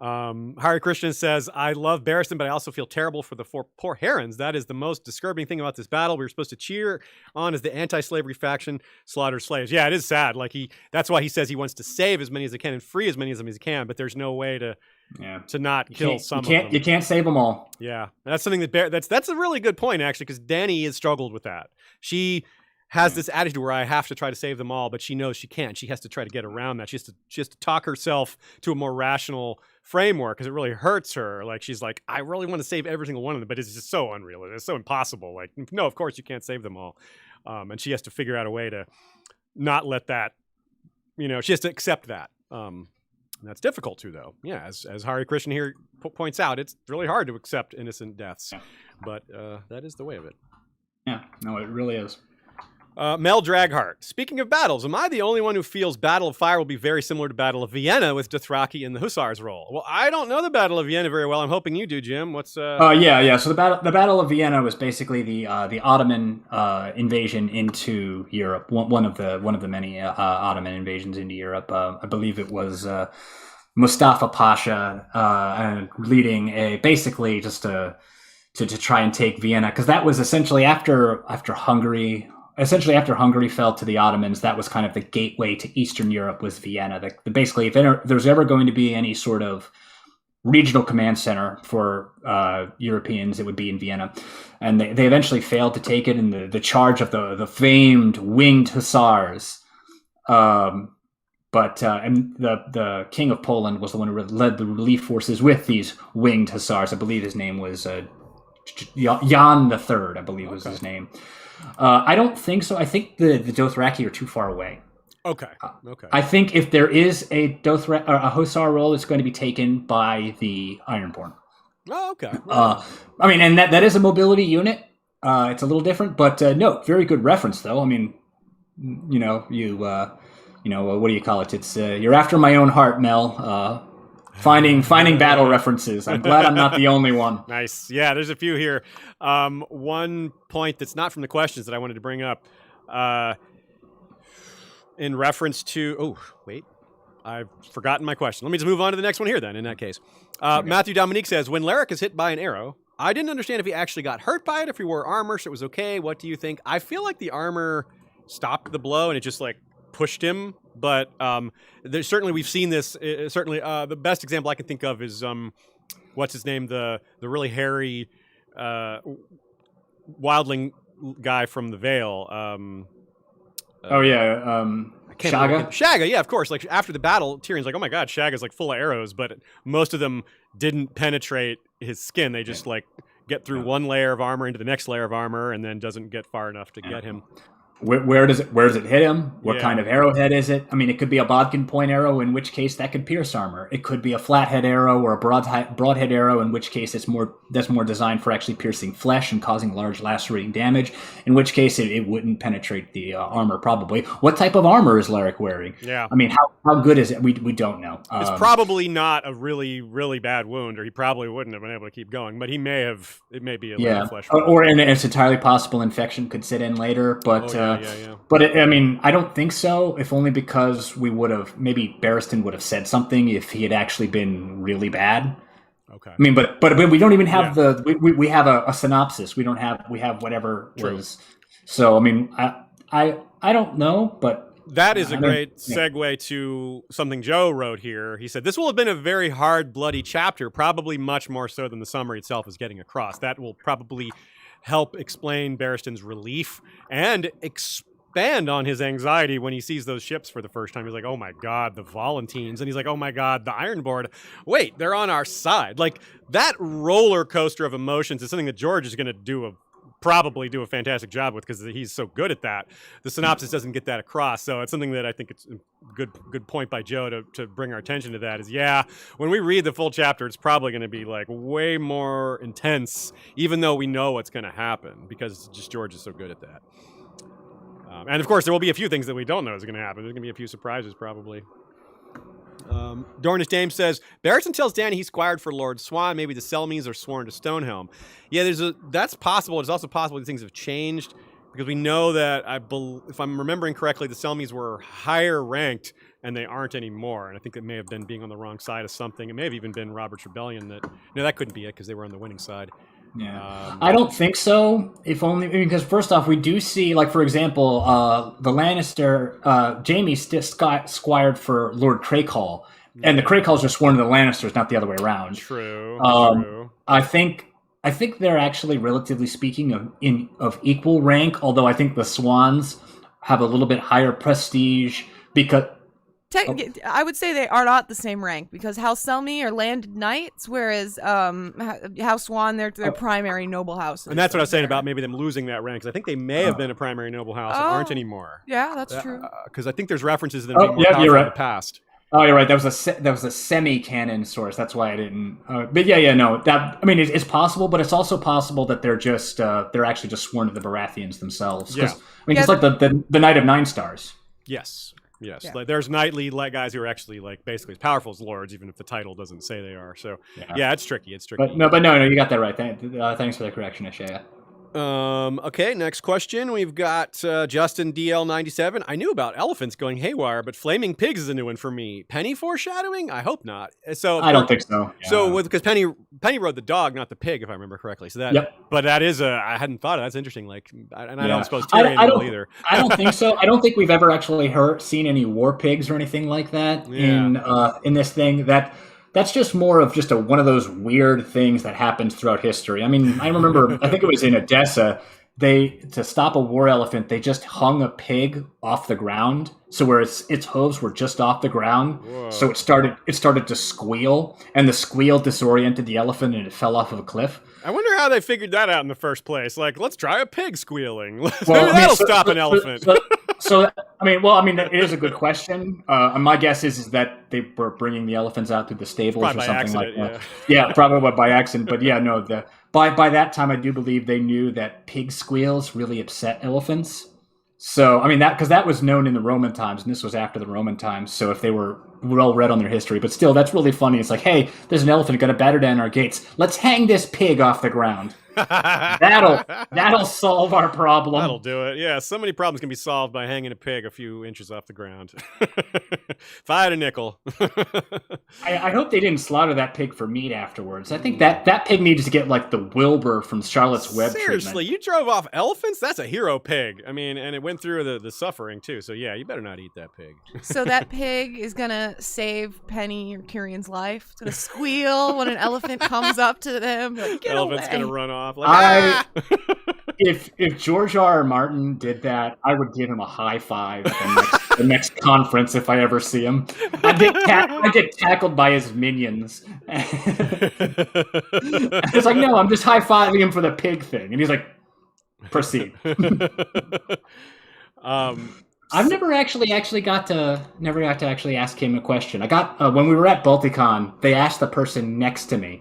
Hari Krishnan says, I love Barristan, but I also feel terrible for the poor Herons. That is the most disturbing thing about this battle. We were supposed to cheer on as the anti-slavery faction slaughters slaves. Yeah, it is sad. Like that's why he says he wants to save as many as he can and free as many of them as he can, but there's no way to not kill some of them. You can't save them all. Yeah, that's something that's a really good point, actually, because Dany has struggled with that. She has this attitude where I have to try to save them all, but she knows she can't. She has to try to get around that. She has to talk herself to a more rational framework because it really hurts her. Like she's like, I really want to save every single one of them, but it's just so unrealistic. It's so impossible. Like, no, of course you can't save them all. And she has to figure out a way to not let that, she has to accept that. And that's difficult too, though. Yeah, as Hari Krishnan here points out, it's really hard to accept innocent deaths, but that is the way of it. Yeah, no, it really is. Mel Draghart. Speaking of battles, am I the only one who feels Battle of Fire will be very similar to Battle of Vienna with Dothraki in the Hussars role? Well, I don't know the Battle of Vienna very well. I'm hoping you do, Jim. What's yeah. So the Battle of Vienna was basically the Ottoman invasion into Europe. One of the many Ottoman invasions into Europe. I believe it was Mustafa Pasha leading basically just to try and take Vienna, because that was essentially after Hungary. Essentially, after Hungary fell to the Ottomans, that was kind of the gateway to Eastern Europe, was Vienna. Basically, if there's ever going to be any sort of regional command center for Europeans, it would be in Vienna. And they eventually failed to take it in the charge of the famed winged hussars. And the king of Poland was the one who led the relief forces with these winged hussars. I believe his name was Jan III, I believe was his name. I don't think so. I think the Dothraki are too far away. Okay. I think if there is a Hussar role, it's going to be taken by the Ironborn. Oh, okay. I mean, and that is a mobility unit. It's a little different, but no, very good reference though. I mean, what do you call it? It's you're after my own heart, Mel. Finding battle references. I'm glad I'm not the only one. Nice. Yeah, there's a few here. One point that's not from the questions that I wanted to bring up, in reference to. Oh, wait, I've forgotten my question. Let me just move on to the next one here. Then, in that case, Matthew Dominique says, when Larrick is hit by an arrow, I didn't understand if he actually got hurt by it. If he wore armor, so it was okay. What do you think? I feel like the armor stopped the blow and it just pushed him. But there's certainly, we've seen this. Certainly, the best example I can think of is what's his name, the really hairy wildling guy from the Vale. Shagga. Shagga, yeah, of course. Like after the battle, Tyrion's like, "Oh my God, Shagga's full of arrows," but most of them didn't penetrate his skin. They just get through one layer of armor into the next layer of armor, and then doesn't get far enough to get him. Where does it hit him? What kind of arrowhead is it? I mean, it could be a bodkin point arrow, in which case that could pierce armor. It could be a flathead arrow or a broadhead arrow, in which case that's more designed for actually piercing flesh and causing large lacerating damage. In which case it wouldn't penetrate the armor probably. What type of armor is Larrick wearing? Yeah. I mean, how good is it? We don't know. It's probably not a really, really bad wound, or he probably wouldn't have been able to keep going. But he may have. It may be a flesh wound. Or it's entirely possible infection could sit in later. But But I don't think so. If only because maybe Barristan would have said something if he had actually been really bad. Okay. I mean, but we don't even have we have a synopsis. We have whatever was. So I mean, I don't know, but that is a great segue to something Joe wrote here. He said, this will have been a very hard, bloody chapter, probably much more so than the summary itself is getting across. That will probably help explain Barristan's relief and expand on his anxiety when he sees those ships for the first time. He's like, oh my God, the Volantines. And he's like, oh my God, the Ironborn. Wait, they're on our side. Like, that roller coaster of emotions is something that George is going to probably do a fantastic job with, because he's so good at that. The synopsis doesn't get that across, so it's something that I think it's a good point by Joe to bring our attention to that. Is when we read the full chapter, it's probably going to be way more intense, even though we know what's going to happen, because just George is so good at that. And of course, there will be a few things that we don't know is going to happen. There's going to be a few surprises, probably. Dornish Dame says, Barristan tells Dany he's squired for Lord Swan. Maybe the Selmies are sworn to Stonehelm. Yeah, that's possible. It's also possible that things have changed because we know that, if I'm remembering correctly, the Selmies were higher ranked and they aren't anymore. And I think it may have been being on the wrong side of something. It may have even been Robert's Rebellion. That couldn't be it because they were on the winning side. Yeah, I don't think so. If only because first off, we do see, like for example, the Lannister, Jaime's squired for Lord Crakehall, and the Crakehalls are sworn to the Lannisters, not the other way around. True. True. I think they're actually, relatively speaking, of equal rank. Although I think the Swans have a little bit higher prestige because. I would say they are not the same rank because House Selmy are landed knights, whereas House Swan, they're primary noble houses. And that's what I was saying about maybe them losing that rank, because I think they may have been a primary noble house and aren't anymore. Yeah, that's true. Because I think there's references to them being more powerful in the past. Oh, you're right. That was a semi-canon source. That's why I didn't. But no. It's possible, but it's also possible that they're just they're actually just sworn to the Baratheons themselves. Yeah. It's like the Knight of Nine Stars. Yes. Yes, yeah. Like there's knightly guys who are actually basically as powerful as lords, even if the title doesn't say they are. So yeah it's tricky. But no, you got that right. Thanks for the correction, Ashaya. Okay, next question. We've got Justin DL97. I knew about elephants going haywire, but flaming pigs is a new one for me. Penny foreshadowing? I hope not. So I don't think so. Yeah. So because Penny rode the dog, not the pig, if I remember correctly. So that. Yep. But that is I hadn't thought of. That's interesting. I don't suppose Tyrion will either. I don't think so. I don't think we've ever actually seen any war pigs or anything like that in this thing. That's just more of just one of those weird things that happens throughout history. I mean, I remember, I think it was in Edessa, to stop a war elephant, they just hung a pig off the ground. So where its hooves were just off the ground. Whoa. So it started to squeal, and the squeal disoriented the elephant and it fell off of a cliff. I wonder how they figured that out in the first place. Let's try a pig squealing. Maybe that'll stop an elephant. It is a good question. My guess is that they were bringing the elephants out through the stables probably or something like that. Yeah, probably by accident. But by that time, I do believe they knew that pig squeals really upset elephants. So, because that was known in the Roman times, and this was after the Roman times. So if they were well read on their history, but still, that's really funny. It's like, hey, there's an elephant got to batter down our gates. Let's hang this pig off the ground. That'll solve our problem. That'll do it. Yeah, so many problems can be solved by hanging a pig a few inches off the ground. If I had a nickel. I hope they didn't slaughter that pig for meat afterwards. I think that pig needs to get the Wilbur from Charlotte's Web Seriously, treatment. You drove off elephants? That's a hero pig. And it went through the suffering too. So yeah, you better not eat that pig. So that pig is gonna save Penny or Tyrion's life. It's gonna squeal when an elephant comes up to them. Get Elephant's away. gonna run off. If George R.R. Martin did that, I would give him a high five at the next conference if I ever see him. I get tackled by his minions. It's like, no, I'm just high fiving him for the pig thing, and he's like, proceed. I've never actually got to actually ask him a question. I got when we were at Balticon, they asked the person next to me.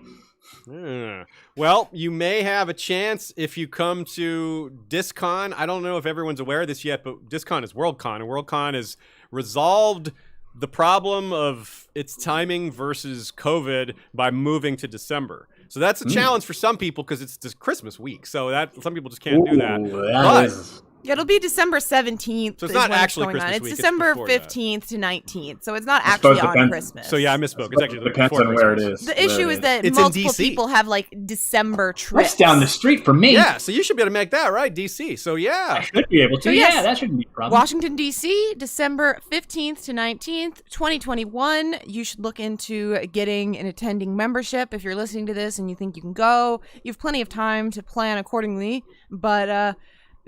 Well, you may have a chance if you come to DisCon. I don't know if everyone's aware of this yet, but DisCon is WorldCon, and WorldCon has resolved the problem of its timing versus COVID by moving to December. So that's a challenge for some people because it's just Christmas week. So that some people just can't do that. Yeah, it'll be December 17th. So it's not actually Christmas week. It's December 15th to 19th. So it's not actually on Christmas. So yeah, I misspoke. It's actually depends on where it is. The issue is that multiple people have December trips. That's down the street from me. Yeah, so you should be able to make that, right? DC. So yeah. I should be able to. So, yes, that shouldn't be a problem. Washington, D.C., December 15th to 19th, 2021. You should look into getting an attending membership if you're listening to this and you think you can go. You have plenty of time to plan accordingly, but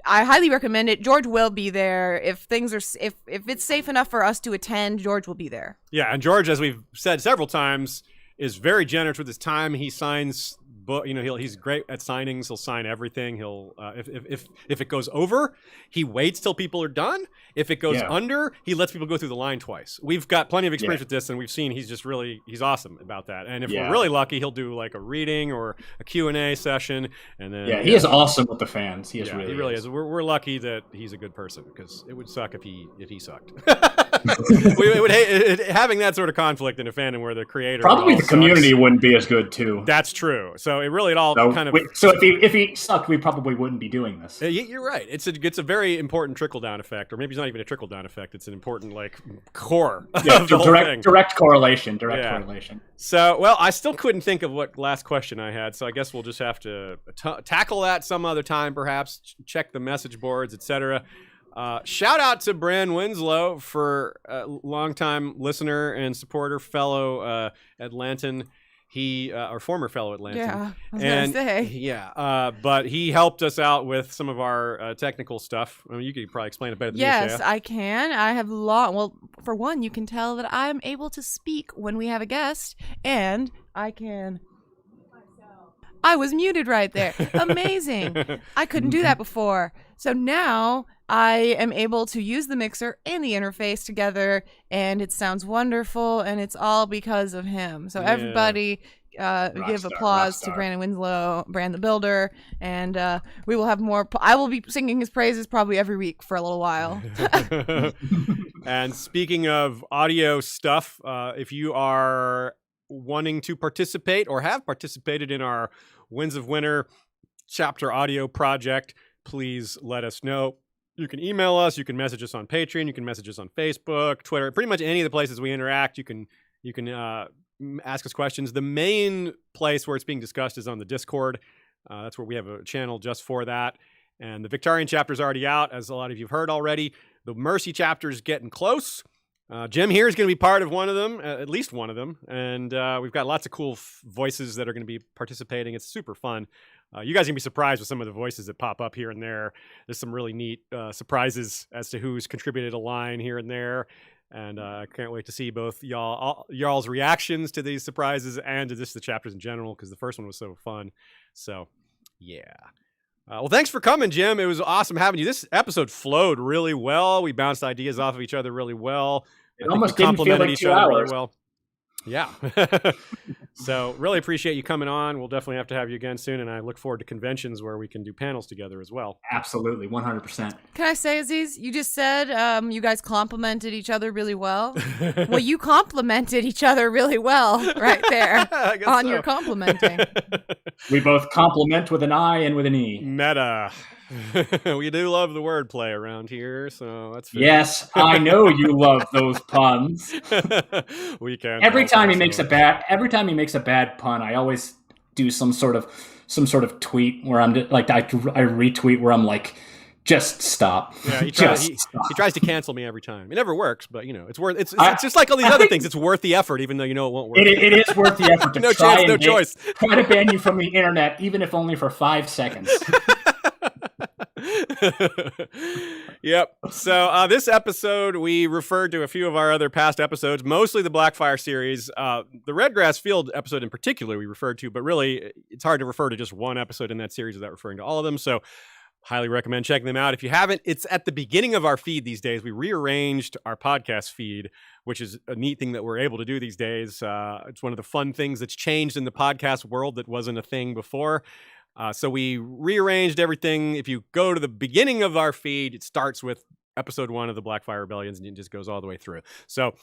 I highly recommend it. George will be there. If it's safe enough for us to attend, George will be there. Yeah, and George, as we've said several times, is very generous with his time. He signs book. He's great at signings. He'll sign everything. He'll if it goes over, he waits till people are done. If it goes under, he lets people go through the line twice. We've got plenty of experience with this, and we've seen he's awesome about that. And if we're really lucky, he'll do like a reading or a Q&A session, and then he is awesome with the fans. He really is. We're lucky that he's a good person, because it would suck if he sucked. we would hate having that sort of conflict in a fandom where the creator probably the community wouldn't be as good too. That's true. So it all kind of. So if he sucked, we probably wouldn't be doing this. You're right. It's a very important trickle down effect, or maybe it's not even a trickle down effect. It's an important core. Of the whole thing. Direct correlation. Correlation. So I still couldn't think of what last question I had. So I guess we'll just have to tackle that some other time, perhaps. Check the message boards, etc. Shout out to Bran Winslow for a longtime listener and supporter, fellow Atlantan. He, or former fellow Atlantan. Yeah, I was gonna say. Yeah, but he helped us out with some of our technical stuff. I mean, you could probably explain it better than me, Yes, Shaya. I can. I have well, for one, you can tell that I am able to speak when we have a guest, and I can. I was muted right there. Amazing. I couldn't do that before. So now I am able to use the mixer and the interface together, and it sounds wonderful, and it's all because of him. So everybody give applause to Brandon Winslow, Brand the Builder, and we will have more. I will be singing his praises probably every week for a little while. And speaking of audio stuff, if you are wanting to participate or have participated in our Winds of Winter chapter audio project, please let us know. You can email us, you can message us on Patreon, you can message us on Facebook, Twitter, pretty much any of the places we interact. You can ask us questions. The main place where it's being discussed is on the Discord. That's where we have a channel just for that. And the Victorian chapter is already out, as a lot of you have heard already. The Mercy chapter is getting close. Jim here is going to be part of one of them, at least one of them. And we've got lots of cool voices that are going to be participating. It's super fun. You guys are going to be surprised with some of the voices that pop up here and there. There's some really neat surprises as to who's contributed a line here and there. And I can't wait to see both y'all's reactions to these surprises and to just the chapters in general, because the first one was so fun. So, yeah. Well, thanks for coming, Jim. It was awesome having you. This episode flowed really well. We bounced ideas off of each other really well. It almost didn't feel like 2 hours. Really well. Yeah. So really appreciate you coming on. We'll definitely have to have you again soon, and I look forward to conventions where we can do panels together as well. Absolutely, 100%. Can I say, Aziz, you just said you guys complimented each other really well. Well, you complimented each other really well right there on your complimenting. We both compliment with an I and with an E. Meta. We do love the wordplay around here, so that's fair. Yes, I know you love those puns. We can. Every time he makes a bad pun, I always do some sort of tweet where I'm like I retweet where I'm like, just stop. Yeah, he tries to cancel me every time. It never works, but it's worth. It's just like all these other things. It's worth the effort, even though you know it won't work. It is worth the effort to no choice. Try to ban you from the internet, even if only for 5 seconds. Yep. So this episode, we referred to a few of our other past episodes, mostly the Blackfire series. The Redgrass Field episode in particular we referred to, but really it's hard to refer to just one episode in that series without referring to all of them. So highly recommend checking them out. If you haven't, it's at the beginning of our feed these days. We rearranged our podcast feed, which is a neat thing that we're able to do these days. It's one of the fun things that's changed in the podcast world that wasn't a thing before. So we rearranged everything. If you go to the beginning of our feed, it starts with episode 1 of the Blackfire Rebellions, and it just goes all the way through. So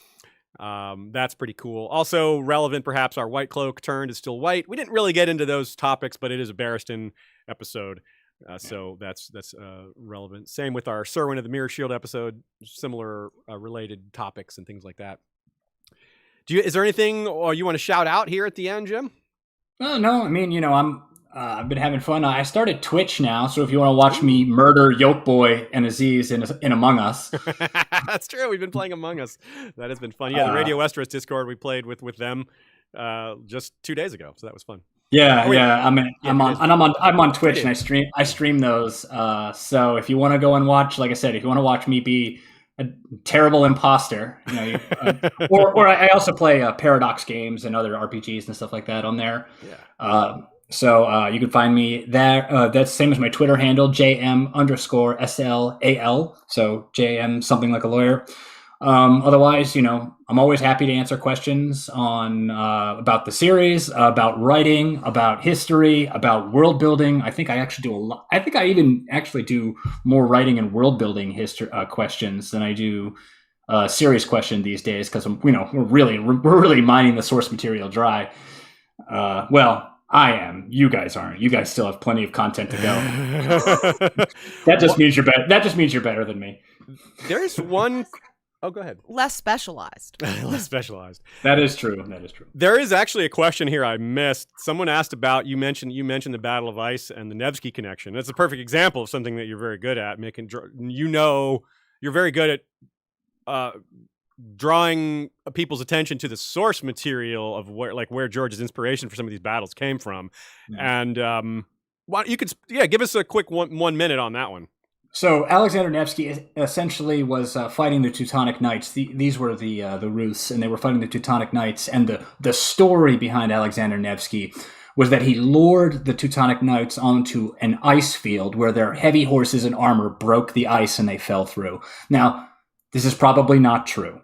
that's pretty cool. Also relevant, perhaps, our White Cloak turned is still white. We didn't really get into those topics, but it is a Barristan episode. So that's relevant. Same with our Serwyn of the Mirror Shield episode, similar related topics and things like that. Is there anything you want to shout out here at the end, Jim? Oh, no. I mean, I've been having fun. I started Twitch now, so if you want to watch me murder Yolkboy and Aziz in Among Us. That's true. We've been playing Among Us. That has been fun. Yeah, the Radio Westeros Discord, we played with them just 2 days ago, so that was fun. Yeah. I'm on Twitch and I stream those. So if you want to go and watch, like I said, if you want to watch me be a terrible imposter, or I also play Paradox games and other RPGs and stuff like that on there. Yeah. So you can find me there. That's the same as my Twitter handle, JM_SLAL. So JM, something like a lawyer. Otherwise, I'm always happy to answer questions on about the series, about writing, about history, about world building. I think I actually do a lot. I think I even actually do more writing and world building history questions than I do series question these days, because we're really mining the source material dry. Well, I am. You guys aren't. You guys still have plenty of content to go. That just means you're better. That just means you're better than me. There's one. Oh, go ahead. Less specialized. Less specialized. That is true. There is actually a question here I missed. Someone asked about, you mentioned the Battle of Ice and the Nevsky connection. That's a perfect example of something that you're very good at, you're very good at drawing people's attention to the source material of where George's inspiration for some of these battles came from. And give us a quick 1 minute on that one. So Alexander Nevsky essentially was fighting the Teutonic Knights. These were the Ruths, and they were fighting the Teutonic Knights. And the story behind Alexander Nevsky was that he lured the Teutonic Knights onto an ice field where their heavy horses and armor broke the ice and they fell through. Now, this is probably not true.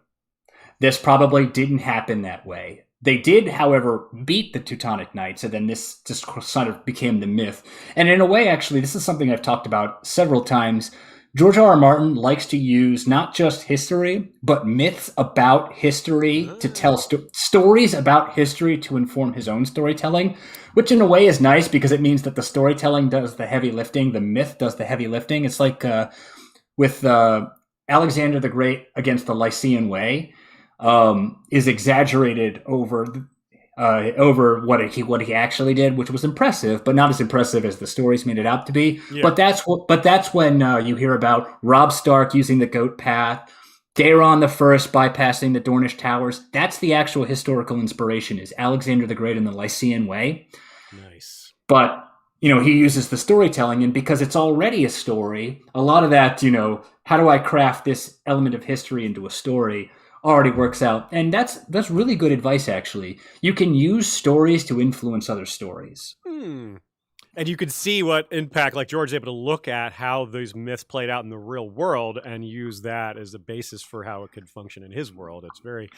This probably didn't happen that way. They did, however, beat the Teutonic Knights, and then this just sort of became the myth. And in a way, actually, this is something I've talked about several times. George R. R. Martin likes to use not just history, but myths about history to tell stories about history to inform his own storytelling, which in a way is nice because it means that the storytelling does the heavy lifting, the myth does the heavy lifting. It's like with Alexander the Great against the Lycian Way. Is exaggerated over what he actually did, which was impressive, but not as impressive as the stories made it out to be. Yeah. But that's when you hear about Robb Stark using the Goat Path, Daeron the First bypassing the Dornish Towers. That's the actual historical inspiration, is Alexander the Great and the Lycian Way. Nice. But he uses the storytelling, and because it's already a story, a lot of that, how do I craft this element of history into a story, already works out. And that's really good advice, actually. You can use stories to influence other stories. And you can see what impact, like George is able to look at how those myths played out in the real world and use that as a basis for how it could function in his world. It's very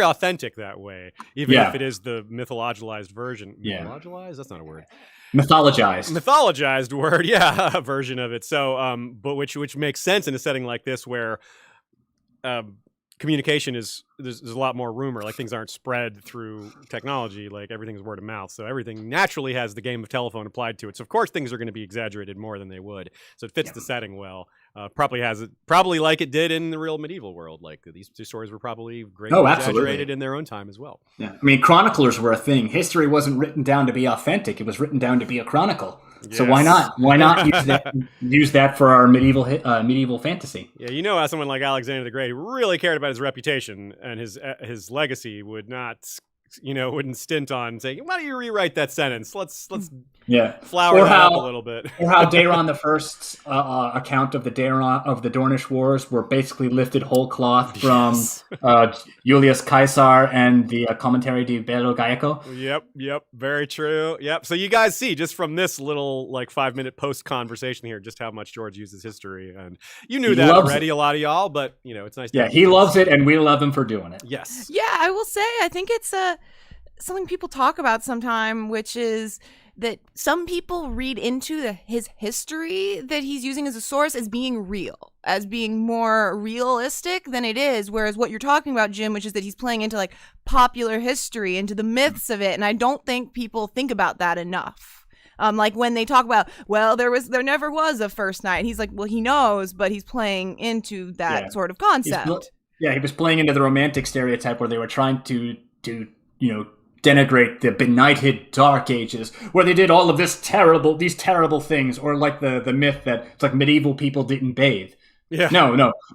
authentic that way, even if it is the mythologized version. Mythologized? That's not a word. Mythologized word, version of it. So, but which makes sense in a setting like this where communication there's a lot more rumor, like things aren't spread through technology, like everything's word of mouth, so everything naturally has the game of telephone applied to it. So of course things are going to be exaggerated more than they would, so it fits the setting well. Probably like it did in the real medieval world, like these two stories were probably greatly exaggerated in their own time as well. Chroniclers were a thing. History wasn't written down to be authentic, it was written down to be a chronicle. So why not use that for our medieval fantasy? Yeah, as someone like Alexander the Great really cared about his reputation and his legacy, wouldn't stint on saying, why don't you rewrite that sentence? Let's flower that up a little bit. Or how Daeron the First's account of the Dornish Wars were basically lifted whole cloth from Julius Caesar and the Commentary di Bello Gallico. Yep, very true. Yep. So you guys see just from this little 5-minute post conversation here just how much George uses history, and you knew that already, a lot of y'all, but it's nice. Yeah, he loves it, and we love him for doing it. Yes. Yeah, I will say I think it's something people talk about sometime, which is that some people read into his history that he's using as a source as being real, as being more realistic than it is. Whereas what you're talking about, Jim, which is that he's playing into popular history, into the myths of it. And I don't think people think about that enough. Like when they talk about, there never was a first night. And he's like, well, he knows, but he's playing into that sort of concept. He was playing into the romantic stereotype where they were trying to denigrate the benighted Dark Ages, where they did all of these terrible things, or like the myth that it's like medieval people didn't bathe. Yeah.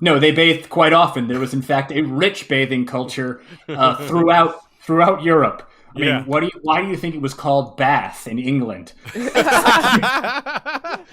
No, they bathed quite often. There was in fact a rich bathing culture throughout Europe. I mean, why do you think it was called Bath in England?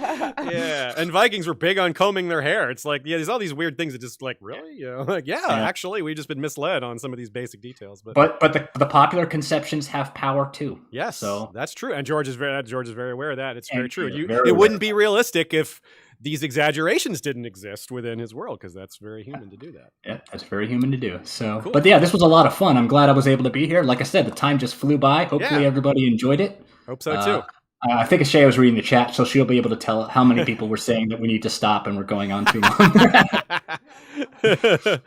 Yeah, and Vikings were big on combing their hair. It's like, yeah, there's all these weird things that just like, really? You know, like, yeah, actually, we've just been misled on some of these basic details. But the popular conceptions have power too. Yes, so that's true. And George is very aware of that. It's very true. Very it wouldn't be realistic if these exaggerations didn't exist within his world, because that's very human to do that. Yeah, that's very human to do. So, Cool. But yeah, this was a lot of fun. I'm glad I was able to be here. Like I said, the time just flew by. Hopefully everybody enjoyed it. Hope so too. I think Ashaya was reading the chat, so she'll be able to tell how many people were saying that we need to stop and we're going on too long.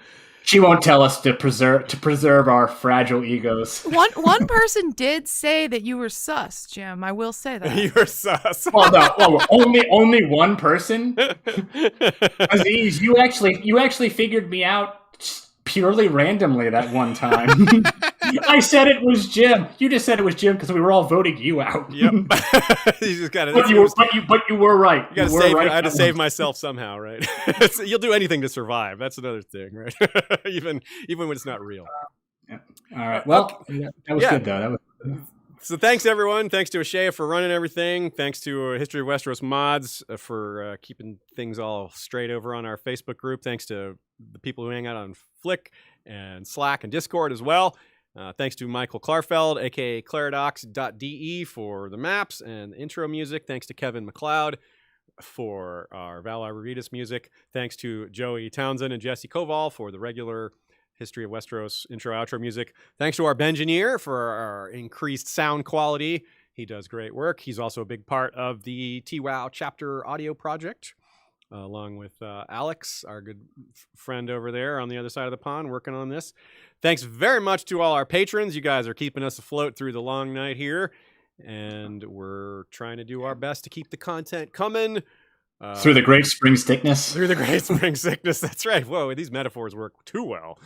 She won't tell us to preserve our fragile egos. One person did say that you were sus, Jim. I will say that. You were sus. Well, no, only one person. Aziz, you actually figured me out purely randomly that one time. I said it was Jim. You just said it was Jim because we were all voting you out. Yep. You just got to. But you were right. You got to save. I had to save myself somehow, right? You'll do anything to survive. That's another thing, right? even when it's not real. Yeah. All right. Well, that was good though. That was. So thanks everyone. Thanks to Ashaya for running everything. Thanks to History of Westeros mods for keeping things all straight over on our Facebook group. Thanks to the people who hang out on Flick and Slack and Discord as well. Thanks to Michael Klarfeld, aka Claridox.de, for the maps and the intro music. Thanks to Kevin McLeod for our Valar Rereadis music. Thanks to Joey Townsend and Jesse Koval for the regular History of Westeros intro outro music. Thanks to our Bengineer for our increased sound quality. He does great work. He's also a big part of the TWOW chapter audio project, along with Alex, our good friend over there on the other side of the pond, working on this. Thanks very much to all our patrons. You guys are keeping us afloat through the long night here, and we're trying to do our best to keep the content coming. Through the great spring sickness. Through the great spring sickness. That's right. Whoa, these metaphors work too well.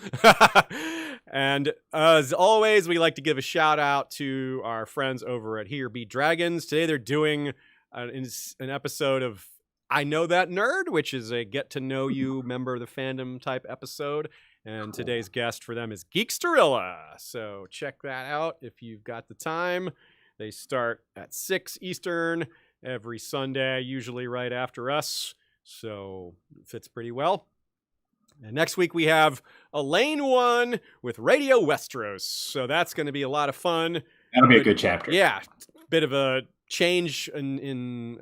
And as always, we like to give a shout out to our friends over at Here Be Dragons. Today they're doing an episode of I Know That Nerd, which is a get to know you member of the fandom type episode. And today's guest for them is Geeksterilla. So check that out if you've got the time. They start at 6 Eastern every Sunday, usually right after us. So it fits pretty well. And next week we have a Lane 1 with Radio Westeros. So that's going to be a lot of fun. That'll be a good chapter. Yeah. Bit of a change in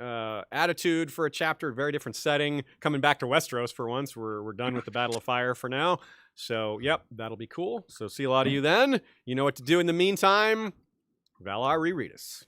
attitude for a chapter, very different setting. Coming back to Westeros for once. We're done with the Battle of Fire for now. So, yep, that'll be cool. So see a lot of you then. You know what to do in the meantime. Valar Rereadis.